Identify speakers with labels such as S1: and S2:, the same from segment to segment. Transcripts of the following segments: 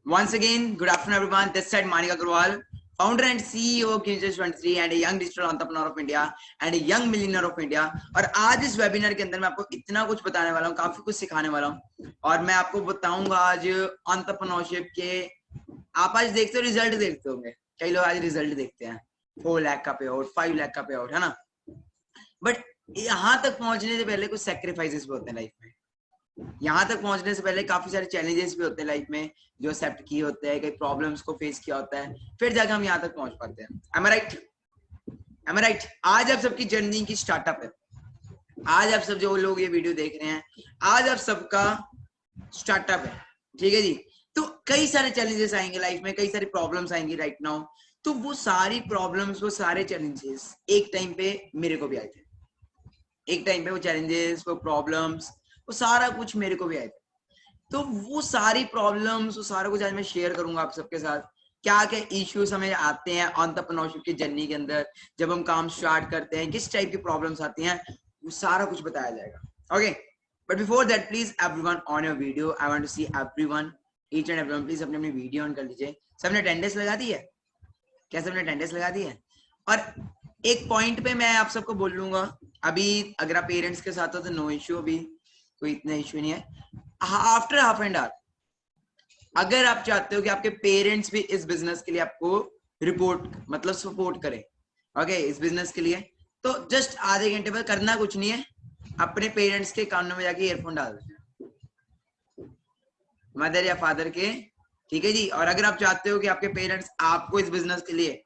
S1: Once again, good afternoon everyone. This side Manik Agarwal, founder and CEO of Kinesius23 and a young digital entrepreneur of India and a young millionaire of India. और आज इस webinar के अंदर मैं आपको इतना कुछ बताने वाला हूँ, काफी कुछ सिखाने वाला हूँ और मैं आपको बताऊंगा आज एंटरप्रेन्योरशिप के। आप आज देखते हो, रिजल्ट देखते होंगे, कई लोग आज रिजल्ट देखते हैं, 4 लाख का पे आउट, 5 लाख का पे आउट, है ना। बट यहाँ तक पहुंचने से पहले कुछ सैक्रिफाइसेस भी होते हैं लाइफ में। यहाँ तक पहुंचने से पहले काफी सारे चैलेंजेस भी होते हैं लाइफ में, जो एक्सेप्ट किए होते हैं, कई प्रॉब्लम्स को फेस किया होता है, फिर जाकर हम यहाँ तक पहुंच पाते हैं। Am I right? Am I right? आज आप सबकी जर्नी की स्टार्टअप है। आज आप सब जो लोग ये वीडियो देख रहे हैं, आज आप सबका स्टार्टअप है, ठीक है जी। तो कई सारे चैलेंजेस आएंगे लाइफ में, कई सारी प्रॉब्लम्स आएंगी राइट नाउ। तो वो सारी प्रॉब्लम्स, वो सारे चैलेंजेस एक टाइम पे मेरे को भी आए थे। एक टाइम पे वो चैलेंजेस, वो प्रॉब्लम्स, वो सारा कुछ मेरे को भी आए थे। तो वो सारी प्रॉब्लम्स, वो सारा कुछ आज मैं शेयर करूंगा आप सबके साथ। क्या क्या इश्यूज हमें आते हैं एंटरप्रेन्योरशिप की जर्नी के अंदर, जब हम काम स्टार्ट करते हैं, किस टाइप की प्रॉब्लम्स आती हैं, वो सारा कुछ बताया जाएगा। Okay, but before that please everyone on your video, I want to see everyone, each and everyone, please अपनी वीडियो ऑन कर लीजिए। सबने अटेंडेंस लगा दी है? क्या सबने अटेंडेंस लगा दी है? और एक पॉइंट पे मैं आप सबको बोल लूंगा, अभी अगर आप पेरेंट्स के साथ हो तो नो इश्यू, अभी कोई इतना इश्यू नहीं है। आफ्टर हाफ एन आवर, अगर आप चाहते हो कि आपके पेरेंट्स भी इस बिजनेस के लिए आपको रिपोर्ट मतलब सपोर्ट करें, ओके, इस बिजनेस के लिए, तो जस्ट आधे घंटे बाद करना कुछ नहीं है, अपने पेरेंट्स के कानों में जाके ईयरफोन डाल दें, मदर या फादर के, ठीक है जी। और अगर आप चाहते हो कि आपके पेरेंट्स आपको इस बिजनेस के लिए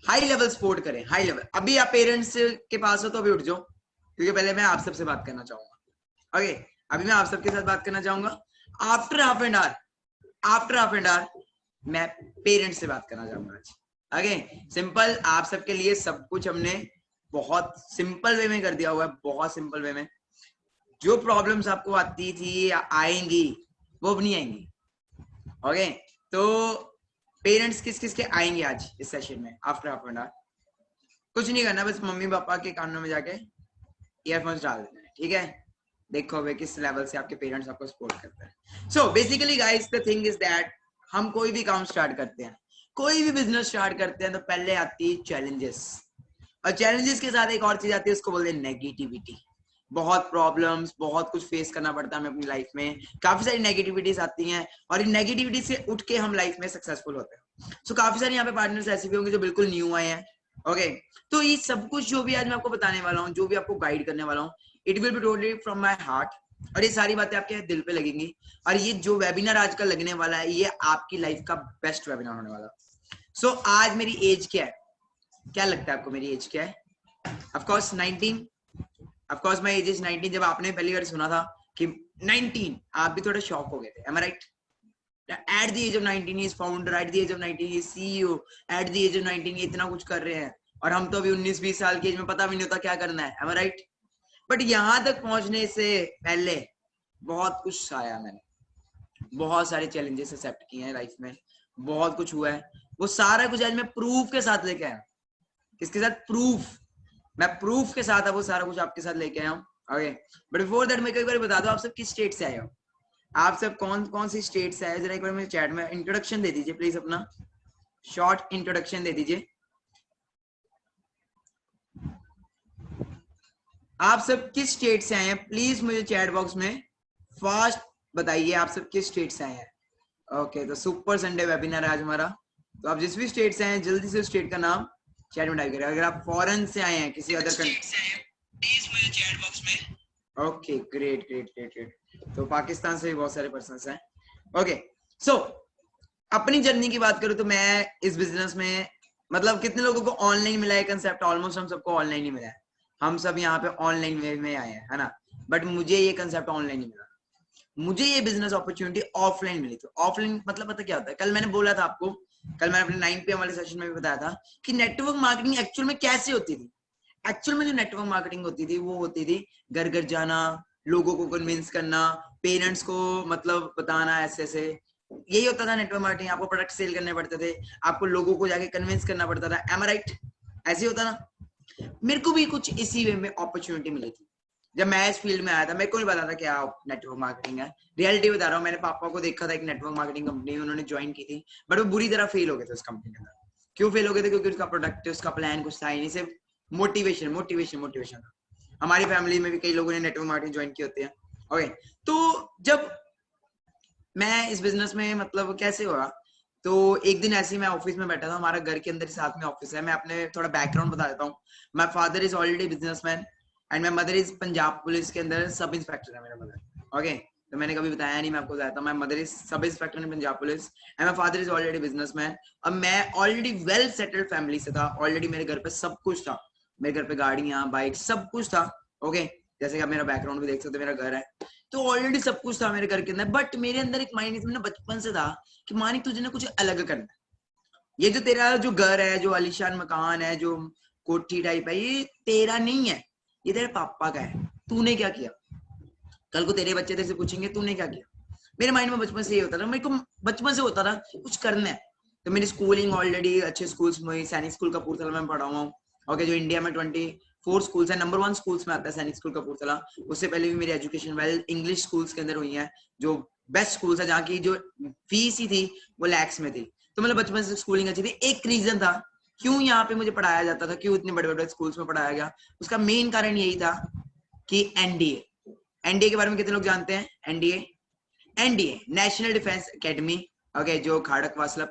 S1: हाई लेवल सपोर्ट करें, हाई लेवल, अभी आप पेरेंट्स के पास हो तो अभी उठ जाओ, क्योंकि पहले मैं आप सबसे बात करना चाहूंगा। ओके, अभी मैं आप सबके साथ बात करना चाहूंगा। आफ्टर हाफ एन आवर मैं पेरेंट्स से बात करना चाहूंगा आज। ओके, सिंपल, आप सबके लिए सब कुछ हमने बहुत सिंपल वे में कर दिया हुआ है, बहुत सिंपल वे में। जो प्रॉब्लम्स आपको आती थी या आएंगी, वो अब नहीं आएंगी। ओके, तो पेरेंट्स किस किस के आएंगे आज इस सेशन में आफ्टर हाफ एन आवर? कुछ नहीं करना, बस मम्मी पापा के कानों में जाके ईयरफोन्स डाल देना है, ठीक है। देखो वे किस लेवल से आपके पेरेंट्स आपको सपोर्ट करते हैं। So basically guys, the thing is that हम कोई भी काम स्टार्ट करते हैं, कोई भी बिजनेस स्टार्ट करते हैं, तो पहले आती है चैलेंजेस, और चैलेंजेस के साथ एक और चीज आती है, उसको बोलते हैं नेगेटिविटी। बहुत प्रॉब्लम्स, बहुत कुछ फेस करना पड़ता है हमें अपनी लाइफ में, काफी सारी नेगेटिविटीज आती हैं, और इन नेगेटिविटी से उठ के हम लाइफ में सक्सेसफुल होते हैं। सो काफी सारे यहाँ पे पार्टनर्स ऐसे भी होंगे जो बिल्कुल न्यू आए हैं। ओके, तो ये सब कुछ जो भी आज मैं आपको बताने वाला हूँ, जो भी आपको गाइड करने वाला हूँ, it will be totally from my heart, और ये सारी बातें आपके दिल पे लगेंगी। और ये जो वेबिनार आज का लगने वाला है, ये आपकी लाइफ का बेस्ट वेबिनार होने वाला है। सो आज मेरी एज क्या है? क्या लगता है आपको मेरी एज क्या है? Of course 19, of course my age is 19। जब आपने पहली बार सुना था कि 19, आप भी थोड़े शॉक हो गए थे, am I right? At the age of 19 he is founder, at the age of 19 he is CEO, at the age of 19 ये इतना कुछ कर रहे हैं, और हम तो अभी 19-20 साल की एज में पता भी नहीं होता क्या करना है, am I right? बट यहाँ तक पहुंचने से पहले बहुत कुछ आया, मैंने बहुत सारे चैलेंजेस एक्सेप्ट किए हैं लाइफ में, बहुत कुछ हुआ है, वो सारा कुछ आज मैं प्रूफ के साथ लेके आया। किसके साथ? प्रूफ। मैं प्रूफ के साथ वो सारा कुछ आपके साथ लेके आया हूँ। ओके, बट बिफोर दैट मैं एक बार बता दो, आप सब किस स्टेट से आए हो? आप सब कौन कौन सी स्टेट से आए? जरा एक बार मेरे चैट में इंट्रोडक्शन दे दीजिए प्लीज, अपना शॉर्ट इंट्रोडक्शन दे दीजिए। आप सब किस स्टेट से आए हैं प्लीज मुझे चैट बॉक्स में फास्ट बताइए, आप सब किस स्टेट से आए हैं। ओके, तो सुपर संडे वेबिनार है आज हमारा, तो आप जिस भी स्टेट से आए हैं जल्दी से स्टेट का नाम चैट में टाइप करें। अगर आप फॉरेन से आए हैं, किसी अदर कंट्री से आए हैं, प्लीज मुझे चैट बॉक्स में। Okay, great great great great, तो पाकिस्तान से भी बहुत सारे पर्सन्स हैं। ओके, सो अपनी जर्नी की बात करूं तो मैं इस बिजनेस में, मतलब कितने लोगों को ऑनलाइन मिला है कंसेप्ट? ऑलमोस्ट हम सबको ऑनलाइन ही मिला है, हम सब यहाँ पे ऑनलाइन वे में आए हैं, है ना। बट मुझे ये कंसेप्ट ऑनलाइन ही मिला, मुझे ये बिजनेस अपॉर्चुनिटी ऑफलाइन मिली थी। ऑफलाइन मतलब पता क्या होता है? कल मैंने बोला था आपको, कल मैंने अपने 9 PM वाले सेशन में भी बताया था कि नेटवर्क मार्केटिंग एक्चुअल में कैसे होती थी। एक्चुअल में जो नेटवर्क मार्केटिंग होती थी वो होती थी घर घर जाना, लोगों को कन्विंस करना, पेरेंट्स को मतलब बताना, ऐसे ऐसे, यही होता था नेटवर्क मार्केटिंग। आपको प्रोडक्ट सेल करने पड़ते थे, आपको लोगों को जाके कन्विंस करना पड़ता था, एम आई राइट? ऐसे ही होता ना। मेरे को भी कुछ इसी वे में अपॉर्चुनिटी मिली थी, जब मैं इस फील्ड में आया था मेरे को नहीं पता था क्या नेटवर्क मार्केटिंग है। रियलिटी बता रहा हूँ, मैंने पापा को देखा था एक नेटवर्क मार्केटिंग कंपनी उन्होंने ज्वाइन की थी, बट वो बुरी तरह फेल हो गए थे उस कंपनी के अंदर। क्यों फेल हो गए थे? क्योंकि उसका प्रोडक्ट उसका प्लान कुछ था ही नहीं, सिर्फ मोटिवेशन मोटिवेशन मोटिवेशन था। हमारी फैमिली में भी कई लोगों ने नेटवर्क मार्केटिंग ज्वाइन की होती है। ओके, तो जब मैं इस बिजनेस में मतलब कैसे हुआ, तो एक दिन ऐसे ही मैं ऑफिस में बैठा था, हमारा घर के अंदर साथ में ऑफिस है। मैं अपने थोड़ा बैकग्राउंड बता देता हूँ। My father is already businessman and my mother is Punjab police के अंदर सब इंस्पेक्टर है मेरा मदर। ओके, तो मैंने कभी बताया नहीं, मैं आपको बताया था my mother is sub inspector in Punjab police and my father is already businessman. अब मैं ऑलरेडी वेल सेटल्ड फैमिली से था, ऑलरेडी मेरे घर पे सब कुछ था, मेरे घर पे गाड़ियां बाइक सब कुछ था। ओके, जैसे कि आप मेरा बैकग्राउंड भी देख सकते हो, मेरा घर है तो ऑलरेडी सब कुछ था मेरे घर के अंदर। बट मेरे अंदर एक माइंड में बचपन से था कि मानिक तुझे ना कुछ अलग करना है। ये जो तेरा जो घर है, जो आलीशान मकान है, जो कोठी टाइप है, ये तेरा नहीं है, ये तेरे पापा का है। तूने क्या किया? कल को तेरे बच्चे तेरे से पूछेंगे तूने क्या किया। मेरे माइंड में बचपन से ये होता था, मेरे को बचपन से होता था कुछ करना है। तो मेरी स्कूलिंग ऑलरेडी अच्छे स्कूल्स में, सैनिक स्कूल कपूरथला में पढ़ा हुआ हूँ। ओके, जो इंडिया में 24 स्कूल्स है, नंबर 1 स्कूल्स में आता है सैनिक स्कूल कपूरथला। उससे पहले भी मेरी एजुकेशन वेल इंग्लिश स्कूल्स के अंदर हुई है, जो बेस्ट स्कूल्स है, जहाँ की जो फीस ही थी वो लैक्स में थी। तो मतलब बचपन से स्कूलिंग अच्छी थी। एक रीजन था क्यों यहाँ पे मुझे पढ़ाया जाता था, क्यों इतने बड़े बड़े स्कूल्स में पढ़ाया गया, उसका मेन कारण यही था कि एनडीए। एनडीए के बारे में कितने लोग जानते हैं? NDA NDA national defence academy, okay, जो खड़कवासला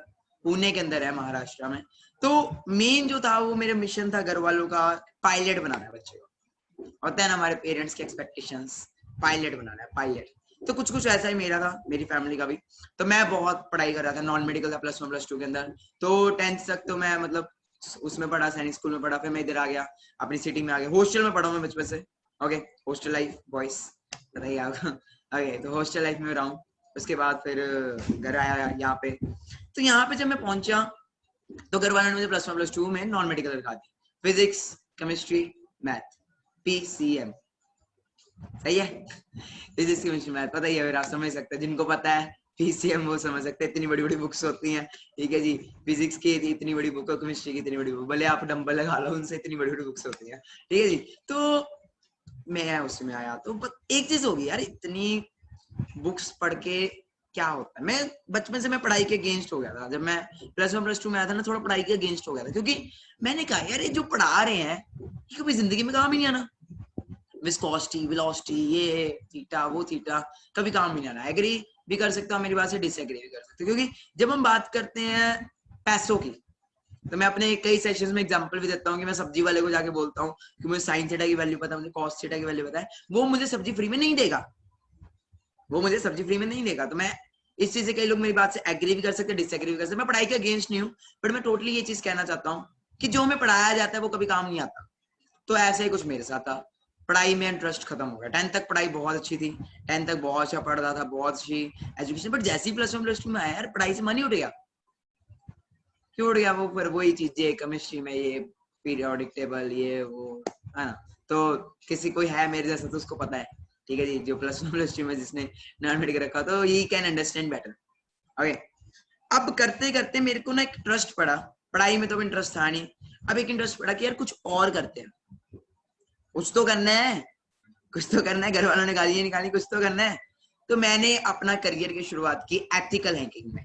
S1: पुणे के अंदर है महाराष्ट्र में। तो मेन जो था वो मेरा मिशन था घर वालों का, पायलट बनाना है बच्चे को। होता है ना हमारे पेरेंट्स के एक्सपेक्टेशंस, पायलट बनाना है पायलट। तो कुछ कुछ ऐसा ही मेरा था, मेरी फैमिली का भी। तो मैं बहुत पढ़ाई कर रहा था, नॉन मेडिकल था +1 +2 के अंदर। तो 10th तक तो मैं मतलब उसमें पढ़ा, सैनिक स्कूल में पढ़ा। फिर मैं इधर आ गया, अपनी सिटी में आ गया। हॉस्टल में पढ़ा मैं बचपन से। ओके, हॉस्टल लाइफ बॉयज बताइए आप। ओके, तो हॉस्टल लाइफ में रहा हूँ। उसके बाद फिर घर आया यहाँ पे। तो यहाँ पे जब मैं पहुंचा तो घर वालों ने मुझे +1 +2 में नॉन मेडिकल रखा दी, फिजिक्स केमिस्ट्री मैथ, PCM। सही है, फिजिक्स केमिस्ट्री मैथ पता ही है, आप समझ सकते हैं। जिनको पता है PCM वो समझ सकते हैं, इतनी बड़ी बड़ी बुक्स होती हैं। ठीक है जी, फिजिक्स की इतनी बड़ी बुक, केमिस्ट्री की इतनी बड़ी बुक, भले आप डंबल लगा लो उनसे, इतनी बड़ी बड़ी बुक्स होती हैं। ठीक है जी, तो मैं उसमें आया तो एक चीज होगी यार, इतनी बुक्स पढ़ के क्या होता है। मैं बचपन से मैं पढ़ाई के अगेंस्ट हो गया था। जब मैं +1 +2 में आया था ना, थोड़ा पढ़ाई के अगेंस्ट हो गया था, क्योंकि मैंने कहा यार ये जो पढ़ा रहे हैं ये कभी जिंदगी में काम ही नहीं आना। विस्कोसिटी, वेलोसिटी, ये थीटा वो थीटा, कभी काम नहीं आना। एग्री भी कर सकते हो मेरी बात से, डिसएग्री भी कर सकते हो, क्योंकि जब हम बात करते हैं पैसों की, तो मैं अपने कई सेशंस में एग्जांपल भी देता हूँ कि मैं सब्जी वाले को जाके बोलता हूँ कि मुझे साइन थीटा की वैल्यू पता है, मुझे कॉस थीटा की वैल्यू पता है, वो मुझे सब्जी फ्री में नहीं देगा, वो मुझे सब्जी फ्री में नहीं देगा। तो मैं इस चीज से, कई लोग मेरी बात से एग्री भी कर सकते हैं, डिसएग्री भी कर सकते हैं। मैं पढ़ाई के अगेंस्ट नहीं हूँ, बट मैं टोटली ये चीज कहना चाहता हूँ कि जो हमें पढ़ाया जाता है वो कभी काम नहीं आता। तो ऐसे ही कुछ मेरे साथ था, पढ़ाई में इंटरेस्ट खत्म हो गया। 10th तक पढ़ाई बहुत अच्छी थी, 10th तक बहुत अच्छा पढ़ रहा था, बहुत अच्छी एजुकेशन, बट जैसे ही +1 +2 में आया यार, पढ़ाई से मन ही उठ गया। क्यों उठ गया? वो फिर वही चीजें केमिस्ट्री में, ये पीरियोडिक टेबल, ये वो, है ना। तो किसी कोई है मेरे जैसा तो उसको पता है, ठीक है जी, जो +1 +2 में जिसने नॉन मेडिकल रखा, तो he can understand better. Okay, अब करते करते मेरे को ना एक इंटरेस्ट पड़ा, पढ़ाई में तो इंटरेस्ट था नहीं, अब एक इंटरेस्ट पड़ा कि यार कुछ और करते हैं, कुछ तो करना है, कुछ तो करना है। घर वालों ने गालियां निकाली, कुछ तो करना है। तो मैंने अपना करियर की शुरुआत की एथिकल हैकिंग में।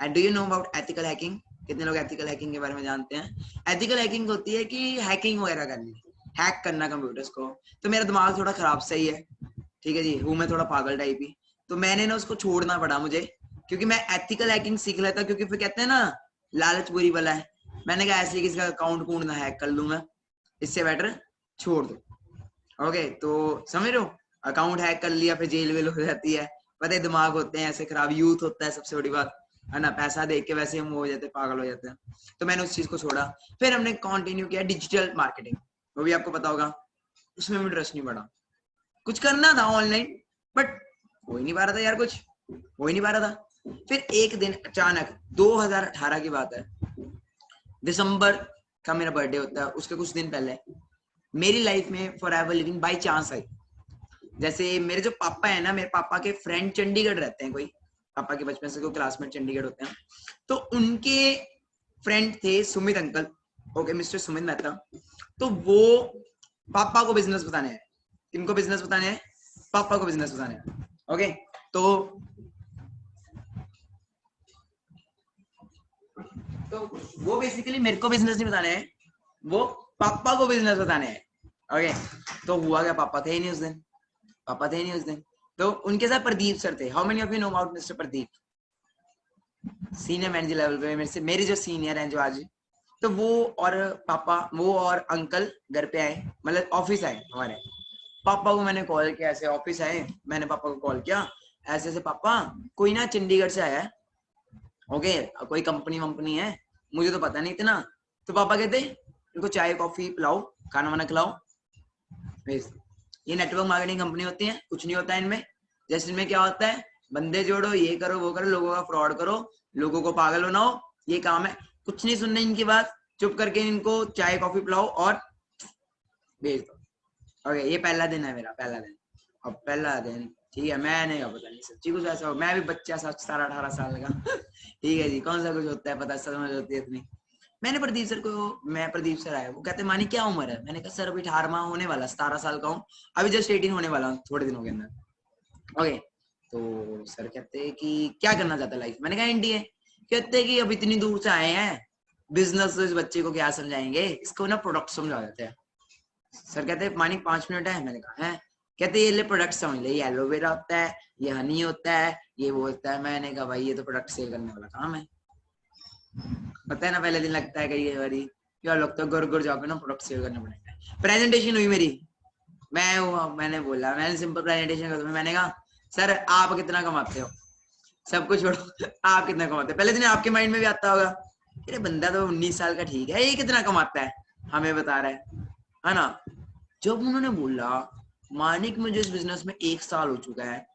S1: And do you know about ethical hacking? कितने लोग एथिकल हैकिंग के बारे में जानते हैं? एथिकल हैकिंग होती है कि हैकिंग वगैरह करनी, हैक करना कंप्यूटर्स को। तो मेरा दिमाग थोड़ा खराब सही है, ठीक है जी, हूँ मैं थोड़ा पागल टाइप ही। तो मैंने ना उसको छोड़ना पड़ा मुझे, क्योंकि मैं एथिकल हैकिंग सीख लेता, क्योंकि फिर कहते हैं ना लालच बुरी बला है। मैंने कहा ऐसे किसी का अकाउंट कूंड ना हैक कर लूं मैं, इससे बेटर छोड़ दो। ओके, तो समझ रहे हो, अकाउंट हैक कर लिया फिर जेल वेल हो जाती है। पता है दिमाग होते हैं ऐसे खराब, यूथ होता है सबसे बड़ी बात, है ना। पैसा देख के वैसे हम हो जाते हैं, पागल हो जाते हैं। तो मैंने उस चीज को छोड़ा। फिर हमने कंटिन्यू किया डिजिटल मार्केटिंग, वो भी आपको पता होगा। उसमें भी इंटरेस्ट नहीं पड़ा, कुछ करना था ऑनलाइन, बट हो ही नहीं पा रहा था यार, कुछ हो ही नहीं पा रहा था। फिर एक दिन अचानक 2018 की बात है, दिसंबर का मेरा बर्थडे होता है, उसके कुछ दिन पहले मेरी लाइफ में for ever living by chance I. जैसे मेरे जो पापा है ना, मेरे पापा के फ्रेंड चंडीगढ़ रहते हैं, कोई पापा के बचपन से कोई क्लासमेट चंडीगढ़ होते हैं, तो उनके फ्रेंड थे Sumit uncle, okay, mister Sumit Mehta. तो वो पापा को बिजनेस बताने आए। किनको बिजनेस बताने हैं? पापा को बिजनेस बताने हैं। ओके, तो वो बेसिकली मेरे को बिजनेस नहीं बताने हैं, वो पापा को बिजनेस बताने हैं। ओके, तो हुआ क्या, पापा थे ही नहीं उस दिन, पापा थे ही नहीं उस दिन। तो उनके साथ प्रदीप सर थे। How many of you know about mister Pradeep? Senior manager level पे मेरे से, मेरे जो सीनियर हैं जो आज, तो वो और पापा, वो और अंकल घर पे आए, मतलब ऑफिस आए हमारे। पापा को मैंने कॉल किया, ऐसे ऑफिस आए, मैंने पापा को कॉल किया, ऐसे ऐसे पापा कोई ना चंडीगढ़ से आया है, ओके, कोई कंपनी वंपनी है, मुझे तो पता नहीं इतना। तो पापा कहते इनको चाय कॉफी पिलाओ, खाना वाना खिलाओ, ये नेटवर्क मार्केटिंग कंपनी होती है, कुछ नहीं होता है इनमें। जैसे इनमें क्या होता है, बंदे जोड़ो, ये करो वो करो, लोगों का फ्रॉड करो, लोगों को पागल बनाओ, ये काम है। कुछ नहीं सुनना इनकी बात, चुप करके इनको चाय कॉफी पिलाओ और भेज दो। ओके, ये पहला दिन है मेरा, पहला दिन। अब पहला दिन ठीक है, मैंने क्या पता नहीं सच्ची कुछ ऐसा हो, मैं भी बच्चा 17-18 साल का ठीक है जी, कौन सा कुछ होता है पता, समझ होती है इतनी। मैंने प्रदीप सर को, मैं प्रदीप सर आया, वो कहते मानी क्या उम्र है? मैंने कहा सर अभी 18वां होने वाला, 17 साल का हूँ, अभी जस्ट 18 होने वाला हूँ थोड़े दिनों के अंदर। ओके, तो सर कहते कि क्या करना चाहता है लाइफ? मैंने कहा एनडीए। कहते कि अब इतनी दूर से आए हैं, बिजनेस तो इस बच्चे को क्या समझाएंगे, इसको ना प्रोडक्ट समझा देते हैं। सर कहते मानी 5 मिनट है? मैंने कहा है। कहते ये ले प्रोडक्ट समझ ले, ये एलोवेरा होता है, ये हनी होता है, ये वो होता है। मैंने कहा भाई ये तो प्रोडक्ट सेल करने वाला काम है। पता है ना, पहले दिन लगता है कई बारी, क्या लगता है गुर गुर जाके ना प्रोडक्ट सेल करना पड़ेगा। प्रेजेंटेशन हुई मेरी, मैंने बोला, मैंने सिंपल प्रेजेंटेशन कर दी। मैंने कहा सर आप कितना कमाते हो? सब कुछ छोड़ो, आप कितना कमाते हो? पहले दिन आपके माइंड में भी आता होगा, अरे बंदा तो 19 साल का ठीक है, ये कितना कमाता है हमें बता रहा है ना। जब उन्होंने बोला मानिक मुझे इस बिजनेस में 1 साल हो चुका है,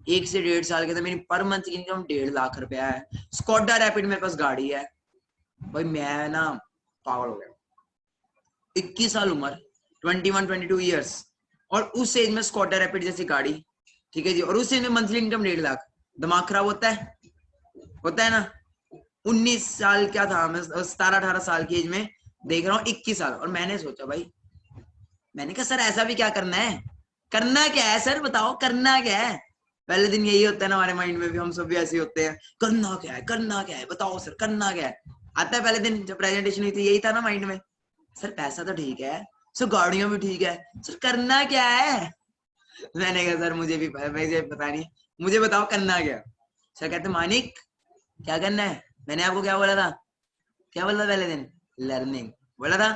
S1: 1 से 1.5 साल के अंदर मेरी पर मंथ की इनकम 1.5 लाख रुपया है, स्कॉडा रैपिड मेरे पास गाड़ी है, भाई मैं ना पागल हो गया। 21 साल उम्र, 21-22 ईयर्स, और उस एज में स्कॉडा रैपिड जैसी गाड़ी, ठीक है जी, और उस एज में मंथली इनकम 1.5 लाख। दिमाग खराब होता है ना। 19 साल क्या था मैं, 17-18 साल की एज में देख रहा हूँ 21 साल, और मैंने सोचा भाई, मैंने कहा सर ऐसा भी क्या करना है, करना क्या है सर बताओ, करना क्या है? पहले दिन यही होता है ना हमारे माइंड में भी, हम सब भी ऐसे होते हैं, करना क्या है, करना क्या है बताओ सर, करना क्या है? आता है पहले दिन जब प्रेजेंटेशन हुई थी, यही था ना माइंड में, सर पैसा तो ठीक है, सर गाड़ियां भी ठीक है, सर करना क्या है? मैंने कहा सर मुझे पता नहीं, मुझे बताओ करना क्या। सर कहते मानिक क्या करना है? मैंने आपको क्या बोला था, क्या बोला था पहले दिन? लर्निंग बोला था,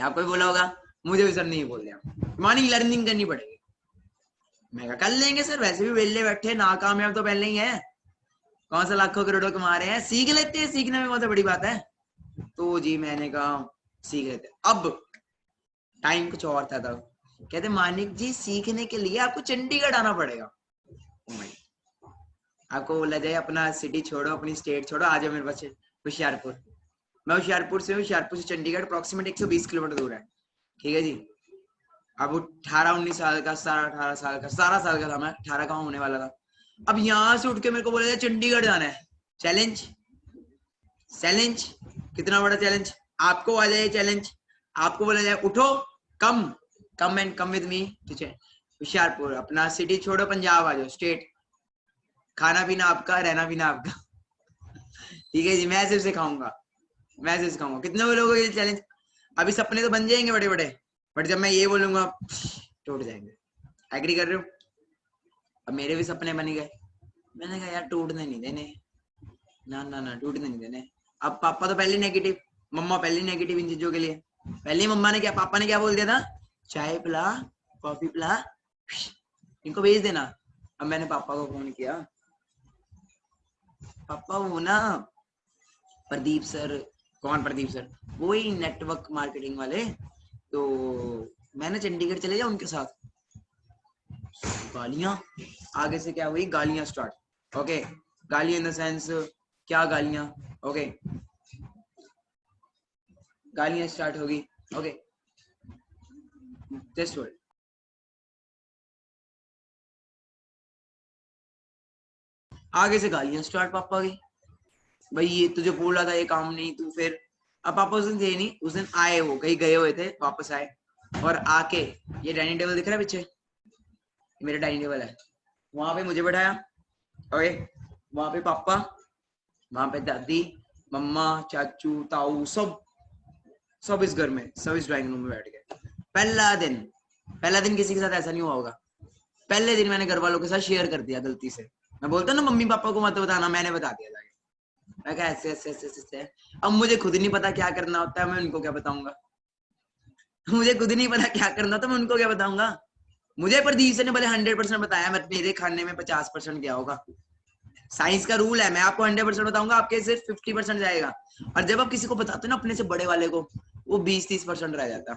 S1: आपको भी बोला होगा, मुझे भी सर नहीं बोल दिया, मानिक लर्निंग करनी पड़ेगी। मैं कहा कर लेंगे सर, वैसे भी वेले बैठे नाकामयाब तो पहले ही है, कौन सा लाखों करोड़ों कमा रहे हैं, सीख लेते हैं, सीखने में कौन सा बड़ी बात है। तो जी मैंने कहा सीख लेते। अब टाइम कुछ और था तब, कहते मानिक जी सीखने के लिए आपको चंडीगढ़ आना पड़ेगा। आपको बोला जाए अपना सिटी छोड़ो, अपनी स्टेट छोड़ो, आ जाओ मेरे पास होशियारपुर। मैं होशियारपुर से हूँ, होशियारपुर से चंडीगढ़ अप्रोक्सीमेट 120 किलोमीटर दूर है, ठीक है जी। अब 18-19 साल का, 17-18 साल का, 17 साल का था मैं, 18 का होने वाला था। अब यहाँ से उठ के मेरे को बोला जाए चंडीगढ़ जाना है, चैलेंज, चैलेंज, कितना बड़ा चैलेंज, आपको आ जाए चैलेंज, आपको बोला जाए उठो, कम come and come with me, ठीक है, होशियारपुर अपना सिटी छोड़ो, पंजाब आ जाओ स्टेट, खाना पीना आपका, रहना पीना आपका ठीक है जी, मैं सिर्फ सिखाऊंगा, मैं सिर्फ सिखाऊंगा। कितने लोगों के चैलेंज, अभी सपने तो बन जाएंगे बड़े बड़े, बट जब मैं ये बोलूंगा टूट जाएंगे। एग्री कर रहे हो? अब मेरे भी सपने बन गए, मैंने कहा यार टूटने नहीं देने, ना ना ना टूटने नहीं देने। अब पापा तो पहले नेगेटिव, मम्मा पहले नेगेटिव इन चीजों के लिए, पहले मम्मा ने क्या, पापा ने क्या बोल दिया था, चाय पिला, कॉफी पिला, इनको भेज देना। अब मैंने पापा को फोन किया, पापा वो ना प्रदीप सर, कौन प्रदीप सर? वो ही नेटवर्क मार्केटिंग वाले, तो मैंने चंडीगढ़ चले जाऊं उनके साथ। गालियां, आगे से क्या हुई, गालियां स्टार्ट। ओके, गालियां इन द सेंस, क्या गालियां? ओके, गालियां स्टार्ट होगी। Okay, just hold. आगे से गालियां स्टार्ट पापा की, भाई ये तुझे बोला था ये काम नहीं, तू फिर। अब पापा उस दिन थे नहीं, उस दिन आए, वो कहीं गए हुए थे, वापस आए, और आके ये डाइनिंग टेबल दिख रहा है पीछे, मेरा डाइनिंग टेबल है, वहां पे मुझे बैठाया, ओके, वहां पे पापा, वहां पे दादी, मम्मा, चाचू, ताऊ, सब इस घर में, सब इस ड्राइंग रूम में बैठ गए। पहला दिन किसी के साथ ऐसा नहीं हुआ होगा। पहले दिन मैंने घर वालों के साथ शेयर कर दिया गलती से। मैं बोलता ना मम्मी पापा को मत बताना, मैंने बता दिया जाके। मैं कहा ऐसे ऐसे ऐसे ऐसे। अब मुझे खुद नहीं पता क्या करना होता है, मैं उनको क्या बताऊंगा। मुझे खुद नहीं पता क्या करना होता, मैं उनको क्या बताऊंगा। मुझे प्रदीप से ने भले 100% बताया, मेरे खाने में 50% गया होगा। साइंस का रूल है, मैं आपको 100% बताऊंगा, आपके सिर्फ 50% जाएगा। और जब आप किसी को बताते हो ना अपने से बड़े वाले को, वो 20-30% रह जाता।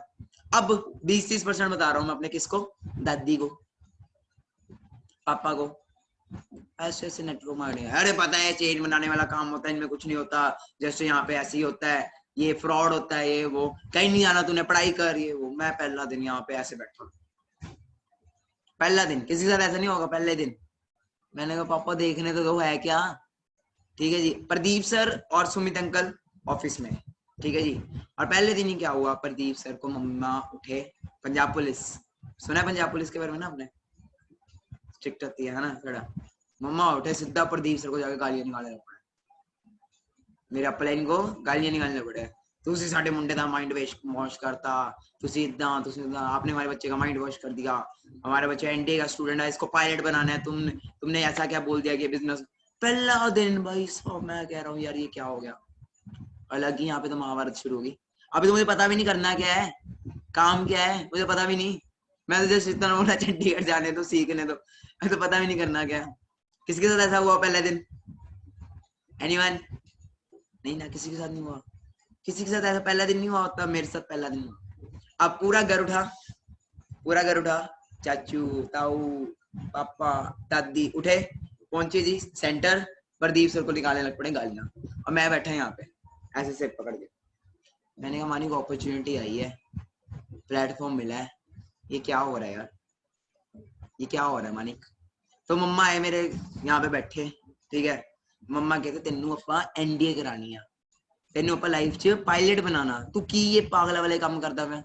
S1: अब 20-30% बता रहा हूँ मैं अपने किसको, दादी को, पापा को। ऐसे ऐसे नेटवर्क मारने, अरे पता है चेन बनाने वाला काम होता है, इनमें कुछ नहीं होता, जैसे यहाँ पे ऐसे ही होता है, ये फ्रॉड होता है, ये वो, कहीं नहीं आना तूने, पढ़ाई कर, ये वो। मैं पहला दिन यहाँ पे ऐसे बैठा, पहला दिन किसी के साथ ऐसा नहीं होगा। पहले दिन मैंने कहा पापा देखने तो दो है क्या। ठीक है जी, प्रदीप सर और सुमित अंकल ऑफिस में, ठीक है जी। और पहले दिन ही क्या हुआ, प्रदीप सर को मम्मा उठे, पंजाब पुलिस, सुना है पंजाब पुलिस के बारे में ना आपने, स्ट्रिक्ट होती है ना थोड़ा। मम्मा उठे, सीधा प्रदीप सर को जाके गालियां निकालने लग पड़े, मेरे अपलाइन को गालियां निकालने पड़े। ਤੁਸੀਂ ਸਾਡੇ ਮੁੰਡੇ ਦਾ माइंड वॉश करता, ਤੁਸੀਂ आपने हमारे बच्चे का माइंड वॉश कर दिया, हमारे बच्चे एनडीए का स्टूडेंट है, इसको पायलट बनाना है, तुमने ऐसा क्या बोल दिया कि बिजनेस। पहला दिन भाई सब मैं कह रहा हूँ यार ये क्या हो गया, अलग ही यहाँ पे तो महाभारत शुरू होगी। अभी तो मुझे पता भी नहीं करना क्या है, काम क्या है मुझे पता भी नहीं। मैं तो जस्ट इतना बोला चंडीगढ़ जाने दो, सीखने दो, तो पता भी नहीं करना क्या। किसके साथ ऐसा हुआ पहले दिन, एनीवन? नहीं ना, किसी के साथ नहीं हुआ, किसी के साथ ऐसा पहला दिन नहीं हुआ होता, मेरे साथ पहला दिन हुआ। अब पूरा घर उठा, पूरा घर उठा, चाचू, ताऊ, पापा, दादी उठे, पहुंचे जी सेंटर, प्रदीप सर को निकालने लग पड़े गालियां, और मैं बैठा यहाँ पे ऐसे सिर पकड़ के। मैंने कहा मानी को अपॉर्चुनिटी आई है, प्लेटफॉर्म मिला है, ये क्या हो रहा है यार, ये क्या हो रहा है मानिक। तो मम्मा आए मेरे यहाँ पे बैठे, ठीक है, मम्मा कहते तेनू अपा एनडीए करानी है, तेनू अपा लाइफ च पायलट बनाना, तू की ये पागल वाले काम करता मैं,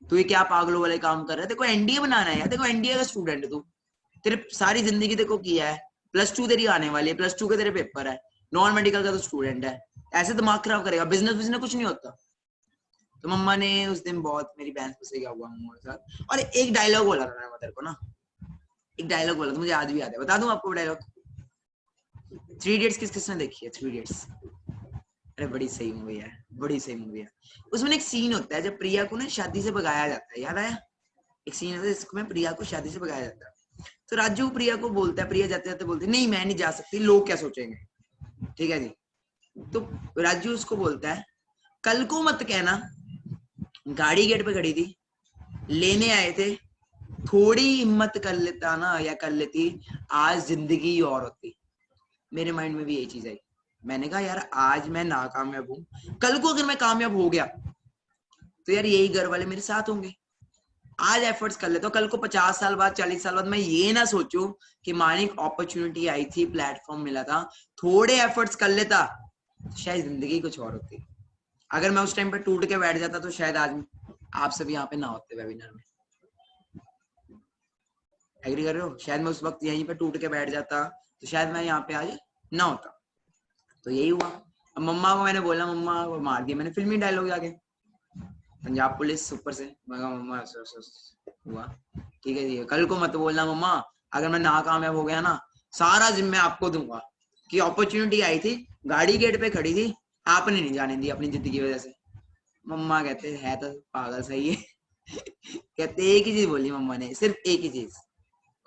S1: तू ये क्या पागलों वाले काम कर रहा है, देखो एनडीए बनाना है यार, देखो एनडीए का स्टूडेंट है तू, तेरे सारी जिंदगी देखो किया है, +2 तेरी आने वाली है, +2 के तेरे पेपर है, नॉन मेडिकल का तो स्टूडेंट है, ऐसे दिमाग खराब करेगा, बिजनेस कुछ नहीं होता। तो मम्मा ने उस दिन बहुत मेरी बहन से क्या हुआ मम्मा के साथ, और एक डायलॉग बोला था मैं तेरे को ना, एक डायलॉग बोला था, मुझे आज भी याद है, बता दूं आपको डायलॉग। 3 इडियट्स किस किसने देखी है 3 इडियट्स? अरे बड़ी सही मूवी है, बड़ी सही मूवी है। उसमें एक सीन होता है जब प्रिया को ना शादी से भगाया जाता है, याद आया? एक सीन होता है जिसमें प्रिया को शादी से भगाया जाता है, तो राजू प्रिया को बोलता है, प्रिया जाते जाते बोलती है नहीं मैं नहीं जा सकती, लोग क्या सोचेंगे, ठीक है जी। तो राजू उसको बोलता है कल को मत कहना, गाड़ी गेट पे खड़ी थी, लेने आए थे, थोड़ी हिम्मत कर लेता ना या कर लेती, आज जिंदगी और होती। मेरे माइंड में भी यही चीज आई, मैंने कहा यार आज मैं नाकामयाब हूं, कल को अगर मैं कामयाब हो गया तो यार यही घर वाले मेरे साथ होंगे। आज एफर्ट्स कर लेता हूँ, कल को 50 साल बाद 40 साल बाद मैं ये ना सोचूं कि मानिक अपॉर्चुनिटी आई थी, प्लेटफॉर्म मिला था, थोड़े एफर्ट्स कर लेता तो शायद जिंदगी कुछ और होती। अगर मैं उस टाइम पे टूट के बैठ जाता तो शायद आज आप सब यहाँ पे ना होते वेबिनार में। एग्री कर रहे हो? शायद मैं उस वक्त यहीं पे टूट के बैठ जाता तो शायद मैं यहाँ पे आज ना होता। तो यही हुआ। अब मम्मा को मैंने बोला, मम्मा को मार दिया मैंने फिल्मी डायलॉग आगे, पंजाब पुलिस ऊपर से, मम्मा हुआ ठीक है जी, कल को मत बोलना मम्मा अगर मैं नाकामयाब हो गया ना, सारा जिम्मे आपको दूंगा कि अपॉर्चुनिटी आई थी, गाड़ी गेट पे खड़ी थी, आपने नहीं जाने दी अपनी जिद की वजह से। मम्मा कहते है तो पागल सही है कहते एक ही चीज बोली मम्मा ने, सिर्फ एक ही चीज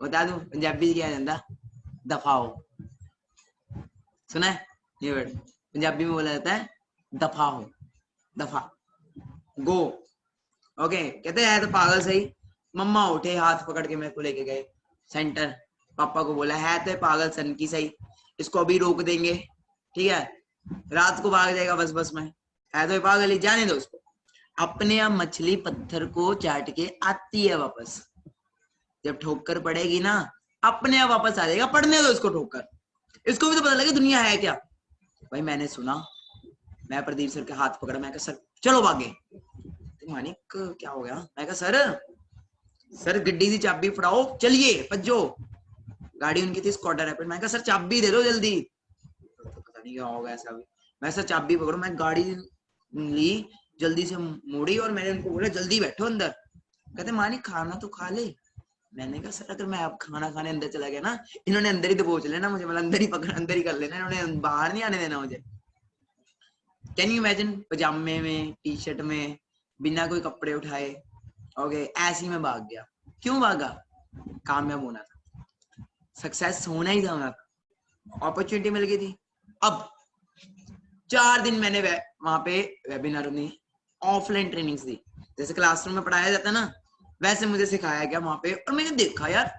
S1: बता दूं, पंजाबी क्या जाता, दफा हो। सुना है ये वर्ड? पंजाबी में बोला जाता है दफा हो, दफा, गो। ओके, कहते हैं तो पागल सही। मम्मा उठे, हाथ पकड़ के मेरे को लेके गए सेंटर, पापा को बोला है तो पागल सन की सही, इसको अभी रोक देंगे, ठीक है, रात को भाग जाएगा बस में, है तो पागल ही, जाने दो उसको। अपने आप मछली पत्थर को चाट के आती है वापस, जब ठोकर पड़ेगी ना अपने आप वापस आ जाएगा, पड़ने दो उसको ठोकर, इसको भी तो पता लगे दुनिया है क्या। भाई मैंने सुना, मैं प्रदीप सर के हाथ पकड़ा, मैं कहा सर चलो भागे, कहते मानिक क्या हो गया? मैं कहा सर गड्डी की चाबी फड़ाओ, चलिए भज्जो। गाड़ी उनकी थी स्कॉटर रैपिड। मैं कहा सर चाबी दे दो जल्दी। तो पता नहीं क्या होगा ऐसा भी। मैं सर चाबी पकड़ो, मैं गाड़ी ली, जल्दी से मोड़ी और मैंने उनको बोला जल्दी बैठो अंदर। कहते मानिक खाना तो खा ले। मैंने कहा सर अगर मैं अब खाना खाने अंदर चला गया ना, इन्होंने अंदर ही दबोच लेना मुझे, मतलब अंदर ही पकड़, अंदर ही कर लेना, इन्होंने बाहर नहीं आने देना मुझे। कैन यू इमेजिन, पजामे में, टी शर्ट में, बिना कोई कपड़े उठाए, ओके, ऐसे ही मैं भाग गया। क्यों भागा? कामयाब होना था, सक्सेस होना ही था, होना था, अपॉर्चुनिटी मिल गई थी। अब 4 दिन मैंने वहां पे वेबिनार में ऑफलाइन ट्रेनिंग्स दी, जैसे क्लासरूम में पढ़ाया जाता है ना, वैसे मुझे सिखाया गया वहां पे। और मैंने देखा यार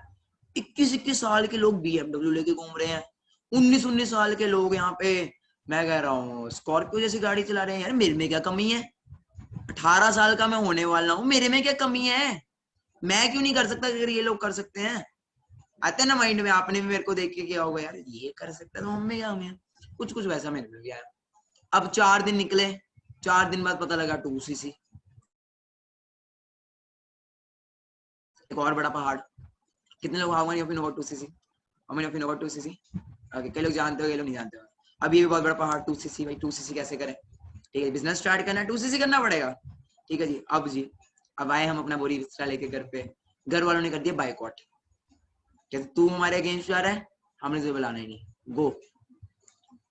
S1: 21 साल के लोग BMW लेके घूम रहे हैं, 19 साल के लोग यहाँ पे, मैं कह रहा हूँ स्कॉर्पियो जैसी गाड़ी चला रहे हैं। यार मेरे में क्या कमी है? 18 साल का मैं होने वाला हूँ, मेरे में क्या कमी है? मैं क्यों नहीं कर सकता अगर ये लोग कर सकते हैं? आते हैं ना माइंड में, आपने भी मेरे को देख के क्या होगा यार, ये कर सकता है तो हमें क्या, हमें कुछ वैसा मेरे में गया। अब 4 दिन निकले, 4 दिन बाद पता लगा 2cc, एक और बड़ा पहाड़। कितने लोग how many of you know about 2cc? How many of you know about 2cc? Okay, कई लोग जानते हो, कई लोग नहीं जानते हो। अब ये भी बहुत बड़ा पहाड़ 2cc, भाई 2cc कैसे करें? ठीक है, बिजनेस स्टार्ट करना है 2cc करना पड़ेगा। ठीक है जी, अब आए हम अपना बोरी बिस्तरा लेके घर पे, घर वालों ने कर दिया बाइकआउट, कहते तू हमारे अगेंस्ट जा रहा है, हमने तुझे बुलाना ही नहीं, गो।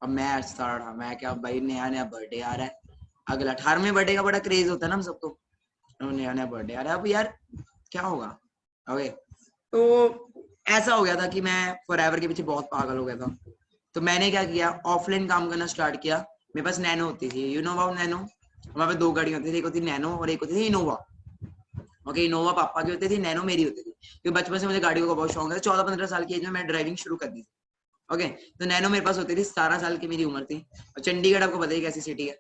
S1: अब मैं स्टार्ट, मैं क्या भाई, नया नया बर्थडे आ रहा है, अगला 18वें बर्थडे का बड़ा क्रेज होता है ना हम सबको, नया नया बर्थडे आ रहा है, अब यार क्या होगा? ओके, तो ऐसा हो गया था कि मैं फॉरएवर के पीछे बहुत पागल हो गया था। तो मैंने क्या किया, ऑफलाइन काम करना स्टार्ट किया। मेरे पास नैनो होती थी, यू नो अबाउट नैनो? हमारे पास 2 गाड़ी होती थी, एक होती नैनो और एक होती थी इनोवा। ओके, इनोवा पापा की होती थी, नैनो मेरी होती थी, क्योंकि बचपन से मुझे गाड़ियों का बहुत शौक है। 14-15 साल की एज में मैं ड्राइविंग शुरू कर दी थी। ओके, तो नैनो मेरे पास होती थी, 17 साल की मेरी उम्र थी। और चंडीगढ़ आपको पता ही कैसी सिटी है।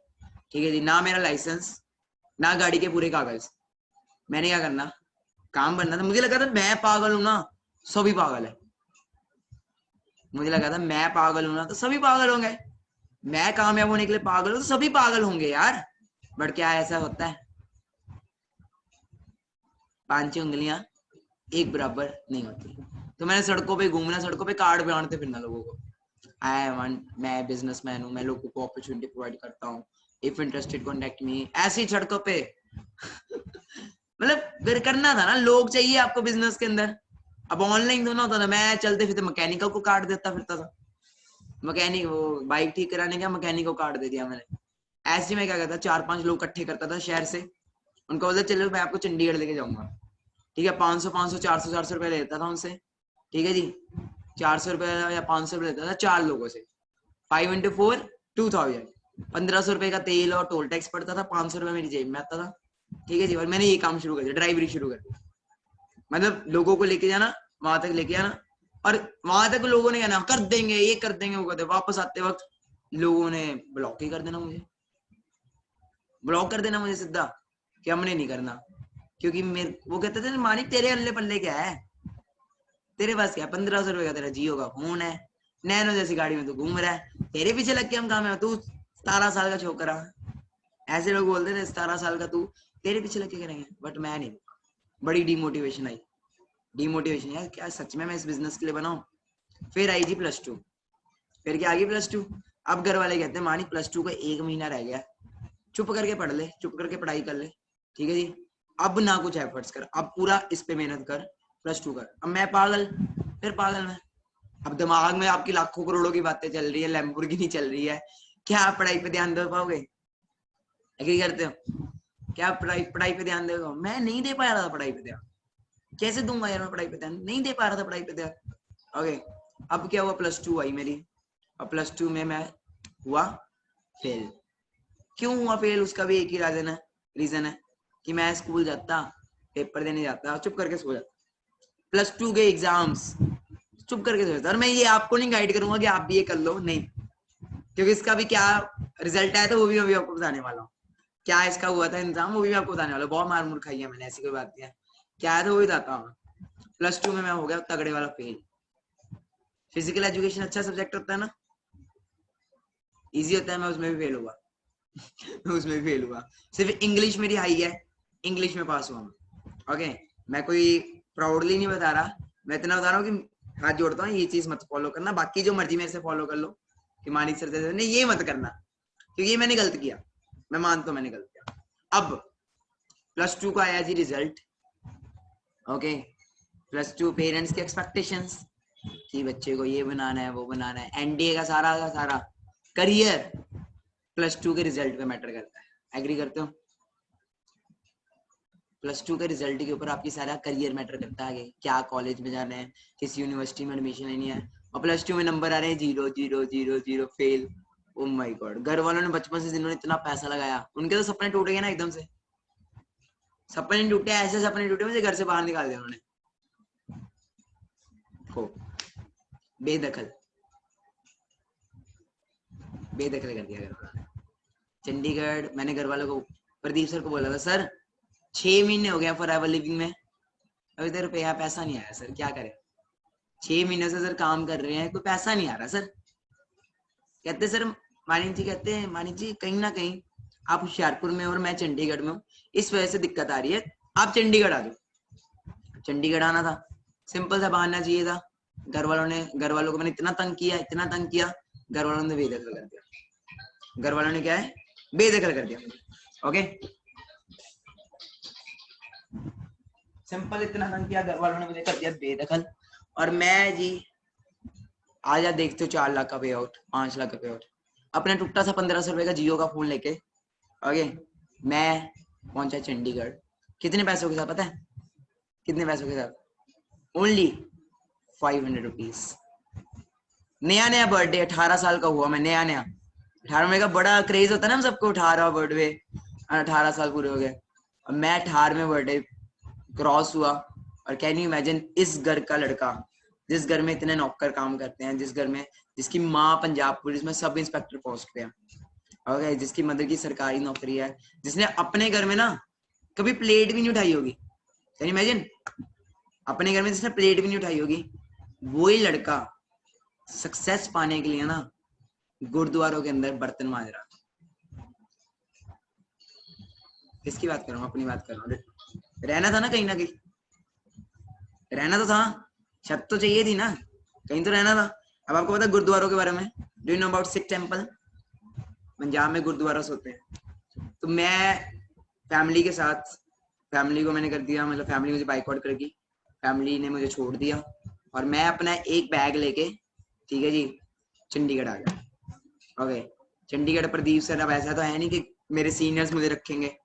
S1: ठीक है जी, ना मेरा लाइसेंस, ना गाड़ी के पूरे कागज। मैंने क्या करना, काम बनना था। मुझे लगा था मैं पागल हूं ना, सभी पागल है। मुझे लगा था मैं पागल हूं ना तो सभी पागल होंगे, मैं कामयाब होने के लिए पागल हूं तो सभी पागल होंगे यार। बट क्या ऐसा होता है? 5 उंगलियां एक बराबर नहीं होती। तो मैंने सड़कों पे घूमना, सड़कों पे कार्ड बांटते फिरना लोगों को, आई वांट, मैं बिजनेसमैन हूँ, मैं लोगों को अपॉर्चुनिटी प्रोवाइड करता हूँ, इफ इंटरेस्टेड कॉन्टेक्ट मी, ऐसी सड़कों पे। मतलब फिर करना था ना, लोग चाहिए आपको बिजनेस के अंदर। अब ऑनलाइन तो ना होता था, मैं चलते फिरते मैकेनिकल को काट देता फिरता था, मैकेनिक वो बाइक ठीक कराने का मैकेनिक को काट दे दिया मैंने। ऐसे में क्या करता, 4-5 लोग इकट्ठे करता था शहर से, उनको बोलता चलो मैं आपको चंडीगढ़ लेके जाऊंगा। ठीक है, 500 400 रुपए लेता था उनसे। ठीक है जी, 400 रुपए या 500 रुपए लेता था 4 लोगों से, 5 into 4 2000, 1500 रुपए का तेल और टोल टैक्स पड़ता था, 500 रुपए मेरी जेब में आता था। ठीक है जी, और मैंने ये काम शुरू कर दिया, ड्राइवरी शुरू कर दी। मतलब लोगों को लेके जाना, वहां तक लेके आना, और वहां तक लोगों ने कहना कर देंगे, ये कर देंगे, वो कर देंगे, वापस आते वक्त लोगों ने ब्लॉक ही कर देना मुझे, ब्लॉक कर देना मुझे सीधा, कि हमने नहीं करना। क्योंकि मेरे वो कहते थे मानिक तेरे अल्ले पल्ले क्या है, तेरे पास क्या 1500 रुपए का तेरा जियो का फोन है, नैनो जैसी गाड़ी में तू घूम रहा है, तेरे पीछे लग के हम काम है, तू 17 साल का छोकरा। ऐसे लोग बोलते थे 17 साल का तू, तेरे पीछे लग के करेंगे, बट मैं नहीं। बड़ी डिमोटिवेशन आई, डिमोटिवेशन यार, क्या सच में मैं इस बिजनेस के लिए बनाऊं? फिर आई जी +2, फिर क्या आ गई +2। अब घर वाले कहते हैं मानिक +2 का 1 महीना रह गया, चुप करके पढ़ ले, चुप करके पढ़ाई कर ले। ठीक है जी, अब ना कुछ एफर्ट्स कर, अब पूरा इस पे मेहनत कर, +2 कर। अब मैं पागल, फिर पागल मैं, अब दिमाग में आपकी लाखों करोड़ों की बातें चल रही है, लैम्बोर्गिनी चल रही है, क्या आप पढ़ाई पे ध्यान दे पाओगे? एग्री करते हो? क्या पढ़ाई पढ़ाई पे ध्यान देगा? मैं नहीं दे पा रहा था पढ़ाई पे ध्यान, कैसे दूंगा यार मैं पढ़ाई पे ध्यान, नहीं दे पा रहा था पढ़ाई पे ध्यान। ओके, अब क्या हुआ, +2 आई मेरी, और +2 में मैं हुआ फेल। क्यों हुआ फेल? उसका भी एक ही रीजन है कि मैं स्कूल जाता, पेपर देने जाता, चुप करके सो जाता, +2 के एग्जाम्स चुप करके सो जाता। और मैं ये आपको नहीं गाइड करूंगा कि आप भी ये कर लो, नहीं, क्योंकि इसका भी क्या रिजल्ट आया था वो भी मैं आपको बताने वाला हूँ, क्या इसका हुआ था इंतजाम वो भी मैं आपको बताने वाला हूँ। बहुत मार मुर खाई है मैंने, ऐसी कोई बात नहीं है, क्या है तो वो भी बताता हूँ। +2 में मैं हो गया तगड़े वाला फेल। फिजिकल एजुकेशन अच्छा सब्जेक्ट होता है ना, इजी होता है, मैं उसमें भी फेल हुआ। मैं उसमें भी फेल हुआ। सिर्फ इंग्लिश मेरी हाई है, इंग्लिश में पास हुआ मैं। ओके, मैं कोई प्राउडली नहीं बता रहा, मैं इतना बता रहा हूँ कि हाथ जोड़ता हूँ, ये चीज मत फॉलो करना, बाकी जो मर्जी मेरे से फॉलो कर लो कि मानिक सर जैसे नहीं, ये मत करना, क्योंकि ये मैंने गलत किया, मैं मानता हूँ मैंने गलत किया। अब +2 का आया जी रिजल्ट। ओके, +2 पेरेंट्स के एक्सपेक्टेशंस कि बच्चे को ये बनाना है वो बनाना है, एनडीए का सारा करियर +2 के रिजल्ट पे मैटर करता है। एग्री करते हो? +2 के रिजल्ट के ऊपर आपकी सारा करियर मैटर करता है, आगे क्या कॉलेज में जाना है, किस यूनिवर्सिटी में एडमिशन लेनी है, और +2 में नंबर आ रहे हैं 0 0 0 0 फेल। ओ माय गॉड, घर वालों ने बचपन से जिन्होंने इतना पैसा लगाया, उनके तो सपने टूट गए ना एकदम से। सपने टूटे, ऐसे सपने टूटे मुझे घर से बाहर निकाल दिया उन्होंने। बेदखल बेदखल कर दिया घर वालों ने। चंडीगढ़, मैंने घर वालों को, प्रदीप सर को बोला था, सर 6 महीने हो गया फॉरएवर लिविंग में, अभी तक रुपया पैसा नहीं आया सर, क्या करें? 6 महीने से सर काम कर रहे हैं, कोई पैसा नहीं आ रहा सर। कहते सर, मानिक जी कहते हैं, मानिक जी कहीं ना कहीं आप होशियारपुर में और मैं चंडीगढ़ में हूँ, इस वजह से दिक्कत आ रही है, आप चंडीगढ़ आ जाओ। चंडीगढ़ आना था, सिंपल सा बहाना चाहिए था। घर वालों को मैंने इतना तंग किया, घर वालों ने बेदखल कर दिया। घर वालों ने क्या है, बेदखल कर दिया। ओके, सिंपल इतना तंग किया, घर वालों ने मुझे कर दिया बेदखल। और मैं जी आज आप देखते हो 4 लाख का पे आउट, 5 लाख का पे आउट, अपने टुकटा सा 1500 रुपए का जियो का फोन लेके, ओके, मैं पहुंचा चंडीगढ़। कितने पैसों के साथ पता है? कितने पैसों के साथ? Only 500 rupees. नया बर्थडे, 18 साल का हुआ मैं, नया 18 में का बड़ा क्रेज होता है ना हम सबको, 18 बर्थडे, 18 साल पूरे हो गए, और मैं 18वें बर्थडे क्रॉस हुआ। और कैन यू इमेजिन, इस घर का लड़का, जिस घर में इतने नौकर काम करते हैं, जिस घर में जिसकी माँ पंजाब पुलिस में सब इंस्पेक्टर पोस्ट पे है, ओके, जिसकी मदर की सरकारी नौकरी है, जिसने अपने घर में ना कभी प्लेट भी नहीं उठाई होगी, कैन यू इमेजिन, अपने घर में जिसने प्लेट भी नहीं उठाई होगी, वही लड़का सक्सेस पाने के लिए ना गुरुद्वारों के अंदर बर्तन मांज रहा। किसकी बात कर रहा हूँ? अपनी बात कर रहा हूँ। रहना था ना कहीं ना कहीं, रहना तो था, छत तो चाहिए थी ना, कहीं तो रहना था। अब आपको पता है गुरुद्वारों के बारे में? Do you know about Sikh temple? Punjab में गुरुद्वारा होते हैं। तो मैं फैमिली के साथ, फैमिली को मैंने कर दिया, मतलब फैमिली मुझे बाइकआउट करेगी, फैमिली ने मुझे छोड़ दिया, और मैं अपना एक बैग लेके, ठीक है जी, चंडीगढ़ आ गया। ओके, चंडीगढ़ प्रदीप सर, अब ऐसा तो है नहीं कि मेरे सीनियर्स मुझे रखेंगे,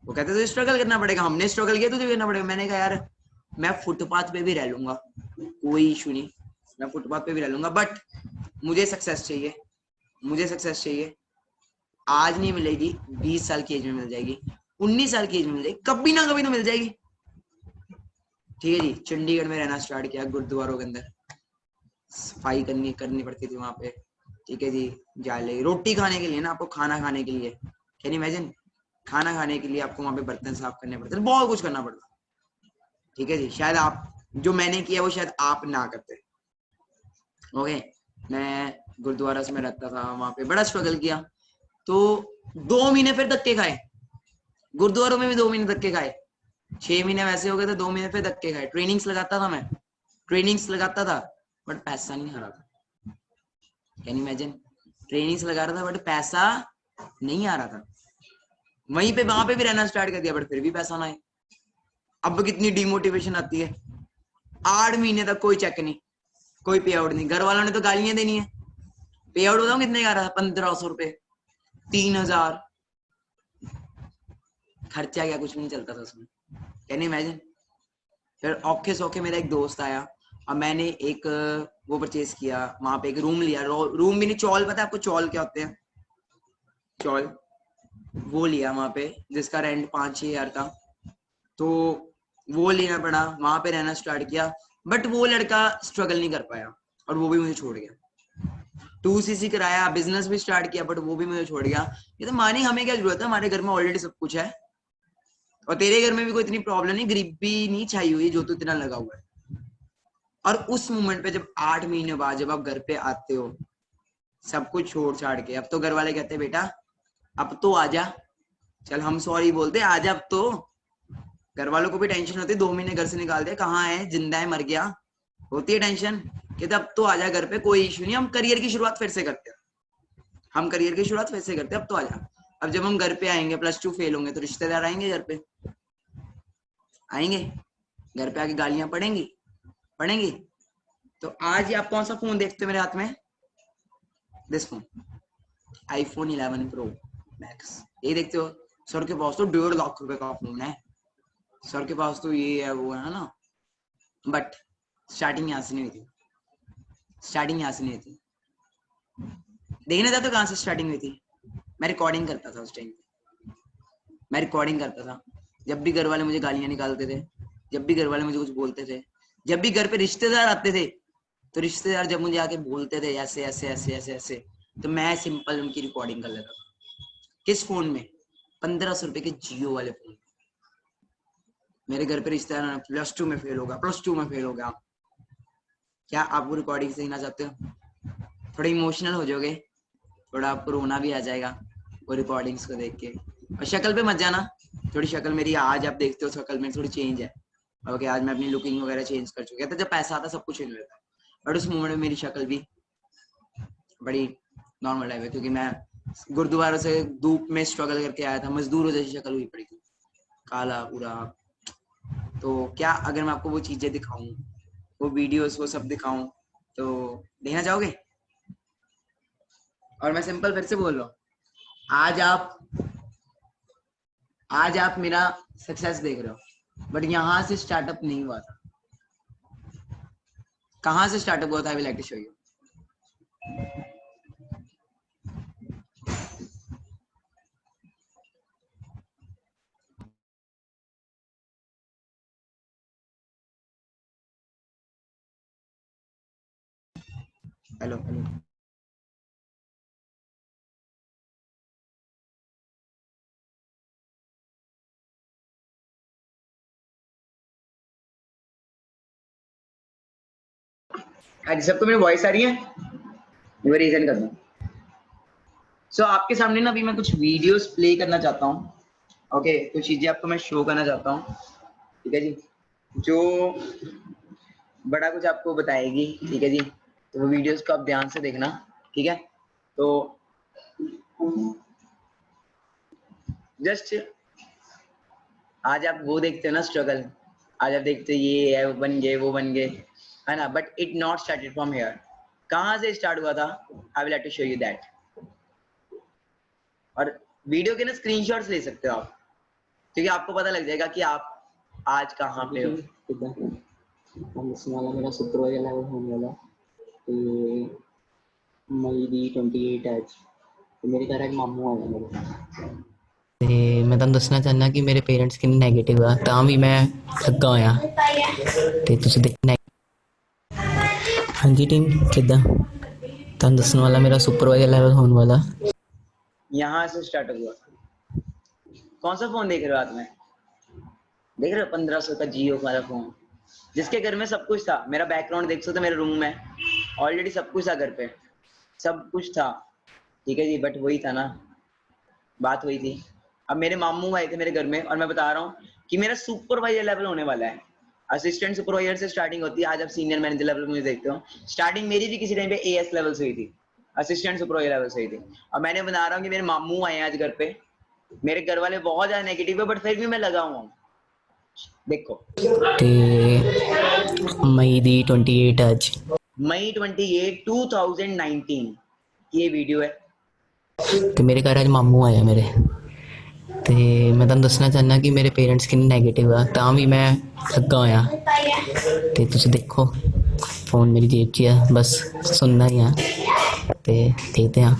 S1: वो कहते तुझे स्ट्रगल करना पड़ेगा, हमने स्ट्रगल किया, तुझे करना पड़ेगा। मैंने कहा यार मैं फुटपाथ पे भी रह लूंगा, कोई इशू नहीं, मैं फुटपाथ पे भी रह लूंगा, बट मुझे सक्सेस चाहिए, मुझे सक्सेस चाहिए। आज नहीं मिलेगी, 20 साल की एज में मिल जाएगी, 19 साल की एज में मिल जाएगी, कभी ना कभी तो मिल जाएगी। ठीक है जी, चंडीगढ़ में रहना स्टार्ट किया, गुरुद्वारों के अंदर सफाई करनी पड़ती थी वहां पे, ठीक है जी, जाले रोटी खाने के लिए ना, आपको खाना खाने के लिए, कैन यू इमेजिन, खाना खाने के लिए आपको वहां पे बर्तन साफ करने पड़ते, बहुत कुछ करना पड़ता। ठीक है जी, शायद आप, जो मैंने किया वो शायद आप ना करते। ओके, मैं गुरुद्वारा से मैं रहता था वहां पे, बड़ा स्ट्रगल किया, तो 2 महीने फिर धक्के खाए, गुरुद्वारों में भी 2 महीने धक्के खाए, 6 महीने वैसे हो गए, तो 2 महीने फिर धक्के खाए। ट्रेनिंग्स लगाता था मैं, ट्रेनिंग्स लगाता था, बट पैसा नहीं आ रहा था। कैन यू इमेजिन, ट्रेनिंग्स लगा रहा था बट पैसा नहीं आ रहा था। वहीं पे वहां पे भी रहना स्टार्ट कर दिया, बट फिर भी पैसा ना आए। अब कितनी डिमोटिवेशन आती है। 8 महीने तक कोई चेक नहीं, कोई पे आउट नहीं, घर वालों ने तो गालियां देनी है। पे आउट बताऊं कितने का रहा? 1500 रुपए, 3000, खर्चा क्या, कुछ भी नहीं चलता था उसमें। Can you imagine. फिर औखे सौखे मेरा एक दोस्त आया, और मैंने एक वो परचेज किया, वहां पे एक रूम लिया, रूम भी नहीं, चौल, पता है आपको चौल क्या होते हैं? चौल, वो लिया वहां पे, जिसका रेंट 5-6 हजार था, तो वो लेना पड़ा, वहां पे रहना स्टार्ट किया, बट वो लड़का स्ट्रगल नहीं कर पाया, और वो भी मुझे छोड़ गया। 2cc कराया, बिजनेस भी स्टार्ट किया, बट वो भी मुझे छोड़ गया। ये तो मानी, हमें क्या जरूरत है, हमारे घर में ऑलरेडी सब कुछ है, और तेरे घर में भी कोई इतनी प्रॉब्लम नहीं, गरीबी नहीं छाई हुई जो तू इतना लगा हुआ है। और उस मोमेंट पे जब 8 महीने बाद जब आप घर पे आते हो, सब कुछ छोड़ छाड़ के, अब तो घर वाले कहते बेटा अब तो आजा, चल हम सॉरी बोलते, आजा अब तो, घर वालों को भी टेंशन होती है, 2 महीने घर से निकाल दिया, कहाँ है, जिंदा है, मर गया, होती है टेंशन कि तब तो आ जा घर पे, कोई इशू नहीं, हम करियर की शुरुआत फिर से करते हैं, हम करियर की शुरुआत फिर से करते हैं, अब तो आ जा। अब जब हम घर पे आएंगे, +2 फेल होंगे, तो रिश्तेदार आएंगे घर पे, आएंगे घर पे, आके गालियां पड़ेंगी। तो आज आप कौन सा फोन देखते हो मेरे हाथ में? This phone, iPhone 11 Pro Max, ये देखते हो। सर के पास तो 1.5 लाख रुपए का फोन है, सर के पास तो ये है वो है ना। बट स्टार्टिंग यहाँ से नहीं हुई थी, स्टार्टिंग यहाँ से नहीं हुई थी। देखना चाहते हो कहाँ से स्टार्टिंग हुई थी? मैं रिकॉर्डिंग करता था उस टाइम पे, मैं रिकॉर्डिंग करता था। जब भी घर वाले मुझे गालियां निकालते थे, जब भी घर वाले मुझे कुछ बोलते थे, जब भी घर पे रिश्तेदार आते थे, तो रिश्तेदार जब मुझे आके बोलते थे ऐसे ऐसे ऐसे ऐसे ऐसे, तो मैं सिंपल उनकी रिकॉर्डिंग कर लेता था। किस फोन में? 1500 रुपए के जियो वाले फोन। मेरे घर पे रिश्तेदार +2 में फेल होगा, +2 में फेल होगा। क्या आप वो रिकॉर्डिंग देखना चाहते हो? थोड़ा इमोशनल हो जाओगे, थोड़ा आपको रोना भी आ जाएगा वो रिकॉर्डिंग्स को देख के। और शक्ल पे मत जाना, थोड़ी शक्ल मेरी आज आप देखते हो, शक्ल में थोड़ी चेंज है। ओके, आज मैं अपनी लुकिंग वगैरह चेंज कर चुका था। जब पैसा आता सब कुछ चेंज रहता है, बट उस मोमेंट में मेरी शक्ल भी बड़ी नॉर्मल टाइप है, क्योंकि मैं गुरुद्वारा से धूप में स्ट्रगल करके आया था, मजदूरों जैसी शक्ल हुई पड़ी थी, काला पूरा। तो क्या अगर मैं आपको वो चीजें दिखाऊं, वो वीडियोस, वो सब दिखाऊं, तो देखना चाहोगे? और मैं सिंपल फिर से बोल रहा हूँ, आज आप मेरा सक्सेस देख रहे हो, बट यहाँ से स्टार्टअप नहीं हुआ था। कहाँ से स्टार्टअप हुआ था? I will like to show you. Hello, आज सबको मेरी वॉइस आ रही है? वो रीजन कर दूं। सो आपके सामने ना अभी मैं कुछ वीडियोस प्ले करना चाहता हूँ। ओके, कुछ चीजें आपको मैं शो करना चाहता हूँ, ठीक है जी, जो बड़ा कुछ आपको बताएगी, ठीक है जी। तो वो वीडियोस को आप ध्यान से देखना, ठीक है। तो जस्ट आज आप वो देखते हो ना स्ट्रगल, आज आप देखते हो ये है, वो बन गए, वो बन गए, है ना। But it not started from here. कहाँ से स्टार्ट हुआ था? I will have to show you that. और वीडियो के ना स्क्रीनशॉट्स ले सकते हो आप, क्योंकि आपको पता लग जाएगा कि आप आज कहाँ पे हो।
S2: मेरा सुपरवाइजर लेवल होने वाला ਤੇ ਮਈ ਦੀ 28 ਅੱਜ ਤੇ ਮੇਰੇ ਘਰ ਇੱਕ ਮਾਮੂ ਆਇਆ ਮੇਰੇ ਤੇ ਮੈਂ ਤੁਹਾਨੂੰ ਦੱਸਣਾ ਚਾਹੁੰਦਾ ਕਿ ਮੇਰੇ ਪੇਰੈਂਟਸ ਕਿੰਨੇ ਨੈਗੇਟਿਵ ਆ ਤਾਂ ਵੀ ਮੈਂ ਲੱਗਾ ਹੋਇਆ ਤੇ ਤੁਸੀਂ ਦੇਖਣਾ। ਹਾਂਜੀ ਟੀਮ ਕਿੱਦਾਂ ਤੁਹਾਨੂੰ ਦੱਸਣ ਵਾਲਾ ਮੇਰਾ ਸੁਪਰਵਾइजर लेवल होने वाला।
S1: यहाँ से स्टार्ट हुआ। कौन सा फोन देख रहे हो हाथ में? देख रहे हो 1500 का जियो वाला फोन, जिसके घर में सब कुछ था। मेरा बैकग्राउंड देख सकते हो, मेरे रूम में ऑलरेडी सब कुछ था, घर पे सब कुछ था, ठीक है जी। बट वही था ना, बात वही थी। अब मेरे मामू आए थे मेरे घर में, और मैं बता रहा हूँ कि मेरा सुपरवाइजर लेवल होने वाला है। असिस्टेंट सुपरवाइजर से स्टार्टिंग होती है, आज आप सीनियर मैनेजर लेवल मुझे देखते हो। स्टार्टिंग मेरी भी किसी टाइम पे AS लेवल से हुई थी, असिस्टेंट सुपरवाइजर लेवल से हुई थी। और मैंने बता रहा हूँ कि मेरे मामू आए आज घर पे, मेरे घर वाले बहुत ज्यादा नेगेटिव है, बट फिर भी मैं लगा हुआ हूँ। देखो
S2: ਤੇ ਮਈ ਦੀ 28 ਅੱਜ
S1: मई 28 2019 ये वीडियो है।
S2: ਤੇ ਮੇਰੇ ਘਰ ਅੱਜ ਮਾਮੂ ਆਇਆ ਮੇਰੇ ਤੇ ਮੈਂ ਤੁਹਾਨੂੰ ਦੱਸਣਾ ਚਾਹੁੰਦਾ ਕਿ ਮੇਰੇ ਪੇਰੈਂਟਸ ਕਿੰਨੇ ਨੈਗੇਟਿਵ ਆ ਤਾਂ ਵੀ ਮੈਂ ਲੱਗਾ ਹੋਇਆ ਤੇ ਤੁਸੀਂ ਦੇਖੋ ਫੋਨ ਮੇਰੀ ਜੇਬ 'ਚ ਆ, ਬਸ ਸੁਣਨਾ ਹੀ ਆ ਤੇ ਦੇਖਦੇ ਆ।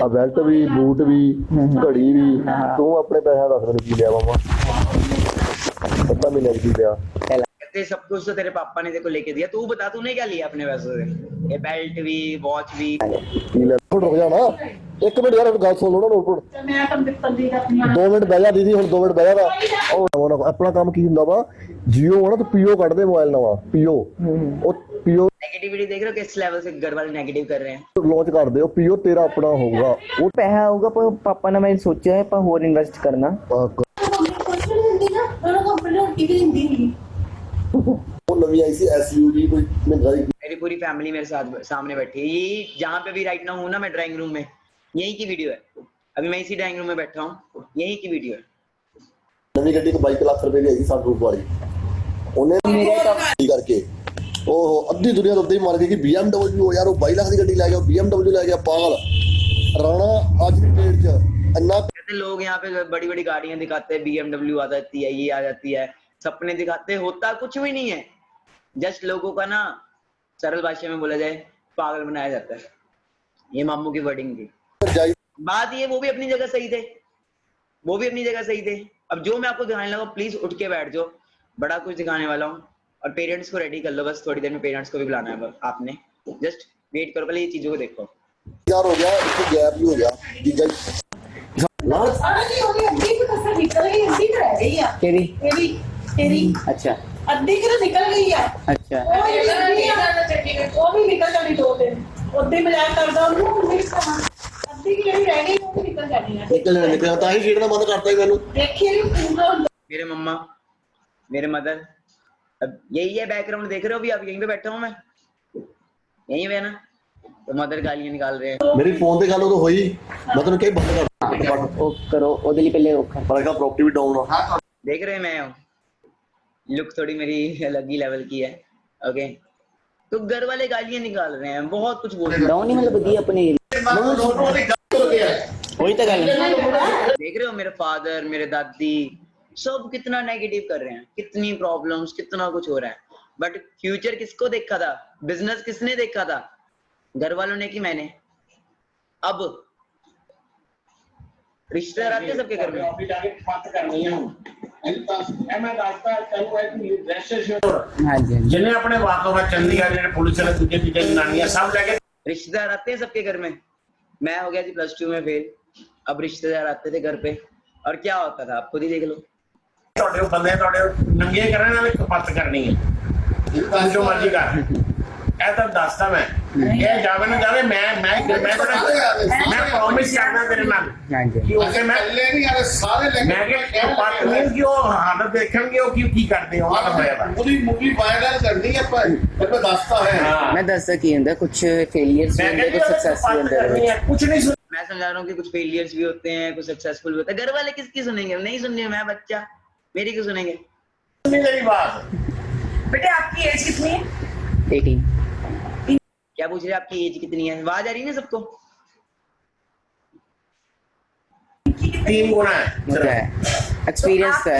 S3: ਆ ਬੈਲਟ ਵੀ, ਬੂਟ ਵੀ, ਘੜੀ ਵੀ, ਤੂੰ ਆਪਣੇ ਪੈਸਿਆਂ ਦੱਸ ਮੈਨੂੰ ਕੀ ਲਿਆ ਮਾਮਾ? ਪਤਾ ਮੈਨੂੰ ਕੀ ਲਿਆ?
S1: कहते सब कुछ तो तेरे पापा ने तेरे को लेके दिया, तू बता तूने क्या लिया अपने पैसों से? ये बेल्ट भी, वॉच भी।
S3: ਕੀ ਲੈ? ਰੁਕ ਜਾ ਨਾ, ਇੱਕ ਮਿੰਟ ਯਾਰ ਗੱਲ ਸੁਣ ਲਓ ਨਾ। ਨੋਟ 2 ਮਿੰਟ ਬਹਿ ਜਾ ਦੀਦੀ, ਹੁਣ 2 ਮਿੰਟ ਬਹਿ ਜਾ। ਉਹ ਆਪਣਾ ਕੰਮ ਕੀ ਹੁੰਦਾ ਵਾ, ਜੀਓ ਹੋਣਾ ਤਾਂ ਪੀਓ ਕੱਢਦੇ ਮੋਬਾਈਲ ਨਵਾਂ, ਪੀਓ। ਉਹ पीओ
S1: नेगेटिविटी देख रहे हो किस लेवल से घर वाले नेगेटिव कर रहे हैं।
S3: लॉन्च कर दो, पीओ तेरा अपना होगा वो
S2: ਪੈਸਾ ਆਊਗਾ ਪਰ ਪਾਪਾ ਨੇ ਮੈਂ ਸੋਚਿਆ ਹੈ ਪਰ ਹੋਰ ਇਨਵੈਸਟ ਕਰਨਾ।
S3: वो नवी आई सी एसयूवी कोई महिंद्रा की।
S1: मेरी पूरी फैमिली मेरे साथ सामने बैठी है। यही जहाँ पे भी राइट नाउ हूँ ना मैं ड्राइंग रूम में, यही की वीडियो है। अभी मैं इसी ड्राइंग रूम में बैठा हूँ, यही की वीडियो है।
S3: नवी गड्डी को 22 लाख रुपए की आई सनरूफ वाली, उन्हें करके ओहो अद्धी दुनिया तो उद्दी मार गई कि BMW हो यार, वो 22 लाख की गड्डी ले गया, BMW ले गया पागल। राणा आज की डेट च अन्ना
S1: कहते लोग यहाँ पे बड़ी बड़ी गाड़ियां दिखाते हैं, BMW आ जाती है, ये आ जाती है, सपने दिखाते हैं, होता कुछ भी नहीं है। जस्ट लोगों का ना सरल भाषा में बोला जाए पागल बनाया जाता है। ये मामू की वर्डिंग थी। बात ये वो भी अपनी जगह सही थे, वो भी अपनी जगह सही थे। अब जो मैं आपको दिखाने लगा प्लीज उठ के बैठ जाओ, बड़ा कुछ दिखाने वाला हूँ। और पेरेंट्स को रेडी कर लो, बस थोड़ी देर में पेरेंट्स को भी बुलाना है आपने। जस्ट वेट करो, पहले ये चीजों को देखो।
S3: यार हो गया, इसको गैप भी हो गया ठीक है।
S2: तेरी अच्छा
S4: अद्धी किलो निकल गई है।
S2: अच्छा
S4: वो भी निकल जानी 2 दिन उद्दी मजाक करदा ਉਹਨੂੰ अद्धी किलो ही रह गई, वो भी निकल जानी है।
S3: निकला ਤਾਂ ਹੀ ਛੇੜਨਾ ਬੰਦ ਕਰਤਾ ਹੀ ਮੈਨੂੰ।
S4: देखिए भी पूरा
S1: मेरे मम्मा, मेरे मदर, अब यही है बैकग्राउंड देख रहे हो। अभी आप यहीं पे बैठा हूँ मैं, यहीं पे ना, तो मदर गालियां निकाल रहे हैं।
S3: मेरी फोन ਤੇ ਗੱਲ ਉਦੋਂ ਹੋਈ, ਮੈਂ ਤੈਨੂੰ ਕਹੀ ਬੰਦ ਕਰ
S2: ਉਹ ਕਰੋ ਉਹਦੇ ਲਈ ਪਹਿਲੇ ਉਹ
S3: ਪਰ ਇਹਦਾ ਪ੍ਰॉपर्टी ਵੀ डाउन ਆ।
S1: देख रहे हैं मैं लुक थोड़ी मेरी अलग ही लेवल की है। ओके तो घर वाले गालियां निकाल रहे हैं, बहुत कुछ बोल रहे हैं।
S2: ਡਾਊਨ ਨਹੀਂ ਮਤਲਬ ਵਧੀਆ ਆਪਣੇ वही तो गल है।
S1: देख रहे हो मेरे फादर, मेरे दादी सब कितना नेगेटिव कर रहे हैं, कितनी प्रॉब्लम्स, कितना कुछ हो रहा है। बट फ्यूचर किसको देखा था? बिजनेस किसने देखा था? घर वालों ने कि मैंने? अब रिश्तेदार आते हैं सबके घर में।
S2: हाँ जी
S5: जिन्हें अपने वाकवा चंडीगढ़ पुलिस वाले दूजे तीजे जनानियां सब लेके
S1: रिश्तेदार आते हैं सबके घर में। मैं हो गया जी +2 में फेल, अब रिश्तेदार आते थे घर पे और क्या होता था आप खुद ही देख लो।
S5: ਤੁਹਾਡੇ ਬੰਦੇ ਤੁਹਾਡੇ ਨੰਗੇ ਕਰਨ ਨਾਲ ਕਪੱਤ ਕਰਨੀ ਹੈ, ਜੋ ਮਰਜ਼ੀ ਕਰ। ਇਹ ਤਾਂ ਦੱਸਦਾ ਮੈਂ, ਇਹ ਜਾਵੇ ਨਾ ਜਾਵੇ, ਮੈਂ ਪ੍ਰੋਮਿਸ ਕਰਦਾ ਤੇਰੇ ਨਾਲ ਕਿ ਉੱਥੇ ਮੈਂ ਕਿ ਕਪੱਤ ਨਹੀਂ ਕਿ ਉਹ ਹਾਲਤ ਦੇਖਣਗੇ ਉਹ ਕੀ ਕਰਦੇ ਹੋ। ਆਹ ਹੋਇਆ ਵਾ
S3: मूवी वायरल करनी है पर दसता है।
S2: मैं दस की ਹੁੰਦਾ कुछ फेलियर्स भी होंगे कुछ सक्सेस भी होंगे।
S5: कुछ नहीं सुन।
S1: मैं समझा रहा हूँ कि कुछ फेलियर्स भी होते हैं, कुछ सक्सेसफुल भी होता है। घर वाले किसकी सुनेंगे? नहीं सुननी, मैं बच्चा, मेरी क्यों सुनेंगे?
S5: मेरी बात
S4: बेटे आपकी एज कितनी है?
S2: 18
S1: क्या पूछ रहे हैं? आपकी एज कितनी है? आवाज आ रही है ना सबको?
S5: 3 गुना है
S2: होता है एक्सपीरियंस
S4: आप
S2: है।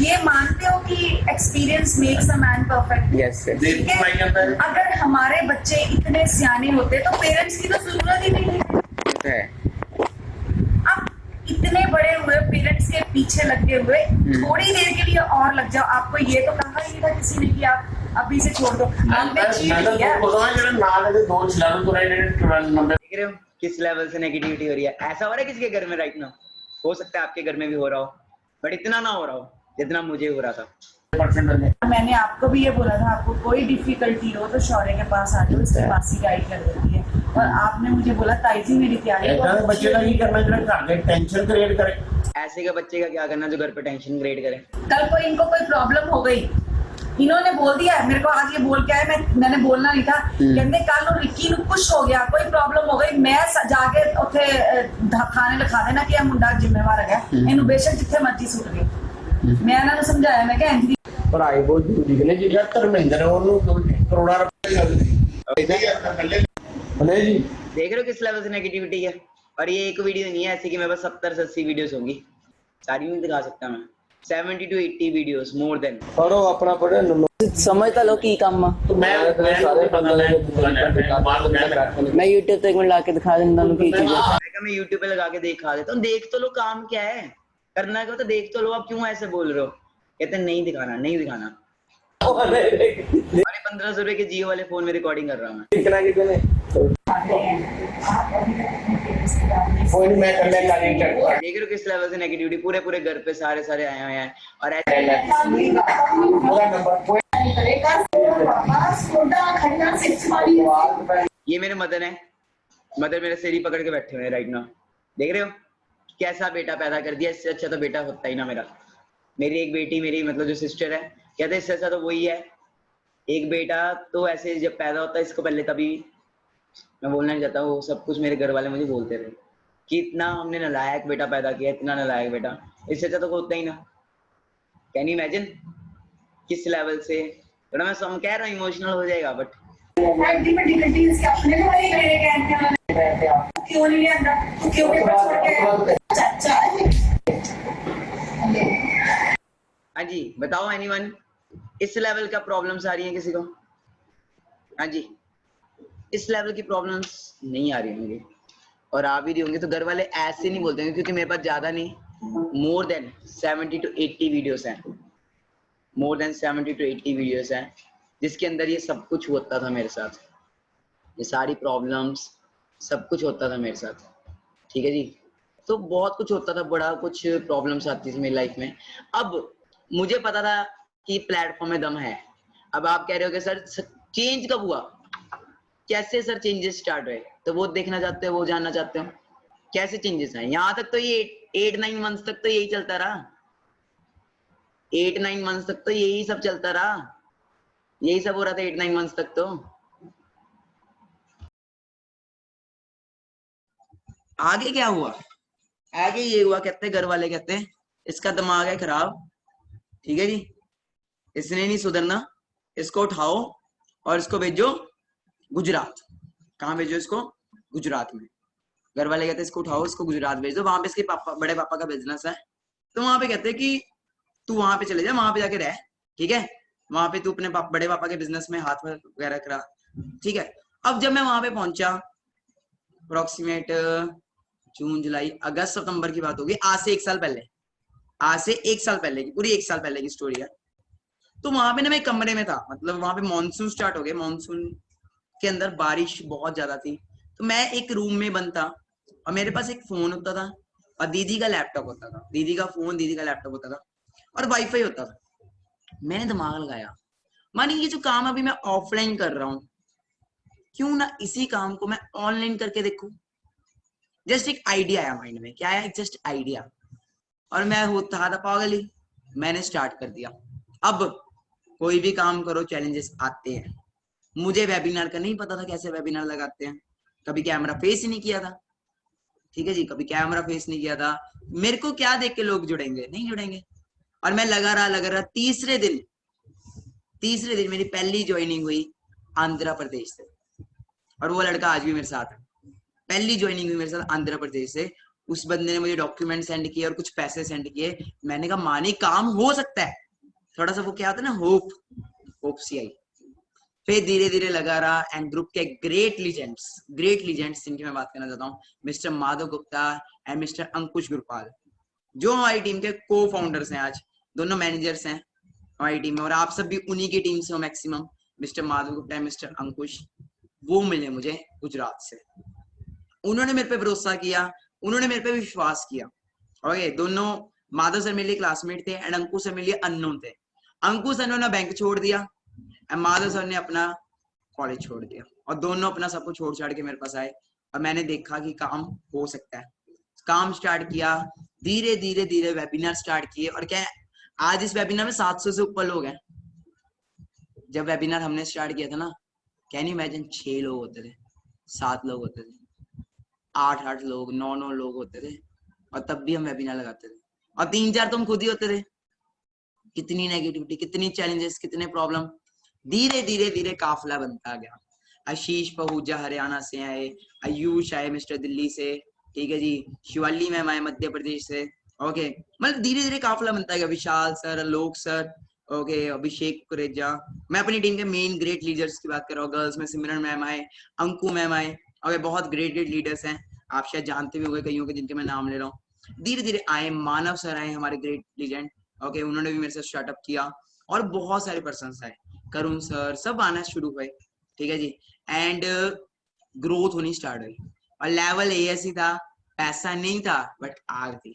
S4: ये मानते हो कि experience makes a man perfect?
S2: Yes
S5: देख भाई कहता है
S4: अगर हमारे बच्चे इतने सियाने होते तो पेरेंट्स की तो जरूरत ही नहीं है।
S2: है
S4: अब इतने बड़े हुए पेरेंट्स के पीछे लगे हुए, थोड़ी देर के लिए और लग जाओ। आपको ये तो कहा ही था किसी ने कि आप अभी से छोड़ दो, आपने चीट किया।
S1: देख रहे हो किस लेवल से नेगेटिविटी हो रही है? ऐसा हो रहा है किसी के घर में राइट नाउ? हो सकता है आपके घर में भी हो रहा हो, बट इतना ना हो रहा हो जितना मुझे हो रहा था।
S4: मैंने आपको भी ये बोला था, आपको कोई डिफिकल्टी हो तो शौर्य के पास आ जाओ, इसके पास ही गाइड कर देती है। और आपने मुझे बोला ताई जी मेरी तैयारी
S5: बच्चे का ही करना जो घर के टेंशन क्रिएट करे।
S1: ऐसे का बच्चे का क्या करना जो घर पे टेंशन क्रिएट करे?
S4: कल को इनको कोई प्रॉब्लम हो गई, इन्होंने बोल दिया है मेरे को, आज ये बोल के आए, मैंने बोलना नहीं था, कहते कल ਨੂੰ ਰਿੱਕੀ ਨੂੰ ਕੁਝ ਹੋ ਗਿਆ, ਕੋਈ ਪ੍ਰੋਬਲਮ ਹੋ ਗਈ, ਮੈਂ ਜਾ ਕੇ ਉੱਥੇ ਥਾਣੇ ਲਿਖਾ ਦੇਣਾ ਕਿ ਇਹ ਮੁੰਡਾ ਜ਼ਿੰਮੇਵਾਰ ਹੈਗਾ, ਇਹਨੂੰ ਬੇਸ਼ੱਕ ਜਿੱਥੇ ਮਰਜ਼ੀ ਸੁੱਟ ਦੇ। ਮੈਂ ਇਹਨਾਂ ਨੂੰ ਸਮਝਾਇਆ, ਮੈਂ ਕਿਹਾ ਇੰਜ
S5: ਪੜਾਈ ਬਹੁਤ ਜ਼ਰੂਰੀ ਹੈ। ਜਿਹੜਾ ਧਰਮਿੰਦਰ ਉਹਨੂੰ ਕਰੋੜਾਂ ਰੁਪਏ
S3: भले जी
S1: देख रहे हो किस लेवल से नेगेटिविटी है? और ये एक वीडियो नहीं है ऐसे कि मेरे पास 70 से 80 वीडियोस होंगी, सारी नहीं दिखा सकता मैं। 70 to 80 वीडियोस मोर देन।
S3: पढ़ो अपना पढ़े
S2: समझ तो लो की काम
S5: तो मैं सारे
S2: मैं YouTube पे एक मिनट लाके दिखा देता हूं की चीज है।
S1: मैं YouTube पे लगा के दिखा देता हूँ, देख तो लो काम क्या है, करना क्या तो देख तो लो। आप क्यों ऐसे बोल रहे हो? कहते हैं नहीं दिखाना, नहीं दिखाना। अरे 1500 रुपए के जियो वाले फोन में रिकॉर्डिंग कर रहा हूँ मैं। देख रहे हो किस लेवल से नेगेटिविटी? पूरे घर पे सारे आए हुए हैं और ऐसे
S4: नहीं करेगा। पापा सोडा खन्ना से तुम्हारी
S1: ये मेरे मदर है, मदर मेरे सिर ही पकड़ के बैठे हुए हैं राइट नाउ। देख रहे हो कैसा बेटा पैदा कर दिया, इससे अच्छा तो बेटा होता ही ना मेरा। मेरी एक बेटी, मेरी मतलब जो सिस्टर है, कहते इससे अच्छा तो वही है। एक बेटा तो ऐसे जब पैदा होता है, इसको पहले तभी मैं बोलना नहीं चाहता, वो सब कुछ मेरे घर वाले मुझे बोलते रहे कि इतना हमने नालायक बेटा पैदा किया, इतना नालायक बेटा, इससे अच्छा तो कोई होता ही ना। कैन यू इमेजिन किस लेवल से, थोड़ा मैं सम कह रहा हूँ इमोशनल हो जाएगा, बट
S4: डिफिकल्टीज के अपने को ही मेरे कहते हैं क्यों नहीं अंदर क्यों पेपर छोड़ के चाचा।
S1: हाँ जी बताओ एनीवन, इस लेवल का प्रॉब्लम्स आ रही है किसी को? हाँ जी, इस लेवल की प्रॉब्लम्स नहीं आ रही होंगी, और आ भी रही होंगी तो घर वाले ऐसे नहीं बोलते हैं, क्योंकि मेरे पास ज्यादा नहीं, मोर देन 70 to 80 वीडियोस हैं, मोर देन 70 to 80 वीडियोस हैं, जिसके अंदर ये सब कुछ होता था मेरे साथ, ये सारी प्रॉब्लम्स सब कुछ होता था मेरे साथ। ठीक है जी, तो बहुत कुछ होता था, बड़ा कुछ प्रॉब्लम्स आती थी मेरी लाइफ में। अब मुझे पता था कि प्लेटफॉर्म में दम है। अब आप कह रहे हो कि सर चेंज कब हुआ, कैसे सर चेंजेस स्टार्ट हुए, तो वो देखना चाहते हो, वो जानना चाहते हो कैसे चेंजेस आए। यहाँ तक तो ये 8-9 मंथ्स तक तो यही चलता रहा, 8-9 मंथ्स तक तो यही सब चलता रहा, यही सब हो रहा था 8-9 मंथ्स तक। तो आगे क्या हुआ, आगे ये हुआ, कहते घर वाले कहते हैं इसका दिमाग है खराब, ठीक है जी, इसने नहीं सुधरना, इसको उठाओ और इसको भेजो गुजरात। कहाँ भेजो इसको? गुजरात में। घर वाले कहते हैं इसको उठाओ, इसको गुजरात भेज दो, वहां पे इसके पापा, बड़े पापा का बिजनेस है, तो वहां पे कहते हैं कि तू वहां पे चले जा, वहां पे जाके रह, ठीक है, वहां पे तू अपने बड़े पापा के बिजनेस में हाथ वगैरह करा, ठीक है। अब जब मैं वहां पे पहुंचा, अप्रोक्सीमेट जून जुलाई अगस्त सितंबर की बात होगी, आज से 1 साल पहले, आज से 1 साल पहले की, पूरी 1 साल पहले की स्टोरी है। तो वहां पे ना मैं कमरे में था, मतलब वहां पे मानसून स्टार्ट हो गया, मानसून के अंदर बारिश बहुत ज्यादा थी, तो मैं एक रूम में बंद था, और मेरे पास एक फोन होता था और दीदी का लैपटॉप होता था, दीदी का फोन, दीदी का लैपटॉप होता था, और वाईफाई होता था। मैंने दिमाग लगाया, मानी ये जो काम अभी मैं ऑफलाइन कर रहा हूँ, क्यों ना इसी काम को मैं ऑनलाइन करके देखूं। जस्ट एक आइडिया आया माइंड में, क्या आया, जस्ट आइडिया, और मैं होता था पागल ही, मैंने स्टार्ट कर दिया। अब कोई भी काम करो चैलेंजेस आते हैं, मुझे वेबिनार का नहीं पता था कैसे वेबिनार लगाते हैं, कभी कैमरा फेस ही नहीं किया था, ठीक है जी, कभी कैमरा फेस नहीं किया था, मेरे को क्या देख के लोग जुड़ेंगे, नहीं जुड़ेंगे, और मैं लगा रहा। तीसरे दिन मेरी पहली ज्वाइनिंग हुई आंध्र प्रदेश से, और वो लड़का आज भी मेरे साथ है, पहली ज्वाइनिंग हुई मेरे साथ आंध्र प्रदेश से। उस बंदे ने मुझे डॉक्यूमेंट सेंड किए और कुछ पैसे सेंड किए, मैंने कहा मानी काम हो सकता है, थोड़ा सा वो क्या होता है ना, होप सी आई। फिर धीरे धीरे लगा रहा, एंड ग्रुप के ग्रेट लीजेंड्स जिनकी मैं बात करना चाहता हूँ, mister Madhav Gupta and mister Ankush Gurpal, जो हमारी टीम के को फाउंडर्स हैं, आज दोनों मैनेजर्स हैं हमारी टीम में, और आप सब भी उन्हीं की टीम से हो maximum, mister Madhav Gupta and mister Ankush, वो मिले मुझे गुजरात से। उन्होंने मेरे पे भरोसा किया, उन्होंने मेरे पे विश्वास किया। ओके, दोनों माधव सर मेरे लिए क्लासमेट थे एंड अंकुश सर मेरे लिए अननोन थे। अंकुश सर ने बैंक छोड़ दिया एंड माधव सर ने अपना कॉलेज छोड़ दिया, और दोनों अपना सब कुछ छोड़ छाड़ के मेरे पास आए, और मैंने देखा कि काम हो सकता है, काम स्टार्ट किया, धीरे धीरे वेबिनार स्टार्ट किए, और क्या आज इस वेबिनार में 700 से ऊपर लोग हैं। जब वेबिनार हमने स्टार्ट किया था ना, कैन यू इमेजिन, 6 लोग होते थे, 7 लोग होते थे, 8 लोग, 9 लोग होते थे, और तब भी हम वेबिनार लगाते थे, और 3-4 तो हम खुद ही होते थे। कितनी नेगेटिविटी, कितनी चैलेंजेस, कितने प्रॉब्लम, धीरे धीरे काफिला बनता गया। आशीष पहूजा हरियाणा से आए, आयुष आए मिस्टर दिल्ली से, ठीक है जी, शिवाली मैम आए मध्य प्रदेश से। ओके, मतलब धीरे धीरे काफिला बनता गया। विशाल सर, आलोक सर, ओके, अभिषेक कुरेजा, मैं अपनी टीम के मेन ग्रेट लीडर्स की बात कर रहा हूँ। गर्ल्स में सिमरन मैम आए, अंकु मैम आए, ओके, बहुत ग्रेट लीडर्स हैं, आप शायद जानते भी होंगे कईयों के जिनके मैं नाम ले रहा हूँ। धीरे धीरे आए, मानव सर आए हमारे ग्रेट लीजेंड, ओके, उन्होंने भी मेरे साथ स्टार्टअप किया, और बहुत सारे पर्सन आए, करुण सर, सब आना शुरू हुए, ठीक है जी, एंड ग्रोथ होनी स्टार्ट हुई। और लेवल ऐसी था, पैसा नहीं था बट आग थी,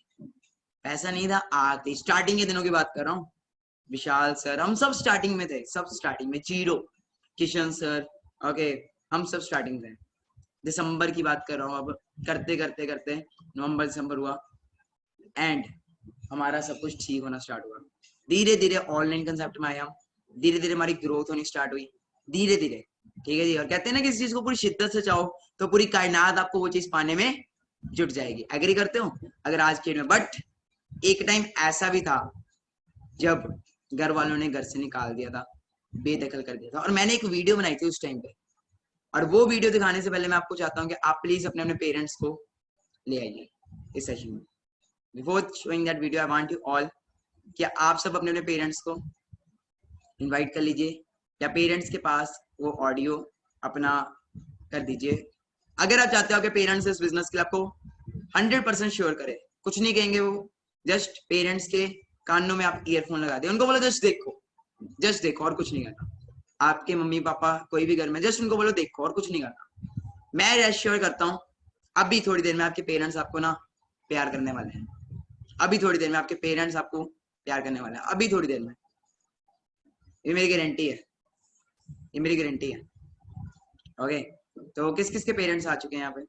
S1: पैसा नहीं था, आग थी। स्टार्टिंग के दिनों की बात कर रहा हूँ, विशाल सर, हम सब स्टार्टिंग में थे, सब स्टार्टिंग में जीरो। किशन सर, ओके, हम सब स्टार्टिंग थे। दिसंबर की बात कर रहा हूँ, अब करते करते करते नवंबर दिसंबर हुआ एंड हमारा सब कुछ ठीक होना स्टार्ट हुआ। धीरे धीरे ऑनलाइन कंसेप्ट में आया, धीरे धीरे हमारी ग्रोथ होनी स्टार्ट हुई, धीरे धीरे, ठीक है जी। और कहते हैं ना कि इस चीज को पूरी शिद्दत से चाहो तो पूरी कायनात आपको वो चीज पाने में जुट जाएगी। एग्री करते हो? अगर आज के में, बट एक टाइम ऐसा भी था जब घर वालों ने घर से निकाल दिया था, बेदखल कर दिया था, और मैंने एक वीडियो बनाई थी उस टाइम पे। और वो वीडियो दिखाने से पहले मैं आपको चाहता हूँ कि आप प्लीज अपने अपने पेरेंट्स को ले आइए इस सेशन में। Before showing that video I want you all कि आप सब अपने अपने पेरेंट्स को इनवाइट कर लीजिए या पेरेंट्स के पास वो ऑडियो अपना कर दीजिए। अगर आप चाहते हो कि पेरेंट्स इस बिजनेस के लिए आपको 100% श्योर करे, कुछ नहीं कहेंगे वो, जस्ट पेरेंट्स के कानों में आप ईयरफोन लगा दे, उनको बोलो जस्ट देखो और कुछ नहीं करना। आपके मम्मी पापा कोई भी घर में, जस्ट उनको बोलो देखो और कुछ नहीं करना। मैं रेश्योर करता हूँ अभी थोड़ी देर में आपके पेरेंट्स आपको ना प्यार करने वाले हैं, अभी थोड़ी देर में आपके पेरेंट्स आपको प्यार करने वाले हैं, अभी थोड़ी देर में। ये मेरी गारंटी है, ये मेरी गारंटी है। ओके, तो किस किस के पेरेंट्स आ चुके हैं यहाँ पे?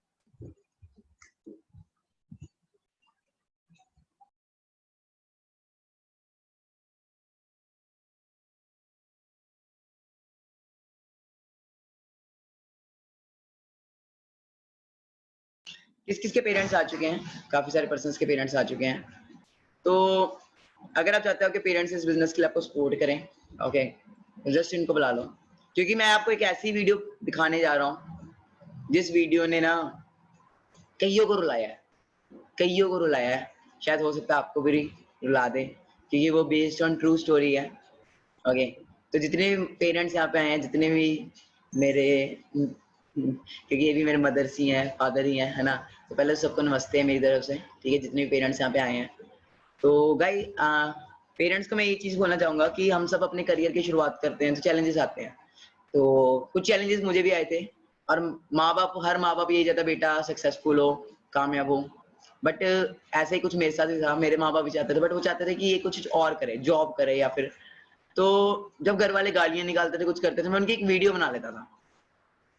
S1: किस किस के पेरेंट्स आ चुके हैं? काफी सारे पर्सन्स के पेरेंट्स आ चुके हैं। तो अगर आप चाहते हो कि पेरेंट्स इस बिजनेस के लिए आपको सपोर्ट करें, ओके, तो जस्ट इनको बुला लो, क्योंकि मैं आपको एक ऐसी वीडियो दिखाने जा रहा हूँ जिस वीडियो ने ना कईयों को रुलाया है, कईयों को रुलाया है। शायद हो सकता है आपको भी रुला दे, क्योंकि वो बेस्ड ऑन ट्रू स्टोरी है। ओके, तो जितने भी पेरेंट्स यहाँ पे आए हैं, जितने भी मेरे, क्योंकि ये भी मेरे मदर्स ही हैं, फादर ही हैं, है ना, तो पहले सबको नमस्ते है मेरी तरफ से, ठीक है, जितने भी पेरेंट्स यहाँ पे आए हैं। तो गाइस, पेरेंट्स को मैं ये चीज बोलना चाहूंगा कि हम सब अपने करियर की शुरुआत करते हैं तो चैलेंजेस आते हैं। तो कुछ चैलेंजेस मुझे भी आए थे, और माँ बाप, हर माँ बाप यही चाहता बेटा सक्सेसफुल हो, कामयाब हो, बट ऐसे ही कुछ मेरे साथ भी था। मेरे माँ बाप भी चाहते थे, बट वो चाहते थे कि ये कुछ और करे, जॉब करे या फिर, तो जब घर वाले गालियां निकालते थे, कुछ करते थे, मैं उनकी एक वीडियो बना लेता था।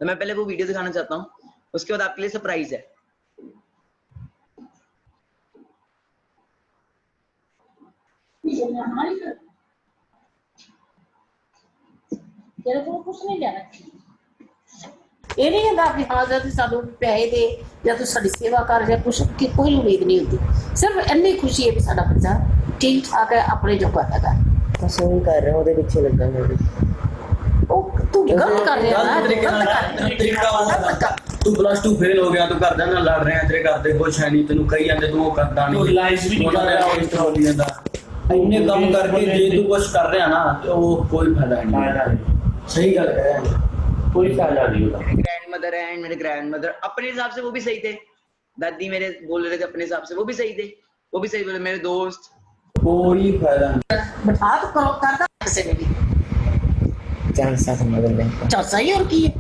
S1: तो मैं पहले वो वीडियो दिखाना चाहता हूँ, उसके बाद आपके लिए सरप्राइज है।
S6: तेरे को कुछ नहीं जाना, ये नहीं कहता कि हाँ जब सानू पैसे दे या तू साडी सेवा कर या कुछ की कोई उम्मीद नहीं होती। सिर्फ इन्नी खुशी है कि साडा बच्चा ठीक ठाक है, अपने जो करता है
S2: बस वही कर रहे हैं, ਉਹਦੇ ਪਿੱਛੇ ਲੱਗਾ ਮੈਂ ਵੀ।
S6: ਉਹ ਤੂੰ ਗਲਤ ਕਰ ਰਿਹਾ ਨਾ,
S7: ਤਰੀਕਾ ਹੋਗਾ ਤੂੰ +2 ਫੇਲ ਹੋ ਗਿਆ, ਤੂੰ ਘਰਦਿਆਂ ਨਾਲ ਲੜ ਰਿਹਾ, ਤੇਰੇ ਘਰ ਦੇ ਕੁਛ ਹੈ ਨਹੀਂ, ਤੈਨੂੰ ਕਹੀ ਜਾਂਦੇ ਤੂੰ ਉਹ ਕਰਦਾ ਨਹੀਂ, ਰਿਲਾਈਜ਼ ਵੀ ਨਹੀਂ ਕਰ ਰਿਹਾ ਇਸ ਤਰ੍ਹਾਂ ਹੋ ਜਾਂਦਾ। ਇੰਨੇ ਕੰਮ ਕਰਕੇ ਜੇ ਤੂੰ ਕੁਛ ਕਰ ਰਿਹਾ ਨਾ ਤੇ ਉਹ ਕੋਈ ਫਾਇਦਾ ਨਹੀਂ। ਸਹੀ ਗੱਲ ਕਹਿ ਰਿਹਾ, कोई फायदा नहीं होता।
S1: ग्रैंडमदर है एंड मेरे ग्रैंडमदर अपने हिसाब से वो भी सही थे, दादी मेरे बोल रहे थे अपने हिसाब से, वो भी सही थे, वो भी सही बोले। मेरे दोस्त,
S7: कोई फायदा नहीं।
S6: बिठा तो करो करता किसी ने भी
S2: चांस साथ मदद नहीं
S6: चल सही और की है,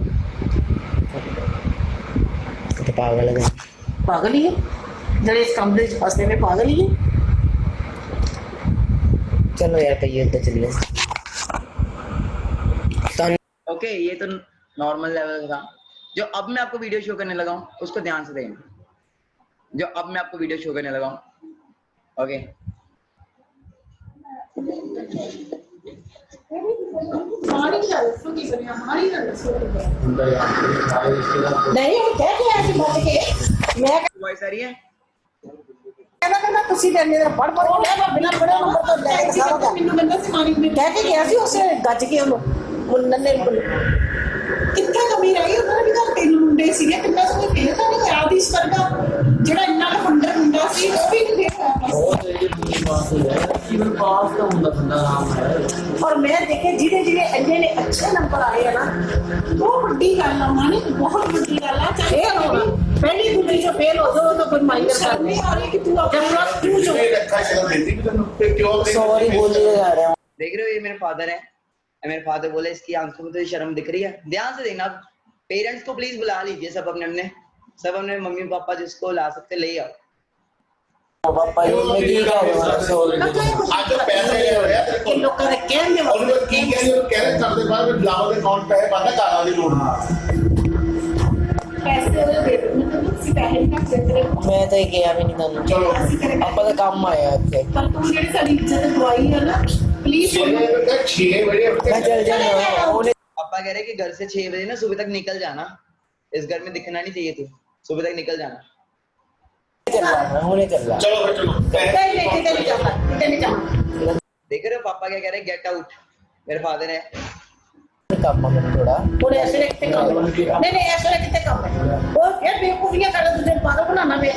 S2: तो पागल है,
S6: पागल ही है जड़े इस कमरे में फंसने में पागल ही है।
S2: चलो यार कहिए तो चलिए।
S1: ओके, ये तो नॉर्मल लेवल था। जो अब मैं आपको वीडियो शो करने लगा हूँ उसको ध्यान से देना, जो अब मैं आपको वीडियो शो करने लगा हूँ, ओके।
S6: नहीं कह के ऐसे बात के मैं
S1: वॉइस आ रही है?
S6: कहना कहना ਤੁਸੀਂ ਤੇ ਮੇਰੇ ਪੜ ਪੜ ਕੇ ਮੈਂ ਬਿਨਾਂ ਪੜੇ ਨੰਬਰ ਤੋਂ ਲੈ ਕੇ ਸਾਰਾ ਦਾ ਮੈਨੂੰ ਬੰਦਾ ਸੀ ਮਾਰੀ में कह के गया ਸੀ ਉਸੇ ਗੱਜ ਕੇ ਉਹਨੂੰ ਮੁੰਨਨ ਨੇ
S8: ਕਿੱਥੇ ਕਮੀ ਰਹੀ ਉਹਨਾਂ ਦੇ ਵੀ ਘਰ ਤਿੰਨ ਮੁੰਡੇ ਸੀਗੇ, ਕਿੰਨਾ ਸੋਹਣਾ ਫੇਰ ਤਾਂ ਨਹੀਂ ਹੋਇਆ ਆਦਿਸ਼ ਵਰਗਾ ਜਿਹੜਾ ਇੰਨਾ ਲਫੰਡਰ ਮੁੰਡਾ ਸੀ ਉਹ ਵੀ ਨਹੀਂ ਫੇਰ
S7: बहुत ये पास हो जाएगा, इवन पास का ਹੁੰਦਾ ਬੰਦਾ ਆਰਾਮ ਹੈ।
S6: और मैं देखे जिन्हें जिन्हें अन्य ने अच्छे नंबर आए हैं ना,
S8: ਬਹੁਤ ਵੱਡੀ ਗੱਲ ਆ ਮਾਨੀ, ਬਹੁਤ ਵੱਡੀ ਗੱਲ ਆ। ਚਾਹੇ
S6: फेल होना पहली दूसरी जो फेल हो जाओ तो कोई माइनर कर
S8: ਸ਼ਰਮ
S6: दे।
S8: ਨਹੀਂ ਆ ਰਹੀ ਕਿ ਤੂੰ
S6: जब
S8: ਆਪਣਾ
S6: +2 जो
S2: सॉरी बोलिए जा रहे हैं।
S1: देख रहे हो, ये मेरे फादर है, मेरे फादर बोले इसकी आंखों में तो शर्म दिख रही है। ध्यान से देखना, पेरेंट्स को प्लीज बुला लीजिए, सब अपने अपने, सब अपने मम्मी पापा जिसको ला सकते ले आओ,
S7: ਪਾਪਾ ਜੀ ਮੈਂ ਕੀ ਕਹਾਂ ਸੋਰੀ
S5: ਅੱਜ ਪੈਸੇ ਨਹੀਂ ਹੋ ਰਿਹਾ ਤੇਰੇ
S6: ਕਿ
S5: ਕੋਲ
S6: ਲੋਕਾਂ ਦੇ ਕਹਿੰਦੇ
S5: ਉਹਨੂੰ ਕੀ ਕਹਿੰਦੇ ਉਹ ਕਹਿ ਕਰਦੇ ਬਾਅਦ ਵਿੱਚ ਲਾਓ ਦੇ ਅਕਾਊਂਟ ਪੈਸੇ ਪਾਦਾ ਕਾਰਾਂ ਦੀ ਲੋੜ
S8: ਪੈਸੇ ਉਹਦੇ ਦੇ ਦਿੰਦੇ ਨੇ ਤੁਸੀਂ ਪੈਸੇ ਨਹੀਂ ਰੱਖ ਸਕਦੇ
S2: ਮੈਂ ਤਾਂ ਇਹ ਗਿਆ ਵੀ ਨਹੀਂ ਤੁਹਾਨੂੰ
S5: ਚਲੋ
S2: ਆਪਾਂ ਦਾ ਕੰਮ ਆਇਆ ਇੱਥੇ
S8: ਪਰ ਤੂੰ ਜਿਹੜੀ ਸਾਡੀ ਇੱਜ਼ਤ ਦਵਾਈ ਹੈ ਨਾ ਪਲੀਜ਼
S5: 6 ਵਜੇ
S2: ਮੈਂ ਚੱਲ ਜਾਣਾ ਉਹਨੇ
S1: पापा कह रहे कि घर से 6 बजे ना सुबह तक निकल जाना, इस घर में दिखना नहीं चाहिए, तू सुबह तक निकल जाना।
S2: ਚੱਲਣਾ ਹੁਣੇ ਚੱਲਣਾ
S5: ਚਲੋ ਫਿਰ ਚਲੋ
S6: ਨਹੀਂ ਨਹੀਂ ਕਿਤੇ ਨਹੀਂ ਜਾਣਾ ਕਿਤੇ ਨਹੀਂ ਜਾਣਾ
S1: देख रहे हो पापा क्या कह रहे हैं, गेट आउट। मेरे फादर है
S2: ਕੰਮ ਆ ਮੈਨੂੰ ਥੋੜਾ
S6: ਹੁਣ ਇਸ ਵੇਲੇ ਕਿਤੇ ਕੰਮ ਹੈ। ਨਹੀਂ ਨਹੀਂ ਇਸ ਵੇਲੇ ਕਿਤੇ ਕੰਮ ਹੈ ਉਹ ਫਿਰ ਬੇਵਕੂਫੀਆਂ ਕਰਨ ਤੁझे ਪਾਗਲ ਬਣਾਉਣਾ ਪਿਆ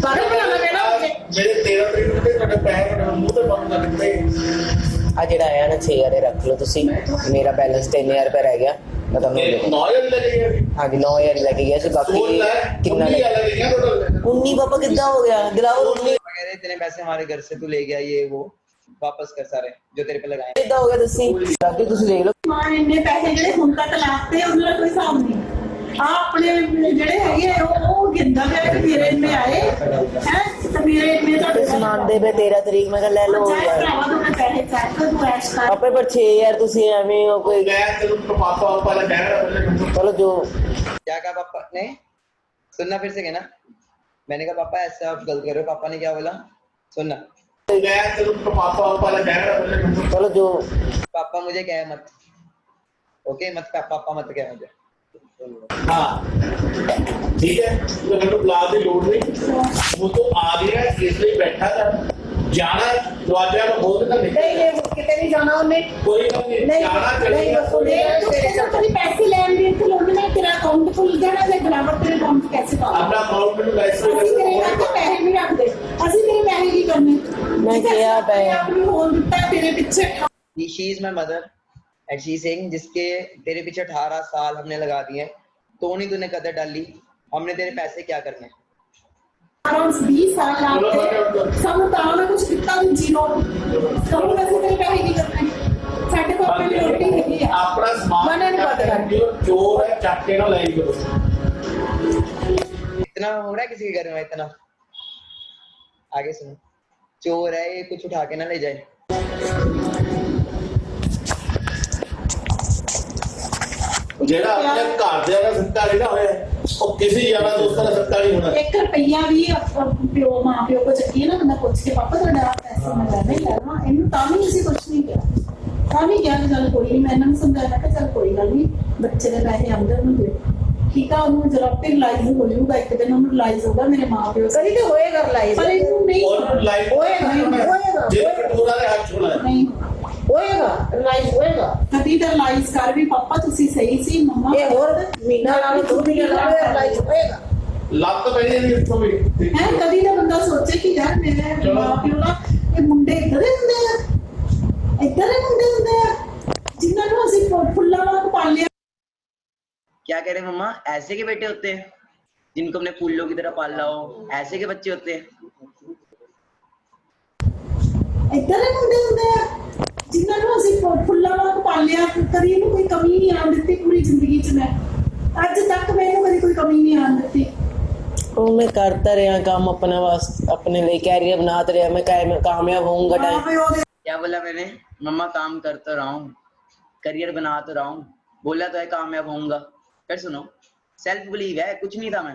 S6: ਪਾਗਲ ਬਣਾਉਣਾ ਪਿਆ ਨਾ ਮੁझे
S5: ਮੇਰੇ 13 ਤਰੀਕ ਨੂੰ ਤੇ ਤੁਹਾਡੇ ਪੈਸੇ ਤੁਹਾਡੇ ਮੂੰਹ ਤੇ ਬੰਦ ਕਰ ਦਿੱਤੇ
S2: ਆ ਜਿਹੜਾ ਆਇਆ ਨਾ 6000 ਰੱਖ ਲਓ ਤੁਸੀਂ ਮੇਰਾ ਬੈਲੈਂਸ 3000 ਰੁਪਏ ਰਹਿ ਗਿਆ ਮੈਂ ਤੁਹਾਨੂੰ ਦੇ ਦੂੰਗਾ
S5: 9000 ਲੱਗੇ ਗਏ
S2: ਹਾਂਜੀ 9000 ਲੈ ਕੇ ਗਿਆ ਸੀ ਬਾਕੀ ਕਿੰਨਾ
S5: ਕਿੰਨਾ
S2: ਲੱਗਾ
S5: ਲੱਗੇ ਗਿਆ ਟੋਟਲ
S2: 19 ਪਾਪਾ कितना हो गया दिलाओ 19
S1: पापा कह रहे इतने पैसे हमारे घर से तू ले गया, ये वो वापस कर सारे जो तेरे पे लगाए।
S2: कितना हो गया दसी बाकी ਤੁਸੀਂ ਦੇਖ ਲਓ
S8: ਮਾਂ ਇੰਨੇ ਪੈਸੇ ਜਿਹੜੇ ਹੁਣ ਤੱਕ ਲਾਤੇ ਉਹਨਾਂ ਦਾ ਕੋਈ ਹਿਸਾਬ ਨਹੀਂ ਆ ਆਪਣੇ ਜਿਹੜੇ ਹੈਗੇ ਆ, ਉਹ ਗਿੰਦਾ ਪਿਆ ਕਿ ਮੇਰੇ ਇੰਨੇ ਆਏ ਹੈ ਤੇ ਮੇਰੇ ਇੰਨੇ ਤੁਹਾਡੇ
S2: ਸਮਾਨ ਦੇ ਬੇ 13 ਤਰੀਕ ਮੈਂ ਕਿਹਾ ਲੈ ਲਓ
S8: ਚਾਹੇ
S2: ਯਾਰ
S8: ਭਰਾਵਾ ਤੂੰ ਪੈਸੇ ਚੱਕ ਤੂੰ ਐਸ਼ ਕਰ
S2: ਪਾਪੇ ਪਰ 6000 ਤੁਸੀਂ ਐਵੇਂ ਹੋ ਕੋਈ
S5: ਮੈਂ ਤੈਨੂੰ ਪਾਪਾ ਵਾਲਾ ਕਹਿ ਰਿਹਾ
S2: ਚਲੋ ਜੋ
S1: क्या कहा पापा ने? सुनना फिर से कहना। मैंने कहा पापा ऐसा आप गलत कर रहे हो। पापा ने क्या बोला? सुनना।
S5: ਮੈਂ ਤੈਨੂੰ ਪਾਪਾ ਵਾਲਾ ਕਹਿ ਰਿਹਾ
S2: ਚਲੋ ਜੋ
S1: पापा मुझे कहे मत, ओके मत पापा मत कहे मुझे।
S5: हाँ ठीक है तो मैं बुला दी लोड नहीं वो तो आ गया इसलिए बैठा था जाना दरवाजा में खोल कर निकल
S6: ਨਹੀਂ ਨਹੀਂ ਕਿਤੇ ਨਹੀਂ ਜਾਣਾ ਉਹਨੇ
S5: कोई बात नहीं
S6: नहीं,
S5: जाना
S6: नहीं,
S5: चलेगा
S6: बस उन्हें-
S8: ਤੇਰੇ ਪੈਸੇ ਲੈਣ ਦੇ ਤੇ ਲੋਕ ਨੇ ਤੇਰਾ ਅਕਾਊਂਟ ਖੁੱਲ ਜਾਣਾ ਤੇ ਬਰਾਬਰ ਤੇਰੇ ਅਕਾਊਂਟ 'ਚ ਪੈਸੇ ਪਾ
S5: अपना अकाउंट में
S8: ਅਸੀਂ
S5: पैसे
S8: ਤੇਰੇ ਨਾਲ ਤਾਂ ਪੈਸੇ ਨਹੀਂ ਰੱਖਦੇ ਅਸੀਂ ਤੇਰੇ ਪੈਸੇ ਕੀ ਕਰਨੇ
S2: ਮੈਂ ਕਿਹਾ ਪੈਸੇ
S8: ਆਪਣੀ ਹੋਲ ਦਿੱਤਾ ਤੇਰੇ ਪਿੱਛੇ
S1: She is my mother and she is saying जिसके तेरे पीछे 18 साल हमने लगा दिए तो नहीं तूने कदर डाली, हमने तेरे पैसे क्या करने।
S8: ਅਰਾਊਂਡ 20 ਸਾਲ ਲਾਤੇ ਸਾਨੂੰ ਤਾਂ ਉਹਨੇ ਕੁਝ ਕੀਤਾ ਨਹੀਂ ਜੀਰੋ ਸਾਨੂੰ ਅਸੀਂ ਤੇਰੇ ਪੈਸੇ ਕੀ ਕਰਨੇ ਸਾਡੇ ਕੋਲ ਆਪਣੀ ਰੋਟੀ ਹੈਗੀ ਆ
S5: अपना सामान
S6: मना नहीं पता है।
S5: जो चोर है चाटे ना लाई करो
S1: इतना हो रहा है किसी के घर में इतना? आगे सुनो, चोर है ये, कुछ उठा के ना ले जाए।
S5: ਜਿਹੜਾ ਆਪਣੇ ਘਰ ਦੇ ਦਾ ਸੱਤਾ ਨਹੀਂ ਨਾ ਹੋਇਆ ਉਹ ਕਿਸੇ ਯਾਰਾਂ ਦੋਸਤਾਂ ਦਾ ਸੱਤਾ ਨਹੀਂ ਹੋਣਾ
S8: 1 ਰੁਪਈਆ ਵੀ ਪਿਓ ਮਾਂ ਪਿਓ ਕੋ ਚੱਕੀ ਨਾ ਬੰਦਾ ਪੁੱਛ ਕੇ ਪਾਪਾ ਤੁਹਾਡਾ ਆਹ ਪੈਸੇ ਮੈਂ ਲੈਣੇ ਲੈਣਾ ਇਹਨੂੰ ਤਾਂ ਵੀ ਅਸੀਂ ਕੁਝ ਨਹੀਂ ਕਿਹਾ ਤਾਂ ਵੀ ਕਿਹਾ ਕਿ ਚੱਲ ਕੋਈ ਨਹੀਂ ਮੈਂ ਇਹਨਾਂ ਨੂੰ ਸਮਝਾਇਆ ਕਿ ਚੱਲ ਕੋਈ ਗੱਲ ਨਹੀਂ ਬੱਚੇ ਦੇ ਪੈਸੇ ਆਉਂਦੇ ਉਹਨੂੰ ਦੇ ਠੀਕ ਆ ਉਹਨੂੰ ਜਰਾ ਤੇ ਰਿਲਾਈਜ਼ ਹੋ ਜਾਊਗਾ ਇੱਕ ਦਿਨ ਉਹਨੂੰ ਰਿਲਾਈਜ਼ ਹੋਗਾ ਮੇਰੇ ਮਾਂ ਪਿਓ
S6: ਕਦੀ ਤੇ ਹੋਏਗਾ ਲਾਈਵ
S8: ਪਰ ਇਹਨੂੰ ਨਹੀਂ
S5: ਉਹਨੂੰ ਲਾਈਫ
S6: ਹੋਏਗਾ
S5: ਜੇ ਪਟੋਰਾ ਦੇ ਹੱਥ ਛੋਣਾ
S8: ਨਹੀਂ
S6: ਹੋਏਗਾ ਲਾਈਵ ਹੋਏਗਾ
S8: ਕਦੀ ਤਾਂ ਰਿਲਾਈਜ਼ ਕਰ ਵੀ ਪਾਪਾ ਤੁਸੀਂ ਸਹੀ ਸੀ ਮੰਮਾ
S6: ਇਹ ਹੋਰ ਮਹੀਨਾ ਨਾਲ 2 ਮਹੀਨੇ ਨਾਲ ਲਾਈਵ ਹੋਏਗਾ
S5: ਲੱਤ ਪੈਣੀ ਨਹੀਂ ਇੱਥੋਂ ਵੀ
S8: ਹੈ ਕਦੀ ਤਾਂ ਬੰਦਾ ਸੋਚੇ ਕਿ ਯਾਰ ਮੇਰੇ ਮਾਂ ਪਿਓ ਨਾ ਇਹ ਮੁੰਡੇ ਇੱਧਰ ਹੀ ਹੁੰਦੇ ਆ ਇੱਧਰ ਹੀ ਮੁੰਡੇ ਹੁੰਦੇ ਆ ਜਿਨ੍ਹਾਂ ਨੂੰ ਅਸੀਂ ਫੁੱਲਾਂ ਵਾਂਗ ਪਾਲਿਆ
S1: क्या कह रहे हैं मम्मा? ऐसे के बेटे होते हैं जिनको अपने फूलों की तरह पाला हो, ऐसे के बच्चे होते हैं।
S8: ਇੱਧਰ ਹੀ ਮੁੰਡੇ ਹੁੰਦੇ ਆ ਜਿਨ੍ਹਾਂ ਨੂੰ ਅਸੀਂ ਫੁੱਲਾਂ ਵਾਂਗ ਪਾਲਿਆ ਕਦੀ ਇਹਨੂੰ ਕੋਈ ਕਮੀ ਨਹੀਂ ਆਉਣ ਦਿੱਤੀ ਪੂਰੀ ਜ਼ਿੰਦਗੀ 'ਚ ਮੈਂ ਅੱਜ ਤੱਕ ਮੈਨੂੰ ਕਦੀ ਕੋਈ ਕਮੀ ਨਹੀਂ ਆਉਣ ਦਿੱਤੀ
S2: ਉਹ ਮੈਂ ਕਰਤਾ ਰਿਹਾ ਕੰਮ ਆਪਣੇ ਵਾਸਤੇ अपने लिए कैरियर बनाते रहा मैं कामयाब होऊंगा
S8: ਮਾਂ
S2: टाइम
S8: ਪਿਓ ਦੇ
S1: क्या बोला मैंने? मम्मा काम कर तो रहा हूँ, करियर बना तो रहा हूँ, बोला तो है कामयाब होऊंगा। फिर सुनो, सेल्फ बिलीव है, कुछ नहीं था मैं।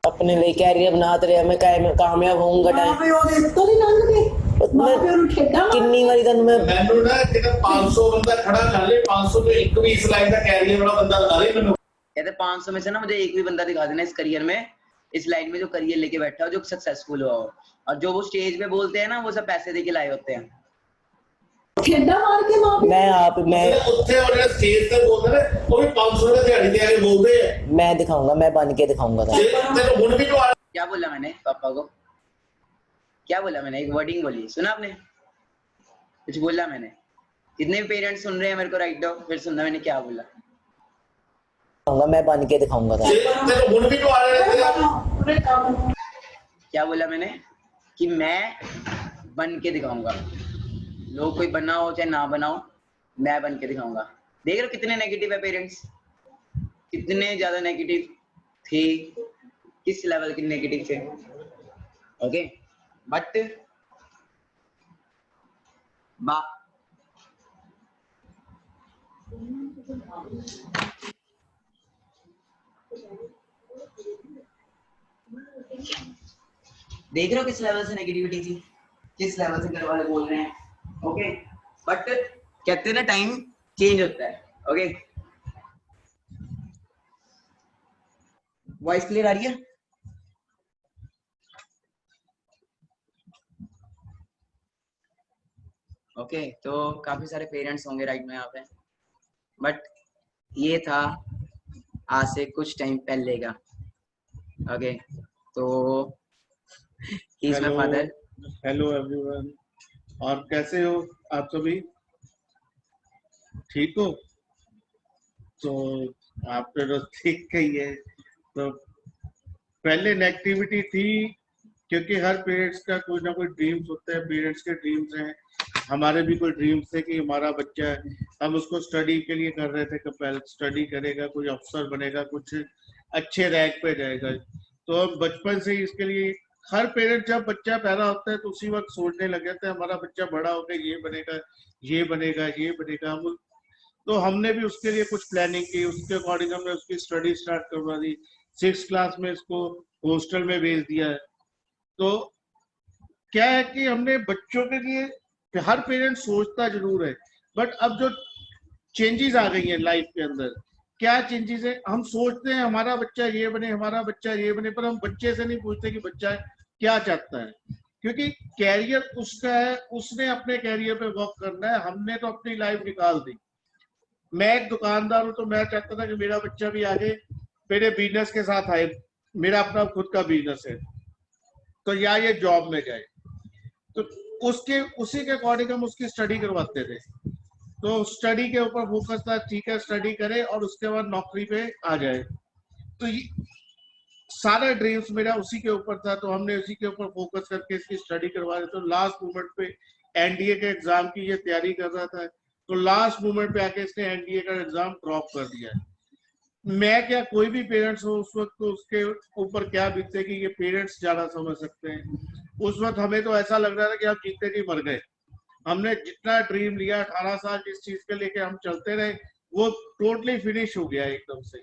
S2: अपने लिए कैरियर बनाते रहा मैं कामयाब होऊंगा
S8: ਮਾਂ
S2: टाइम
S8: ਪਿਓ ਦੇ ਤੋਂ ਨਹੀਂ ਲੰਘ ਗਏ ਮਾਂ ਪਿਓ ਨੂੰ ਠੇਡਾ
S2: ਕਿੰਨੀ ਵਾਰੀ ਤੁਹਾਨੂੰ ਮੈਂ
S5: ਮੈਨੂੰ ਨਾ ਜਿਹੜਾ 500 ਬੰਦਾ ਖੜਾ ਕਰ ਲੇ 500 ਤੋਂ ਇੱਕ ਵੀ ਇਸ ਲਾਈਨ ਦਾ ਕੈਰੀਅਰ ਵਾਲਾ ਬੰਦਾ ਦਿਖਾ ਦੇ ਮੈਨੂੰ
S1: कहते 500 में से ना मुझे एक भी बंदा दिखा देना इस करियर में, इस लाइन में जो करियर लेके बैठा हो, जो सक्सेसफुल हुआ हो। और जो वो स्टेज पे बोलते हैं ना, वो सब पैसे दे के लाए होते हैं।
S8: ਠੇਡਾ ਮਾਰ ਕੇ ਮਾਂ ਪਿਓ
S2: मैं आप मैं
S5: ਉੱਥੇ ਉਹ ਜਿਹੜਾ ਸਟੇਜ ਤੇ ਬੋਲਦੇ ਨੇ ਉਹ ਵੀ 500 ਦੇ ਦਿਹਾੜੀ ਦੇ ਆ ਕੇ ਬੋਲਦੇ ਆ
S2: मैं दिखाऊंगा मैं बन के दिखाऊंगा था
S5: ਤੈਨੂੰ ਹੁਣ ਵੀ ਜਵਾਬ
S1: क्या बोला मैंने पापा को? क्या बोला मैंने? एक वर्डिंग बोली, सुना आपने? कुछ बोला मैंने? जितने भी पेरेंट्स सुन रहे हैं मेरे को राइट डाउन, फिर सुनना मैंने क्या बोला।
S2: मैं बन के दिखाऊंगा था
S5: ਤੈਨੂੰ ਹੁਣ ਵੀ ਜਵਾਬ ਦੇ
S8: ਪੂਰੇ ਕੰਮ
S1: क्या बोला मैंने? कि मैं बन के दिखाऊंगा। लोग कोई बना हो चाहे ना बना हो, मैं बन के दिखाऊंगा। देख रहे हो कितने नेगेटिव है पेरेंट्स, कितने ज्यादा नेगेटिव थे, किस लेवल की नेगेटिव थे, ओके। बट देख रहे हो किस लेवल से नेगेटिविटी थी, किस लेवल से घर वाले बोल रहे हैं, ओके। बट कहते हैं ना टाइम चेंज होता है, ओके। वॉइस क्लियर आ रही है? ओके तो काफी सारे पेरेंट्स होंगे राइट में यहाँ पे, बट ये था आज से कुछ टाइम पहले का, ओके। तो he is my father.
S5: Hello everyone, और कैसे हो आप सभी? ठीक हो? तो आपने तो ठीक कही है। तो पहले नेगेटिविटी थी क्योंकि हर पेरेंट्स का कोई ना कोई ड्रीम्स होते हैं, पेरेंट्स के ड्रीम्स हैं, हमारे भी कोई ड्रीम्स थे कि हमारा बच्चा है, हम उसको स्टडी के लिए कर रहे थे कि पहले स्टडी करेगा, कोई अफसर बनेगा, कुछ अच्छे रैंक पे जाएगा। तो हम बचपन से ही इसके लिए, हर पेरेंट जब बच्चा पैदा होता है तो उसी वक्त सोचने लग जाता है हमारा बच्चा बड़ा होकर ये बनेगा, ये बनेगा, ये बनेगा। हम तो हमने भी उसके लिए कुछ प्लानिंग की, उसके अकॉर्डिंग हमने उसकी स्टडी स्टार्ट करवा दी। 6th क्लास में इसको हॉस्टल में भेज दिया है। तो क्या है कि हमने बच्चों के लिए, हर पेरेंट सोचता जरूर है, बट अब जो चेंजेस आ गई हैं लाइफ के अंदर, क्या चेंजेस है, हम सोचते हैं हमारा बच्चा ये बने, हमारा बच्चा ये बने, पर हम बच्चे से नहीं पूछते कि बच्चा क्या चाहता है, क्योंकि कैरियर उसका है, उसने अपने कैरियर पे वर्क करना है। हमने तो अपनी लाइफ निकाल दी। मैं एक दुकानदार हूं, तो मैं चाहता था कि मेरा बच्चा भी आगे मेरे बिजनेस के साथ आए, मेरा अपना खुद का बिजनेस है, तो या ये जॉब में जाए। तो उसके उसी के अकॉर्डिंग हम उसकी स्टडी करवाते थे। तो स्टडी के ऊपर फोकस था, ठीक है स्टडी करे और उसके बाद नौकरी पे आ जाए। तो सारा ड्रीम्स मेरा उसी के ऊपर था, तो हमने उसी के ऊपर फोकस करके इसकी स्टडी करवा रहे। तो लास्ट मोमेंट पे एनडीए के एग्जाम की ये तैयारी कर रहा था, तो लास्ट मोमेंट पे आके इसने एनडीए का एग्जाम ड्रॉप कर दिया। मैं क्या, कोई भी पेरेंट्स हो उस वक्त तो उसके ऊपर क्या बीतते कि ये पेरेंट्स ज्यादा समझ सकते हैं। उस वक्त हमें तो ऐसा लग रहा था कि हम जीते जी मर गए। हमने जितना ड्रीम लिया 18 साल जिस चीज के लेके हम चलते रहे, वो टोटली फिनिश हो गया एकदम से।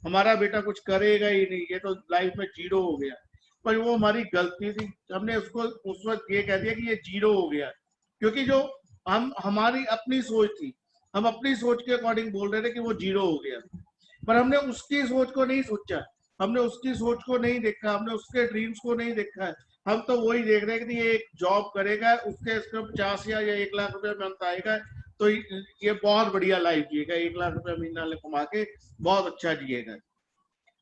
S5: हमारा बेटा कुछ करेगा ही नहीं, ये तो लाइफ में जीरो हो गया। पर वो हमारी गलती थी, हमने उसको उस वक्त ये कह दिया कि ये जीरो हो गया, क्योंकि जो हमारी अपनी सोच थी, हम अपनी सोच के अकॉर्डिंग बोल रहे थे कि वो जीरो हो गया, पर हमने उसकी सोच को नहीं सोचा, हमने उसकी सोच को नहीं देखा, हमने उसके ड्रीम्स को नहीं देखा है। हम तो वही देख रहे हैं कि ये एक जॉब करेगा, उसके 50,000 या 1 लाख रुपए मंथ आएगा, तो ये बहुत बढ़िया लाइफ जिएगा, 1 लाख रुपए महीना कमा के बहुत अच्छा जिएगा।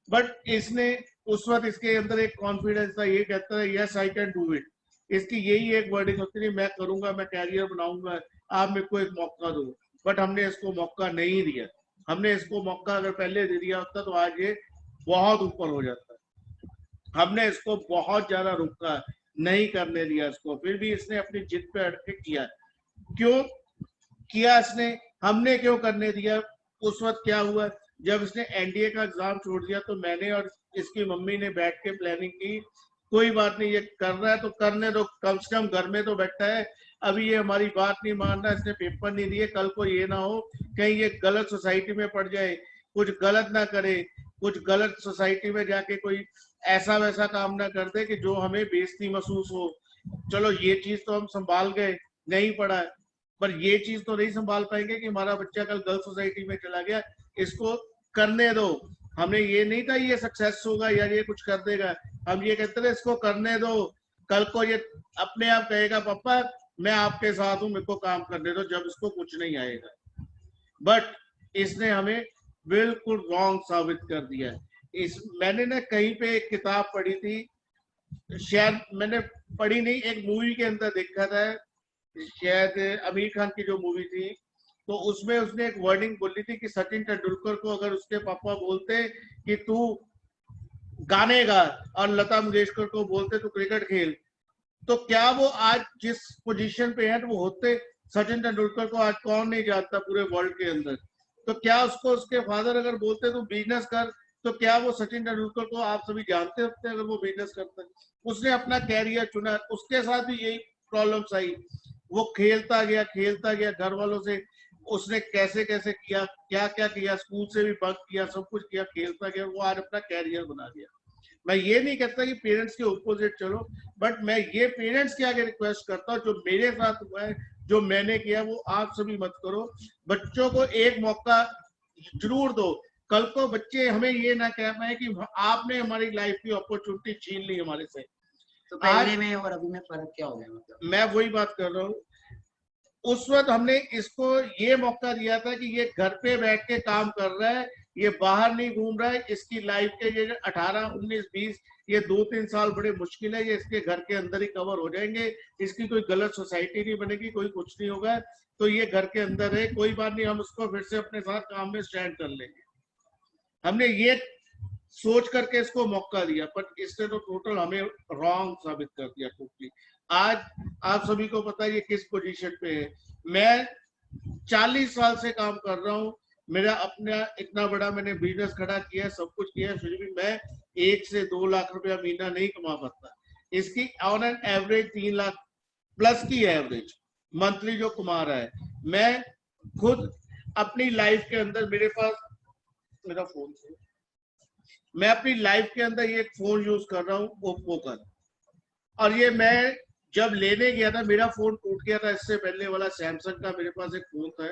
S5: बट इसने उस वक्त इसके अंदर एक कॉन्फिडेंस था, ये कहता है yes I can do it. इसकी यही एक वर्डिंग होती थी, मैं करूंगा, मैं कैरियर बनाऊंगा, आप मेरे को एक मौका दो। बट हमने इसको मौका नहीं दिया। हमने इसको मौका अगर पहले दे दिया होता तो आज ये बहुत ऊपर हो जाता। हमने इसको बहुत ज्यादा रोका, नहीं करने दिया इसको, फिर भी इसने अपनी जिद पे अड़ के किया। क्यों किया इसने, हमने क्यों करने दिया? उस वक्त क्या हुआ, जब इसने एनडीए का एग्जाम छोड़ दिया तो मैंने और इसकी मम्मी ने बैठ के प्लानिंग की, कोई बात नहीं, ये कर रहा है तो करने दो, कम से कम घर में तो बैठा है, अभी ये हमारी बात नहीं मान रहा, इसने पेपर नहीं दिए, कल को ये ना हो कहीं ये गलत सोसाइटी में पड़ जाए, कुछ गलत ना करे, कुछ गलत सोसाइटी में जाके कोई ऐसा वैसा काम ना कर दे कि जो हमें बेइज्जती महसूस हो। चलो ये चीज तो हम संभाल गए, नहीं पड़ा, पर ये चीज तो नहीं संभाल पाएंगे कि हमारा बच्चा कल गलत सोसाइटी में चला गया, इसको करने दो। हमने ये नहीं था ये सक्सेस होगा या ये कुछ कर देगा, हम ये कहते थे इसको करने दो, कल को ये अपने आप कहेगा पापा मैं आपके साथ हूं, मेरे को काम करने दो, जब इसको कुछ नहीं आएगा। बट इसने हमें बिल्कुल रॉन्ग साबित कर दिया। मैंने ना कहीं पे एक किताब पढ़ी थी, शायद मैंने पढ़ी नहीं, एक मूवी के अंदर देखा था, शायद आमिर खान की जो मूवी थी, तो उसमें उसने एक वर्डिंग बोली थी कि सचिन तेंदुलकर को अगर उसके पापा बोलते कि तू गाने गा और लता मंगेशकर को बोलते तू क्रिकेट खेल, तो क्या वो आज जिस पोजीशन पे है वो होते? सचिन तेंदुलकर को आज कौन नहीं जानता पूरे वर्ल्ड के अंदर। तो क्या उसको उसके फादर अगर बोलते तू बिजनेस कर तो क्या वो सचिन तेंदुलकर को आप सभी जानते होते अगर वो बिजनेस करता है? उसने अपना कैरियर चुना, उसके साथ भी यही प्रॉब्लम्स आई। वो खेलता गया घर वालों से, उसने कैसे कैसे किया, क्या क्या किया, स्कूल से भी बंक किया, सब कुछ किया, खेलता गया, वो आज अपना कैरियर बना गया। मैं ये नहीं कहता कि पेरेंट्स के ऑपोजिट चलो, बट मैं ये पेरेंट्स के आगे रिक्वेस्ट करता हूँ, जो मेरे साथ हुआ है, जो मैंने किया, वो आप सभी मत करो। बच्चों को एक मौका जरूर दो। कल को बच्चे हमें ये ना कह पाए कि आपने हमारी लाइफ की अपॉर्चुनिटी छीन ली हमारे से।
S1: तो पहले में और अभी में फर्क क्या हो गया? मतलब
S5: मैं वही बात कर रहा हूँ, उस वक्त हमने इसको ये मौका दिया था कि ये घर पे बैठ के काम कर रहा है, ये बाहर नहीं घूम रहा है, इसकी लाइफ के ये 18, 19, 20 ये 2-3 साल बड़े मुश्किल है, ये इसके घर के अंदर ही कवर हो जाएंगे, इसकी कोई गलत सोसाइटी नहीं बनेगी, कोई कुछ नहीं होगा, तो ये घर के अंदर है, कोई बात नहीं, हम उसको फिर से अपने साथ काम में स्टैंड कर लेंगे। हमने ये सोच करके इसको मौका दिया, पर इसने तो टोटल हमें रॉन्ग साबित कर दिया टोटली। आज आप सभी को पता है ये किस पोजीशन पे है। मैं 40 साल से काम कर रहा हूँ, मेरा अपना इतना बड़ा मैंने बिजनेस खड़ा किया, सब कुछ किया, फिर भी मैं 1 से 2 लाख रुपया महीना नहीं कमा पाता। इसकी on an average 3 lakh plus की एवरेज मंथली जो कमा रहा है। मैं खुद अपनी लाइफ के अंदर, मेरे पास मेरा फोन है, मैं अपनी लाइफ के अंदर ये फोन यूज कर रहा हूँ ओप्पो का, और ये मैं जब लेने गया था, मेरा फोन टूट गया था, इससे पहले वाला सैमसंग का मेरे पास एक फोन था,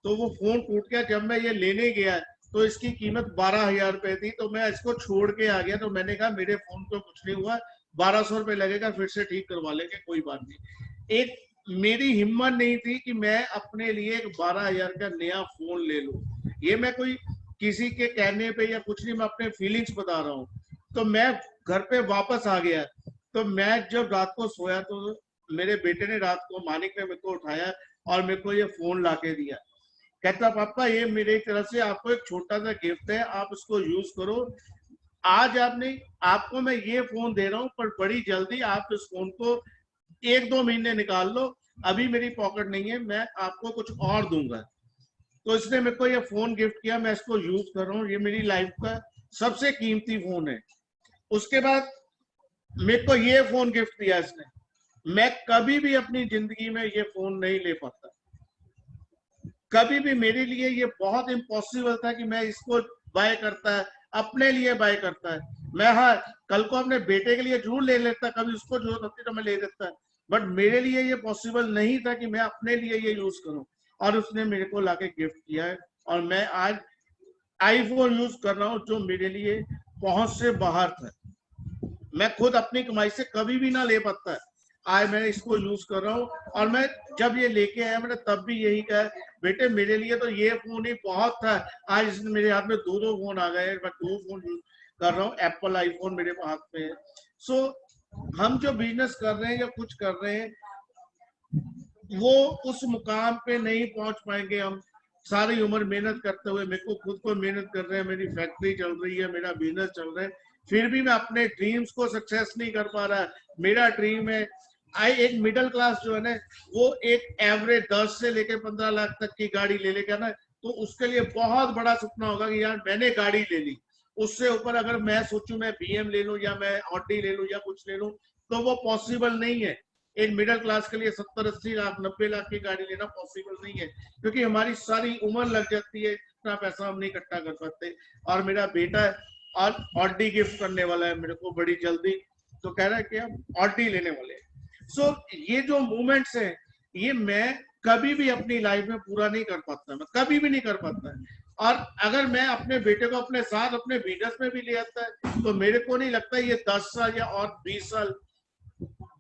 S5: तो वो फोन टूट गया। जब मैं ये लेने गया तो इसकी कीमत 12,000 रुपए थी, तो मैं इसको छोड़ के आ गया। तो मैंने कहा मेरे फोन को कुछ नहीं हुआ, 1200 रुपए लगेगा, फिर से ठीक करवा लेंगे, कोई बात नहीं। एक मेरी हिम्मत नहीं थी कि मैं अपने लिए एक 12,000 का नया फोन ले लूं। ये मैं कोई किसी के कहने पे या कुछ नहीं, मैं अपने फीलिंग्स बता रहा हूँ। तो मैं घर पे वापस आ गया, तो मैं जब रात को सोया तो मेरे बेटे ने रात को, मानिक ने मेरे को उठाया और मेरे को ये फोन लाके दिया। कहता पापा ये मेरी तरफ से आपको एक छोटा सा गिफ्ट है, आप इसको यूज करो। आज आपको मैं ये फोन दे रहा हूँ, पर बड़ी जल्दी आप इस फोन को 1-2 महीने निकाल लो, अभी मेरी पॉकेट नहीं है, मैं आपको कुछ और दूंगा। तो इसने मेरे को ये फोन गिफ्ट किया, मैं इसको यूज कर रहा हूँ, ये मेरी लाइफ का सबसे कीमती फोन है। उसके बाद मेरे को ये फोन गिफ्ट दिया इसने। मैं कभी भी अपनी जिंदगी में ये फोन नहीं ले पाता, कभी भी। मेरे लिए ये बहुत इम्पॉसिबल था कि मैं इसको बाय करता है, अपने लिए बाय करता है। मैं हाँ कल को अपने बेटे के लिए जरूर ले लेता, कभी उसको जरूरत होती तो मैं ले लेता, बट मेरे लिए ये पॉसिबल नहीं था कि मैं अपने लिए ये यूज करूं। और उसने मेरे को लाके गिफ्ट किया है, और मैं आज आईफोन यूज कर रहा हूँ, जो मेरे लिए पहुंच से बाहर था। मैं खुद अपनी कमाई से कभी भी ना ले पाता, आज मैं इसको यूज कर रहा हूँ। और मैं जब ये लेके आया, मैंने तब भी यही कहा, बेटे मेरे लिए तो ये फोन ही बहुत था, आज इसमें मेरे हाथ में 2 फोन आ गए, मैं 2 फोन यूज कर रहा हूँ, एप्पल आईफोन मेरे हाथ में है। सो हम जो बिजनेस कर रहे हैं या कुछ कर रहे हैं, वो उस मुकाम पे नहीं पहुंच पाएंगे हम सारी उम्र मेहनत करते हुए। मेरे को खुद को मेहनत कर रहे हैं, मेरी फैक्ट्री चल रही है, मेरा बिजनेस चल रहा है, फिर भी मैं अपने ड्रीम्स को सक्सेस नहीं कर पा रहा। मेरा ड्रीम है एक मिडिल क्लास जो है ना, वो एक एवरेज 10 से लेकर 15 लाख तक की गाड़ी ले लेगा ना, तो उसके लिए बहुत बड़ा सपना होगा कि यार मैंने गाड़ी ले ली। उससे ऊपर अगर मैं सोचूं मैं BM ले लूं या मैं ऑडी ले लूं या कुछ ले लूं, तो वो पॉसिबल नहीं है। एक मिडिल क्लास के लिए 70-80 लाख 90 लाख की गाड़ी लेना पॉसिबल नहीं है, क्योंकि हमारी सारी उम्र लग जाती है, इतना पैसा हम नहीं इकट्ठा कर सकते। और मेरा बेटा और ऑडी गिफ्ट करने वाला है मेरे को बड़ी जल्दी, तो कह रहा है कि हम ऑडी लेने वाले हैं। सो ये जो मूवमेंट्स हैं, ये मैं कभी भी अपनी लाइफ में पूरा नहीं कर पाता, मैं कभी भी नहीं कर पाता। और अगर मैं अपने बेटे को अपने साथ अपने बिजनेस में भी ले आता है, तो मेरे को नहीं लगता ये 10 साल या और 20 साल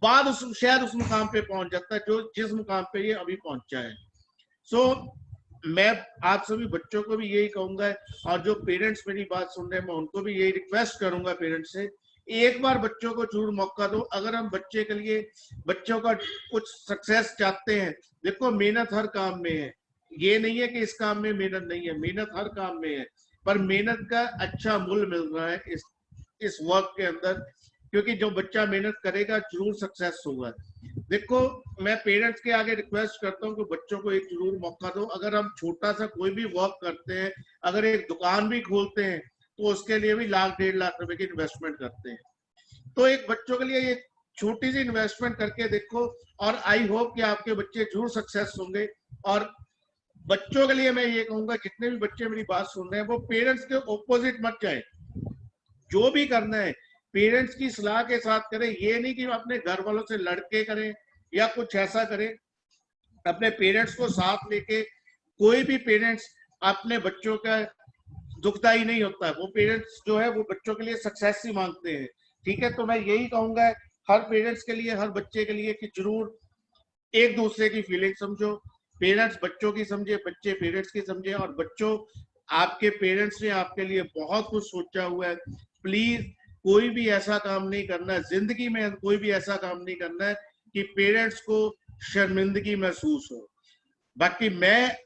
S5: बाद शायद उस मुकाम पे पहुंच जाता है जो जिस मुकाम पे ये अभी पहुंचा है। सो मैं आप सभी बच्चों को भी यही कहूंगा, और जो पेरेंट्स मेरी बात सुन रहे हैं, मैं उनको भी यही रिक्वेस्ट करूंगा पेरेंट्स से, एक बार बच्चों को जरूर मौका दो। अगर हम बच्चे के लिए, बच्चों का कुछ सक्सेस चाहते हैं, देखो मेहनत हर काम में है, ये नहीं है कि इस काम में मेहनत नहीं है, मेहनत हर काम में है, पर मेहनत का अच्छा मूल्य मिल रहा है इस वर्क के अंदर, क्योंकि जो बच्चा मेहनत करेगा जरूर सक्सेस होगा। देखो मैं पेरेंट्स के आगे रिक्वेस्ट करता हूँ कि बच्चों को एक जरूर मौका दो। अगर हम छोटा सा कोई भी वर्क करते हैं, अगर एक दुकान भी खोलते हैं, तो उसके लिए भी 1,00,000-1.5 लाख रुपए की इन्वेस्टमेंट करते हैं। तो एक बच्चों के लिए ये छोटी सी इन्वेस्टमेंट करके देखो, और आई होप कि आपके बच्चे जरूर सक्सेस होंगे। और बच्चों के लिए मैं ये कहूंगा, जितने भी बच्चे मेरी बात सुन रहे हैं वो पेरेंट्स के ऑपोजिट मत जाए। जो भी करना है पेरेंट्स की सलाह के साथ करें। ये नहीं कि अपने घर वालों से लड़के करें या कुछ ऐसा करें। अपने पेरेंट्स को साथ लेके, कोई भी पेरेंट्स अपने बच्चों का दुखदाई नहीं होता है। वो पेरेंट्स जो है वो बच्चों के लिए सक्सेस ही मांगते हैं। ठीक है, तो मैं यही कहूंगा हर पेरेंट्स के लिए, हर बच्चे के लिए कि जरूर एक दूसरे की फीलिंग समझो। पेरेंट्स बच्चों की समझे, बच्चे पेरेंट्स की समझे। और बच्चों, आपके पेरेंट्स ने आपके लिए बहुत कुछ सोचा हुआ है। प्लीज कोई भी ऐसा काम नहीं करना है जिंदगी में, कोई भी ऐसा काम नहीं करना है कि पेरेंट्स को शर्मिंदगी महसूस हो। बाकी मैं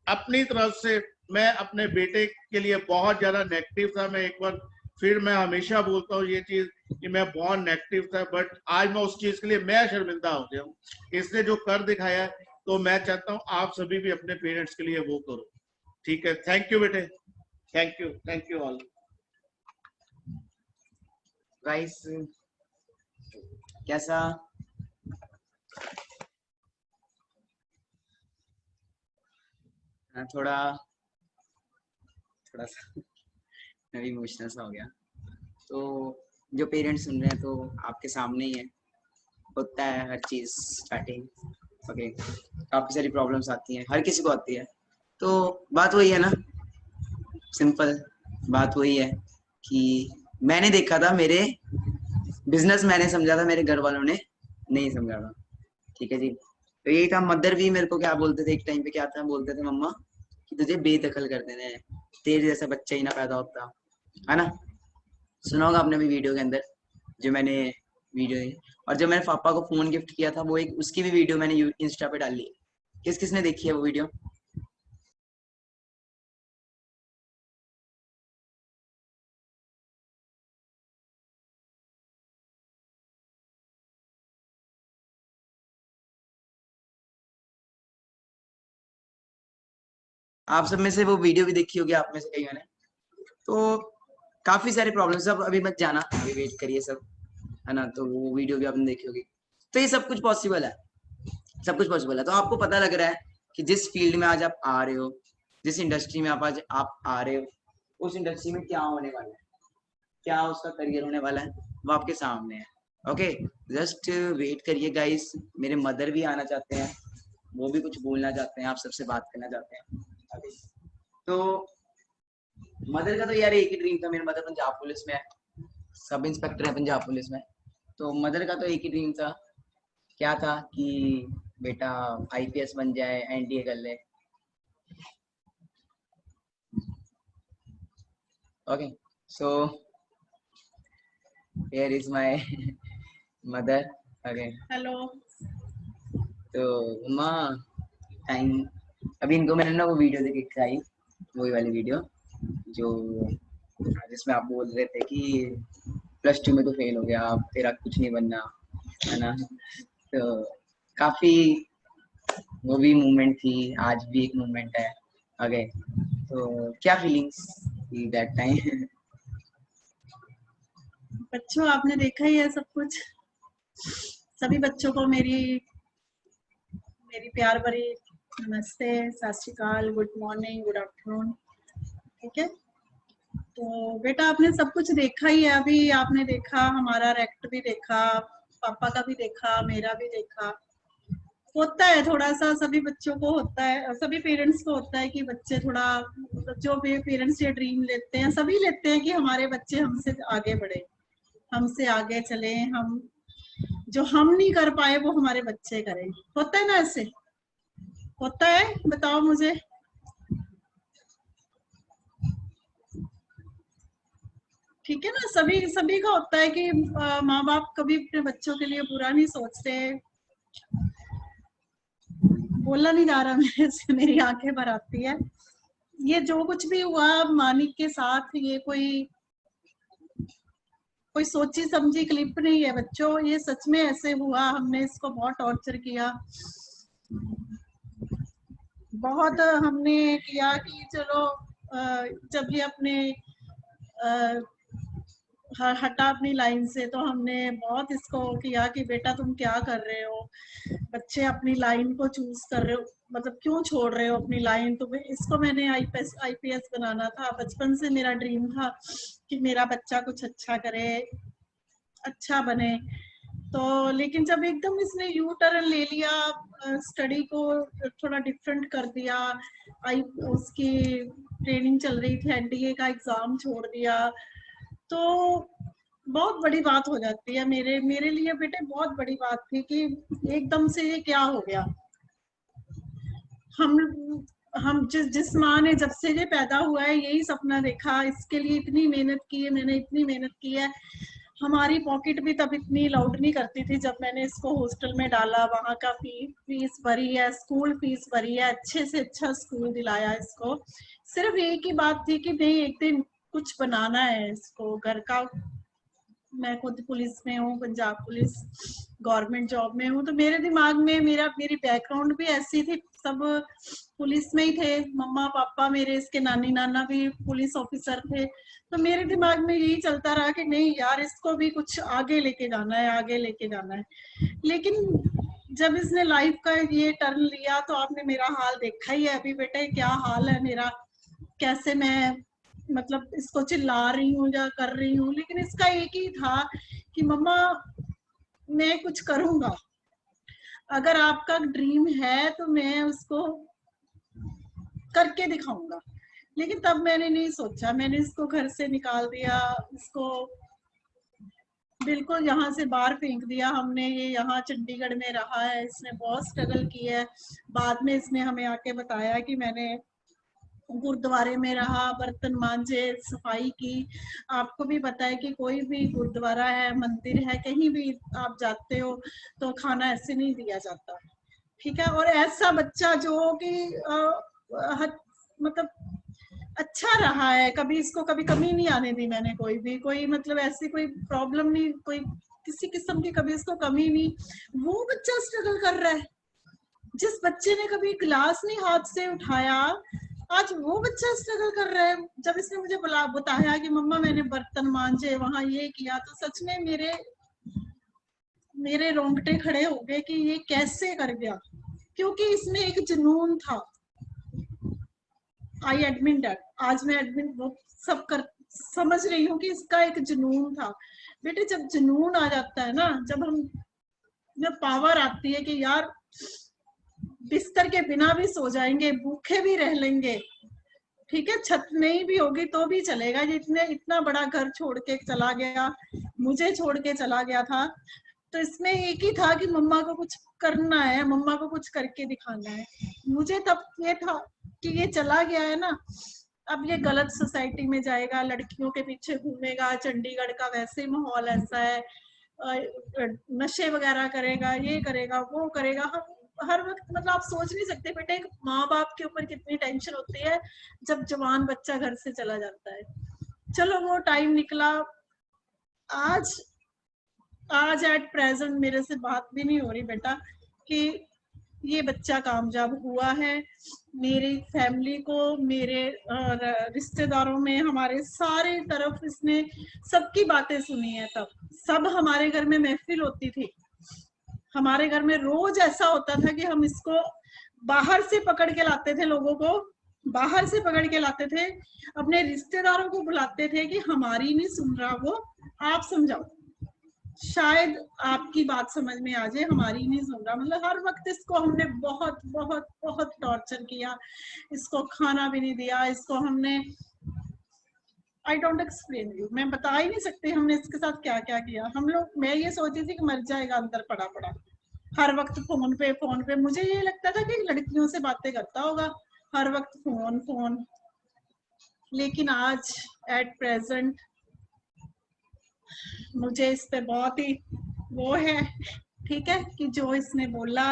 S5: अपनी तरफ से, मैं अपने बेटे के लिए बहुत ज्यादा नेगेटिव था। मैं एक बार फिर मैं हमेशा बोलता हूँ ये चीज कि मैं बहुत नेगेटिव था, बट आज मैं उस चीज के लिए मैं शर्मिंदा हो गया हूँ। इसने जो कर दिखाया, तो मैं चाहता हूँ आप सभी भी अपने पेरेंट्स के लिए वो करो। ठीक है, थैंक यू बेटे, थैंक यू ऑल।
S1: गाइस, कैसा थोड़ा सा मैं भी इमोशनल सा हो गया। तो जो पेरेंट्स सुन रहे हैं, तो आपके सामने ही है, होता है हर चीज स्टार्टिंग। ओके, काफी सारी प्रॉब्लम्स आती हैं, हर किसी को आती है। तो बात वही है ना, सिंपल बात वही है कि मैंने देखा था, मेरे बिजनेस मैंने समझा था, मेरे घर वालों ने नहीं समझा था। ठीक है जी, तो यही था। मदर भी मेरे को क्या बोलते थे एक टाइम पे, क्या था बोलते थे, मम्मा कि तुझे बेदखल कर देना है, तेरे जैसा बच्चा ही ना पैदा होता, है ना। सुना होगा आपने भी वीडियो के अंदर, जो मैंने वीडियो, और जब मैंने पापा को फोन गिफ्ट किया था, वो एक उसकी भी वीडियो मैंने इंस्टा पे डाली है। किस किसने देखी है वो वीडियो? आप सब में से वो वीडियो भी देखी होगी, आप में से कई ने। तो काफी सारे प्रॉब्लम्स, अब अभी मत जाना, अभी वेट करिए सब, है ना। तो वो वीडियो भी आपने देखी होगी। तो ये सब कुछ पॉसिबल है, सब कुछ पॉसिबल है। तो आपको पता लग रहा है कि जिस फील्ड में आज आप आ रहे हो, जिस इंडस्ट्री में आप आज आ रहे हो, उस इंडस्ट्री में क्या होने वाला है, क्या उसका करियर होने वाला है, वो आपके सामने है। ओके, जस्ट वेट करिए गाइस। मेरे मदर भी आना चाहते हैं, वो भी कुछ बोलना चाहते हैं, आप सबसे बात करना चाहते हैं। okay. तो मदर का तो यार एक ही ड्रीम था। मेरी मदर पंजाब पुलिस में है, सब इंस्पेक्टर है पंजाब पुलिस में। तो मदर का तो एक ही ड्रीम था, क्या था कि बेटा IPS बन जाए, NDA कर ले। Okay, so here is my mother. Okay,
S8: hello.
S1: तो मम्मा, टाइम अभी इनको मैंने ना वो वीडियो देख के दिखाई, वही वाली वीडियो जो जिसमें आप बोल रहे थे कि +2 में तो फेल हो गया, अब तेरा कुछ नहीं बनना, है ना। तो काफी वो भी मूवमेंट थी, आज भी एक मूवमेंट है। ओके, तो क्या फीलिंग्स थी दैट टाइम?
S8: बच्चों, आपने देखा ही है सब कुछ। सभी बच्चों को मेरी प्यार भरी नमस्ते, सत श्री अकाल, गुड मॉर्निंग, गुड आफ्टरनून। ठीक है, तो बेटा आपने सब कुछ देखा ही है। अभी आपने देखा, हमारा रेक्ट भी देखा, पापा का भी देखा, मेरा भी देखा। होता है थोड़ा सा, सभी बच्चों को होता है, सभी पेरेंट्स को होता है कि बच्चे थोड़ा, जो भी पेरेंट्स ये ड्रीम लेते हैं, सभी लेते हैं कि हमारे बच्चे हमसे आगे बढ़े, हमसे आगे चले, हम जो हम नहीं कर पाए वो हमारे बच्चे करें। होता है ना, ऐसे होता है? बताओ मुझे। ठीक है ना, सभी का होता है कि माँ बाप कभी अपने बच्चों के लिए बुरा नहीं सोचते। बोला नहीं जा रहा मेरे से, मेरी आंखें भर आती है। ये जो कुछ भी हुआ मानिक के साथ, ये कोई सोची समझी क्लिप नहीं है बच्चों, ये सच में ऐसे हुआ। हमने इसको बहुत टॉर्चर किया, बहुत हमने किया कि चलो, जब ये अपने हटा अपनी लाइन से, तो हमने बहुत इसको किया कि बेटा तुम क्या कर रहे हो, बच्चे अपनी लाइन को चूज कर रहे हो, मतलब क्यों छोड़ रहे हो अपनी लाइन। तो इसको मैंने आईपीएस बनाना था, बचपन से मेरा ड्रीम था कि मेरा बच्चा कुछ अच्छा करे, अच्छा बने। तो लेकिन जब एकदम इसने यू टर्न ले लिया, स्टडी को थोड़ा डिफरेंट कर दिया, उसकी ट्रेनिंग चल रही थी, एनडीए का एग्जाम छोड़ दिया, तो बहुत बड़ी बात हो जाती है। मेरे लिए बेटे बहुत बड़ी बात थी कि एकदम से ये क्या हो गया। हम जिस माँ ने जब से ये पैदा हुआ है यही सपना देखा, इसके लिए इतनी मेहनत की है, मैंने इतनी मेहनत की है। हमारी पॉकेट भी तब इतनी अलाउड नहीं करती थी जब मैंने इसको हॉस्टल में डाला, वहाँ का फीस भरी है, स्कूल फीस भरी है, अच्छे से अच्छा स्कूल दिलाया इसको। सिर्फ एक ही बात थी कि नहीं एक दिन कुछ बनाना है इसको घर का। मैं खुद पुलिस में हूँ, पंजाब पुलिस गवर्नमेंट जॉब में हूँ, तो मेरे दिमाग में मेरी बैकग्राउंड भी ऐसी थी, सब पुलिस में ही थे, मम्मा पापा मेरे, इसके नानी नाना भी पुलिस ऑफिसर थे। तो मेरे दिमाग में यही चलता रहा कि नहीं यार इसको भी कुछ आगे लेके जाना है, आगे लेके जाना है। लेकिन जब इसने लाइफ का ये टर्न लिया तो आपने मेरा हाल देखा ही है अभी बेटे, क्या हाल है मेरा, कैसे मैं मतलब इसको चिल्ला रही हूँ या कर रही हूँ। लेकिन इसका एक ही था कि मम्मा मैं कुछ करूंगा, अगर आपका ड्रीम है तो मैं उसको करके दिखाऊंगा। लेकिन तब मैंने नहीं सोचा, मैंने इसको घर से निकाल दिया, इसको बिल्कुल यहाँ से बाहर फेंक दिया हमने। ये यहाँ चंडीगढ़ में रहा है, इसने बहुत स्ट्रगल किया है। बाद में इसने हमें आके बताया कि मैंने गुरुद्वारे में रहा, बर्तन मांजे, सफाई की। आपको भी पता है कि कोई भी गुरुद्वारा है, मंदिर है, कहीं भी आप जाते हो तो खाना ऐसे नहीं दिया जाता, ठीक है। और ऐसा बच्चा जो कि मतलब अच्छा रहा है, कभी इसको कभी कमी नहीं आने दी मैंने, कोई मतलब ऐसी कोई प्रॉब्लम नहीं, कोई किसी किस्म की कभी इसको कमी नहीं। वो बच्चा स्ट्रगल कर रहा है, जिस बच्चे ने कभी गिलास नहीं हाथ से उठाया आज वो बच्चा स्ट्रगल कर रहा है। जब इसने मुझे बताया कि मम्मा मैंने बर्तन मांजे, वहां ये किया, तो सच में मेरे रोंगटे खड़े हो गए कि ये कैसे कर गया, क्योंकि इसमें एक जुनून था। आई एडमिट दैट, आज मैं एडमिट वो सब कर समझ रही हूँ कि इसका एक जुनून था। बेटे जब जुनून आ जाता है ना, जब पावर आती है कि यार बिस्तर के बिना भी सो जाएंगे, भूखे भी रह लेंगे, ठीक है, छत नहीं भी होगी तो भी चलेगा। ये इतना बड़ा घर छोड़ के चला गया, मुझे छोड़ के चला गया था, तो इसमें एक ही था कि मम्मा को कुछ करना है, मम्मा को कुछ करके दिखाना है। मुझे तब ये था कि ये चला गया है ना, अब ये गलत सोसाइटी में जाएगा, लड़कियों के पीछे घूमेगा, चंडीगढ़ का वैसे माहौल ऐसा है, नशे वगैरह करेगा, ये करेगा, वो करेगा। हम हर वक्त मतलब आप सोच नहीं सकते बेटे एक माँ बाप के ऊपर कितनी टेंशन होती है जब जवान बच्चा घर से चला जाता है। चलो वो टाइम निकला, आज एट प्रेजेंट मेरे से बात भी नहीं हो रही बेटा कि ये बच्चा कामयाब हुआ है। मेरी फैमिली को, मेरे रिश्तेदारों में, हमारे सारे तरफ इसने सबकी बातें सुनी है। तब सब हमारे घर में महफिल होती थी, हमारे घर में रोज ऐसा होता था कि हम इसको बाहर से पकड़ के लाते थे, लोगों को बाहर से पकड़ के लाते थे, अपने रिश्तेदारों को बुलाते थे कि हमारी नहीं सुन रहा वो, आप समझाओ, शायद आपकी बात समझ में आ जाए, हमारी नहीं सुन रहा। मतलब हर वक्त इसको हमने बहुत बहुत बहुत टॉर्चर किया, इसको खाना भी नहीं दिया, इसको हमने आई डोंट एक्सप्लेन यू, मैं बता ही नहीं सकती हमने इसके साथ क्या क्या किया। हम लोग, मैं ये सोचती थी कि मर जाएगा अंदर पड़ा पड़ा, हर वक्त फोन पे। मुझे ये लगता था कि लड़कियों से बातें करता होगा, हर वक्त फोन। लेकिन आज एट प्रेजेंट मुझे इस पे बहुत ही वो है, ठीक है, कि जो इसने बोला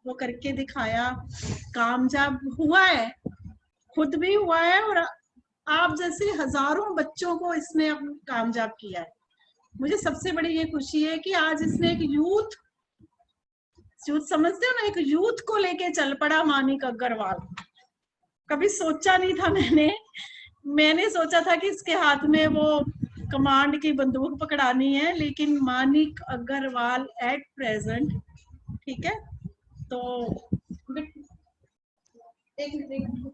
S8: वो करके दिखाया, कामयाब हुआ है, खुद भी हुआ है, और आप जैसे हजारों बच्चों को इसने कामयाब किया है। मुझे सबसे बड़ी ये खुशी है कि आज इसने एक यूथ समझते हो ना, एक यूथ को लेके चल पड़ा। मानिक अग्रवाल, कभी सोचा नहीं था मैंने मैंने सोचा था कि इसके हाथ में वो कमांड की बंदूक पकड़ानी है, लेकिन मानिक अग्रवाल एट प्रेजेंट, ठीक है, तो एक मिनट,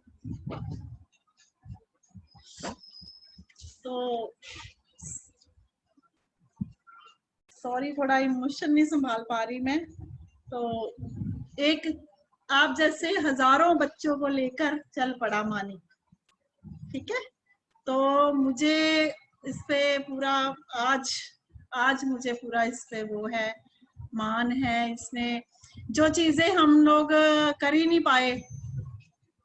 S8: तो सॉरी थोड़ा इमोशन नहीं संभाल पा रही मैं। तो एक आप जैसे हजारों बच्चों को लेकर चल पड़ा मानिक, ठीक है। तो मुझे इस पे पूरा आज मुझे पूरा इस पे वो है, मान है। इसने जो चीजें हम लोग कर ही नहीं पाए,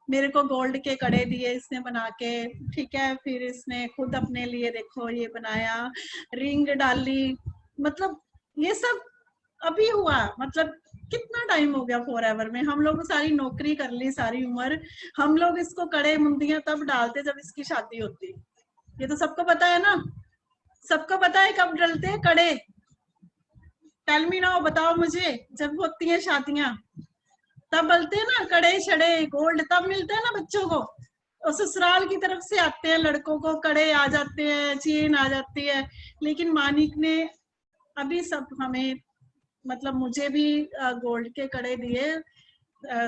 S8: मेरे को गोल्ड के कड़े दिए इसने बना के, ठीक है। फिर इसने खुद अपने लिए देखो ये बनाया, रिंग डाली, मतलब ये सब अभी हुआ। मतलब कितना टाइम हो गया फॉरएवर में, हम लोग सारी नौकरी कर ली सारी उम्र, हम लोग इसको कड़े मुंदियां तब डालते जब इसकी शादी होती। ये तो सबको पता है ना, सबको पता है कब डलते हैं कड़े। टेल मी नाउ, बताओ मुझे, जब होती हैं शादियां तब डलते हैं ना कड़े छड़े, गोल्ड तब मिलते हैं ना बच्चों को। और ससुराल की तरफ से आते हैं लड़कों को, कड़े आ जाते हैं, चेन आ जाती है। लेकिन मानिक ने अभी सब हमें, मतलब मुझे भी गोल्ड के कड़े दिए।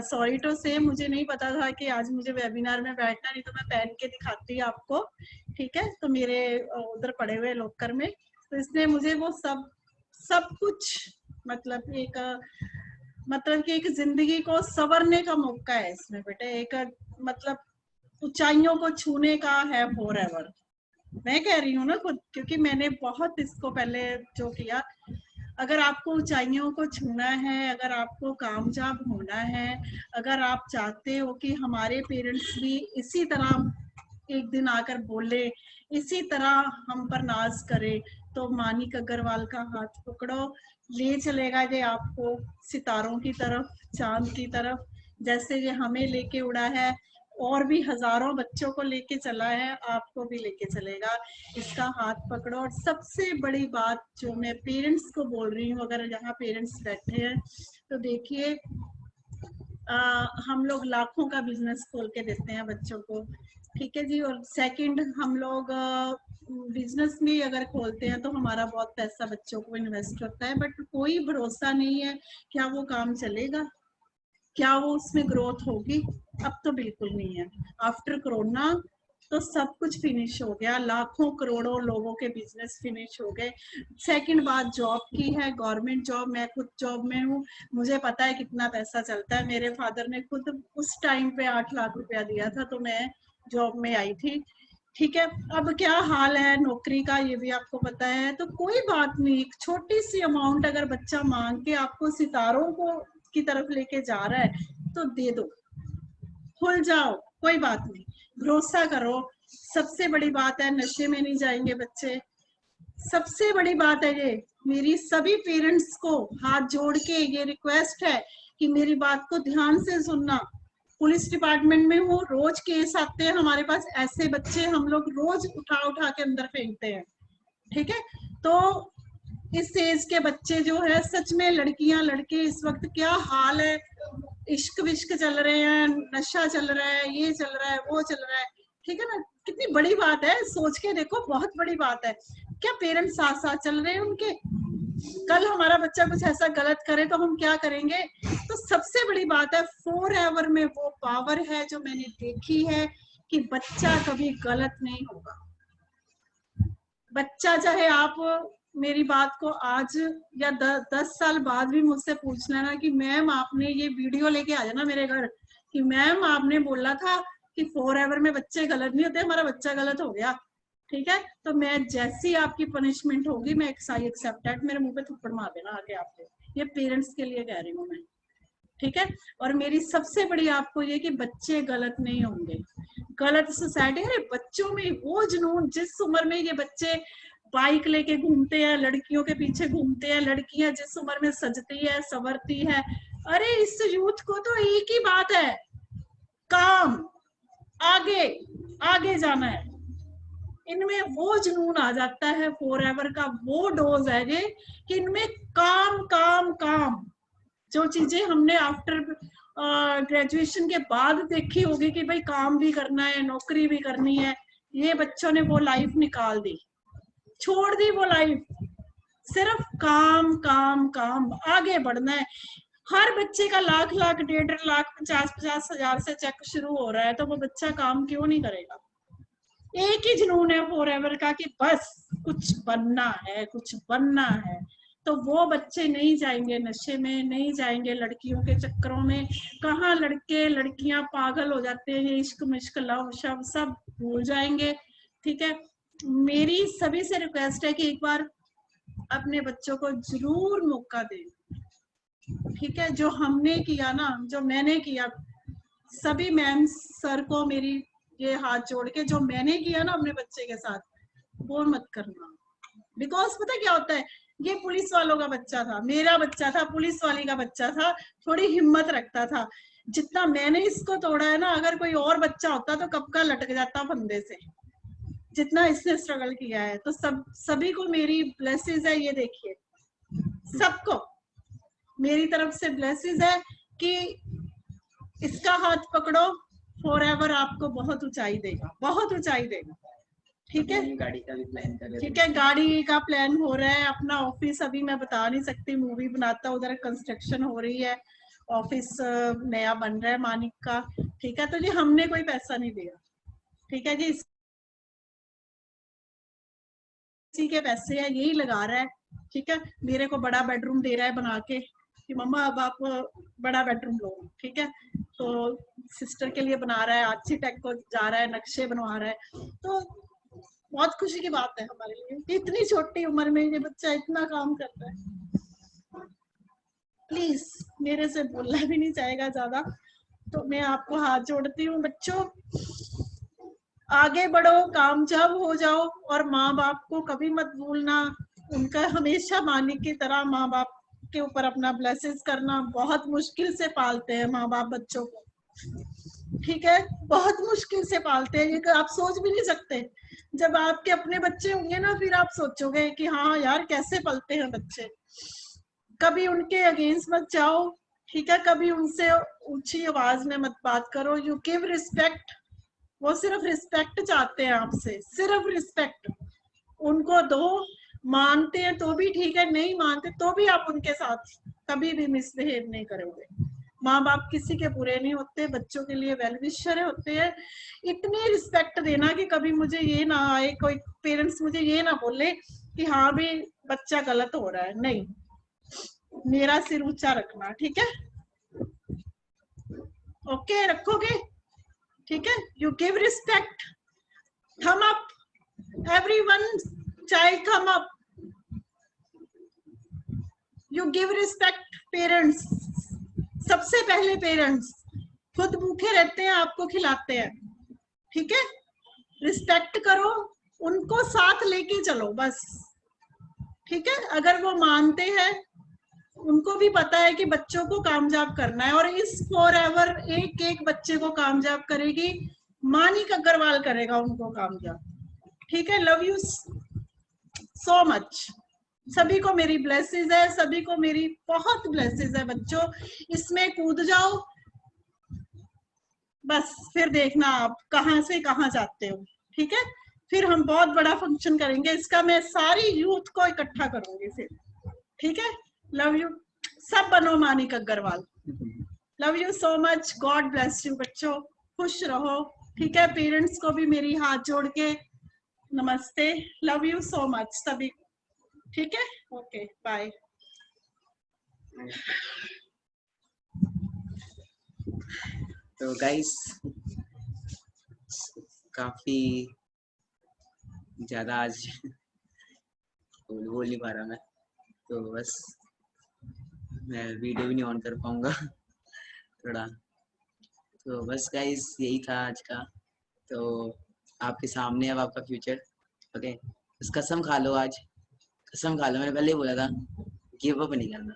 S8: सॉरी टू से, मुझे नहीं पता था कि आज मुझे वेबिनार में बैठना, नहीं तो मैं पहन के दिखाती आपको, ठीक है। तो मेरे उधर पड़े हुए लॉकर में, तो इसने मुझे वो सब कुछ, मतलब कि एक जिंदगी को संवरने का मौका है इसमें बेटे, एक मतलब ऊंचाइयों को छूने का है फॉरएवर। मैं कह रही हूँ ना खुद, क्योंकि मैंने बहुत इसको पहले जो किया। अगर आपको ऊंचाइयों को छूना है, अगर आपको कामयाब होना है, अगर आप चाहते हो कि हमारे पेरेंट्स भी इसी तरह एक दिन आकर बोले, इसी तरह हम पर नाज करे, तो मानिक अग्रवाल का हाथ पकड़ो, ले चलेगा ये आपको सितारों की तरफ, चांद की तरफ, जैसे ये हमें लेके उड़ा है। और भी हजारों बच्चों को लेके चला है, आपको भी लेके चलेगा। इसका हाथ पकड़ो। और सबसे बड़ी बात जो मैं पेरेंट्स को बोल रही हूँ, अगर यहाँ पेरेंट्स बैठे हैं तो देखिए, हम लोग लाखों का बिजनेस खोल के देते हैं बच्चों को, ठीक है जी। और सेकंड, हम लोग बिजनेस में अगर खोलते हैं तो हमारा बहुत पैसा बच्चों को इन्वेस्ट होता है, बट कोई भरोसा नहीं है क्या वो काम चलेगा, क्या वो उसमें ग्रोथ होगी। अब तो बिल्कुल नहीं है। आफ्टर कोरोना तो सब कुछ फिनिश हो गया, लाखों करोड़ों लोगों के बिजनेस फिनिश हो गए। सेकंड बात जॉब की है, गवर्नमेंट जॉब। मैं खुद जॉब में हूँ, मुझे पता है कितना पैसा चलता है। मेरे फादर ने खुद उस टाइम पे 8 लाख रुपया दिया था, तो मैं जॉब में आई थी, ठीक है। अब क्या हाल है नौकरी का, ये भी आपको पता है। तो कोई बात नहीं, एक छोटी सी अमाउंट अगर बच्चा मांग के आपको सितारों को की तरफ लेके जा रहा है तो दे दो, खुल जाओ, कोई बात नहीं, भरोसा करो। सबसे बड़ी बात है, नशे में नहीं जाएंगे बच्चे। सबसे बड़ी बात है ये, मेरी सभी पेरेंट्स को हाथ जोड़ के ये रिक्वेस्ट है कि मेरी बात को ध्यान से सुनना। पुलिस डिपार्टमेंट में हूँ, रोज केस आते हैं हमारे पास, ऐसे बच्चे हम लोग रोज उठा उठा के अंदर फेंकते हैं, ठीक है। तो इस एज के बच्चे जो है, सच में लड़कियां लड़के इस वक्त क्या हाल है, इश्क विश्क चल रहे हैं, नशा चल रहा है, ये चल रहा है, वो चल रहा है, ठीक है ना। कितनी बड़ी बात है, सोच के देखो, बहुत बड़ी बात है। क्या पेरेंट्स साथ साथ चल रहे हैं उनके? कल हमारा बच्चा कुछ ऐसा गलत करे तो हम क्या करेंगे? तो सबसे बड़ी बात है, फॉरएवर में वो पावर है जो मैंने देखी है कि बच्चा कभी गलत नहीं होगा। बच्चा चाहे आप मेरी बात को आज या 10 साल बाद भी मुझसे पूछ लेना कि मैम आपने ये वीडियो लेके आ जाना मेरे घर कि मैम आपने बोला था कि फॉरएवर में बच्चे गलत नहीं होते, हमारा बच्चा गलत हो गया, ठीक है। तो मैं जैसी आपकी पनिशमेंट होगी, मैं आई एक्सेप्ट दैट, मेरे मुंह पे थप्पड़ मार देना आके आपको। ये पेरेंट्स के लिए कह रही हूँ मैं, ठीक है। और मेरी सबसे बड़ी आपको ये कि बच्चे गलत नहीं होंगे। गलत सोसाइटी, अरे बच्चों में वो जुनून, जिस उम्र में ये बच्चे बाइक लेके घूमते हैं, लड़कियों के पीछे घूमते हैं, लड़कियां जिस उम्र में सजती है, संवरती है, अरे इस यूथ को तो एक ही बात है, काम, आगे आगे जाना है। इनमें वो जुनून आ जाता है, फॉरएवर का वो डोज है ये कि इनमें काम काम काम। जो चीजें हमने आफ्टर ग्रेजुएशन के बाद देखी होगी कि भाई काम भी करना है, नौकरी भी करनी है, ये बच्चों ने वो लाइफ निकाल दी, छोड़ दी वो लाइफ। सिर्फ काम काम काम, आगे बढ़ना है। हर बच्चे का लाख लाख 1.5 लाख 50 हजार से चेक शुरू हो रहा है, तो वो बच्चा काम क्यों नहीं करेगा? एक ही जुनून है फॉरएवर का कि बस कुछ बनना है, कुछ बनना है। तो वो बच्चे नहीं जाएंगे नशे में, नहीं जाएंगे लड़कियों के चक्करों में। कहाँ लड़के लड़कियां पागल हो जाते हैं, ये इश्क मिश्क लव शव सब भूल जाएंगे। ठीक है, मेरी सभी से रिक्वेस्ट है कि एक बार अपने बच्चों को जरूर मौका दें। ठीक है, जो हमने किया ना, जो मैंने किया, सभी मैम सर को मेरी ये हाथ जोड़ के, जो मैंने किया ना अपने बच्चे के साथ, वो मत करना। बिकॉज पता क्या होता है, ये पुलिस वालों का बच्चा था, मेरा बच्चा था, पुलिस वाली का बच्चा था, थोड़ी हिम्मत रखता था। जितना मैंने इसको तोड़ा है ना, अगर कोई और बच्चा होता तो कब का लटक जाता फंदे से, जितना इसने स्ट्रगल किया है। तो सभी को मेरी ब्लेसिंग्स है, ये देखिए सबको मेरी तरफ से ब्लेसिंग्स है कि इसका हाथ पकड़ो, फॉरएवर आपको बहुत ऊंचाई देगा, बहुत ऊंचाई देगा। ठीक है,
S2: गाड़ी का भी प्लान कर रहे हैं।
S8: ठीक है, गाड़ी का प्लान हो रहा है। अपना ऑफिस अभी मैं बता नहीं सकती, मूवी बनाता, उधर कंस्ट्रक्शन हो रही है, ऑफिस नया बन रहा है मानिक का। ठीक है, तो जी हमने कोई पैसा नहीं दिया, ठीक है जी, इसी के पैसे है, यही लगा रहा है। ठीक है, मेरे को बड़ा बेडरूम दे रहा है बना के कि मम्मा अब आप बड़ा बेडरूम लो। ठीक है, तो सिस्टर के लिए बना रहा है, आर्किटेक्ट को जा रहा है, नक्शे बनवा रहा है। तो बहुत खुशी की बात है हमारे लिए, इतनी छोटी उम्र में ये बच्चा इतना काम करता है। प्लीज, मेरे से बोलना भी नहीं चाहेगा ज्यादा, तो मैं आपको हाथ जोड़ती हूँ। बच्चों आगे बढ़ो, कामयाब हो जाओ, और माँ बाप को कभी मत भूलना। उनका हमेशा मानिक की तरह माँ बाप के ऊपर अपना ब्लेसिंग्स करना। बहुत मुश्किल से पालते हैं माँ बाप बच्चों को, ठीक है, बहुत मुश्किल से पालते हैं, ये आप सोच भी नहीं सकते। जब आपके अपने बच्चे होंगे ना, फिर आप सोचोगे कि हाँ यार कैसे पलते हैं बच्चे। कभी उनके अगेंस्ट मत जाओ, ठीक है, कभी उनसे ऊंची आवाज में मत बात करो। यू गिव रिस्पेक्ट, वो सिर्फ रिस्पेक्ट चाहते हैं आपसे, सिर्फ रिस्पेक्ट उनको दो। मानते हैं तो भी ठीक है, नहीं मानते तो भी आप उनके साथ कभी भी मिसबिहेव नहीं करोगे। माँ बाप किसी के बुरे नहीं होते, बच्चों के लिए वेल विशर होते हैं। इतनी रिस्पेक्ट देना कि कभी मुझे ये ना आए, कोई पेरेंट्स मुझे ये ना बोले कि हाँ भी बच्चा गलत हो रहा है। नहीं, मेरा सिर ऊंचा रखना, ठीक है, ओके, रखोगे, ठीक है। यू गिव रिस्पेक्ट, थम अप, एवरीवन, चाइल्ड थम up. You give respect parents, सबसे पहले पेरेंट्स खुद भूखे रहते हैं, आपको खिलाते हैं, ठीक है। रिस्पेक्ट करो, उनको साथ लेके चलो बस, ठीक है। अगर वो मानते हैं, उनको भी पता है कि बच्चों को कामयाब करना है, और इस फॉरएवर एक एक बच्चे को कामयाब करेगी मानिक अग्रवाल, करेगा उनको कामयाब, ठीक है। Love you so much. सभी को मेरी ब्लेसिंग्स है, सभी को मेरी बहुत ब्लेसिंग्स है बच्चों। इसमें कूद जाओ बस, फिर देखना आप कहां से कहां जाते हो, ठीक है। फिर हम बहुत बड़ा फंक्शन करेंगे, इसका मैं सारी यूथ को इकट्ठा करूंगी फिर, ठीक है। लव यू, सब बनो Manik Agarwal. Love you so much, God bless you बच्चों, खुश रहो, ठीक है। पेरेंट्स को भी मेरी हाथ जोड़ के नमस्ते। लव यू सो मच सभी, ठीक है, ओके, बाय।
S2: तो गाइस काफी ज्यादा आज बोल नहीं पा रहा मैं, तो बस मैं वीडियो भी नहीं ऑन कर पाऊंगा थोड़ा। तो बस गाइस यही था आज का। तो आपके सामने अब आपका फ्यूचर, ओके। बस कसम खा लो, आज कसम खा लो, मैंने पहले ही बोला था गिव अप नहीं करना,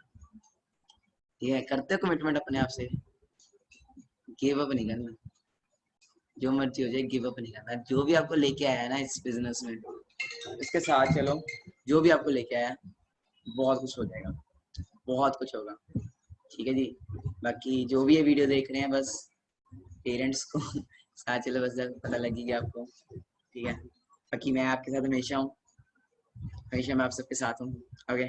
S2: ठीक है। करते कमिटमेंट अपने आप से, गिव अप नहीं करना, जो मर्जी हो जाए गिव अप नहीं करना। जो भी आपको लेके आया है ना इस बिजनेस में, इसके साथ चलो। जो भी आपको लेके आया बहुत कुछ हो जाएगा, बहुत कुछ होगा, ठीक है जी। बाकी जो भी ये वीडियो देख रहे हैं, बस पेरेंट्स को साथ चलो, बस पता लगेगा आपको,
S1: ठीक है, बाकी मैं आपके साथ हमेशा हूँ, हमेशा मैं आप सबके साथ हूँ। ओके,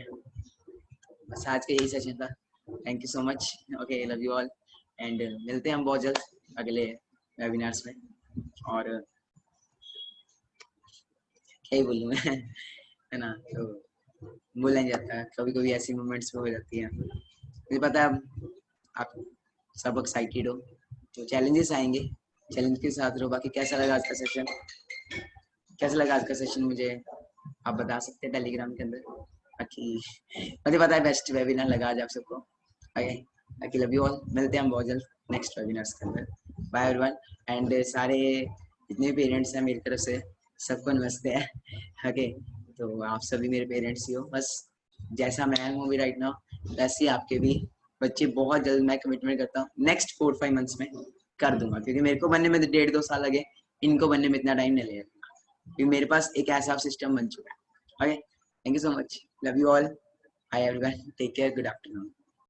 S1: बस आज का यही सेशन था। Thank you so much. Okay, love you all and मिलते हैं हम बहुत जल्द अगले वेबिनार्स में। और क्या ही बोलूँ मैं है ना, तो बोला नहीं जाता है, कभी कभी ऐसी मोमेंट्स हो जाती हैं। मुझे पता है आप सब एक्साइटेड हो, तो चैलेंजेस आएंगे, चैलेंज के साथ रहो। बाकी कैसा लगा आज का सेशन, कैसा लगा आज का सेशन मुझे आप बता सकते हैं टेलीग्राम के अंदर। बाकी मुझे पता है बेस्ट वेबिनार लगा आज आप सबको। ओके, बाकी लव यू ऑल, मिलते हैं हम बहुत जल्द नेक्स्ट वेबिनार्स के अंदर। बाय एवरीवन एंड सारे जितने पेरेंट्स हैं मेरी तरफ से सबको नमस्ते है। ओके, तो आप सभी मेरे पेरेंट्स ही हो, बस जैसा मैं हूँ अभी राइट नाउ वैसे ही आपके भी बच्चे बहुत जल्द मैं कमिटमेंट करता हूँ नेक्स्ट 4-5 मंथ्स में कर दूंगा, क्योंकि मेरे को बनने में 1.5-2 साल लगे, इनको बनने में इतना टाइम नहीं लगेगा, क्योंकि मेरे पास एक ऐसा सिस्टम बन चुका है। Okay, thank you so much, love you all, hi everyone, take care, good afternoon.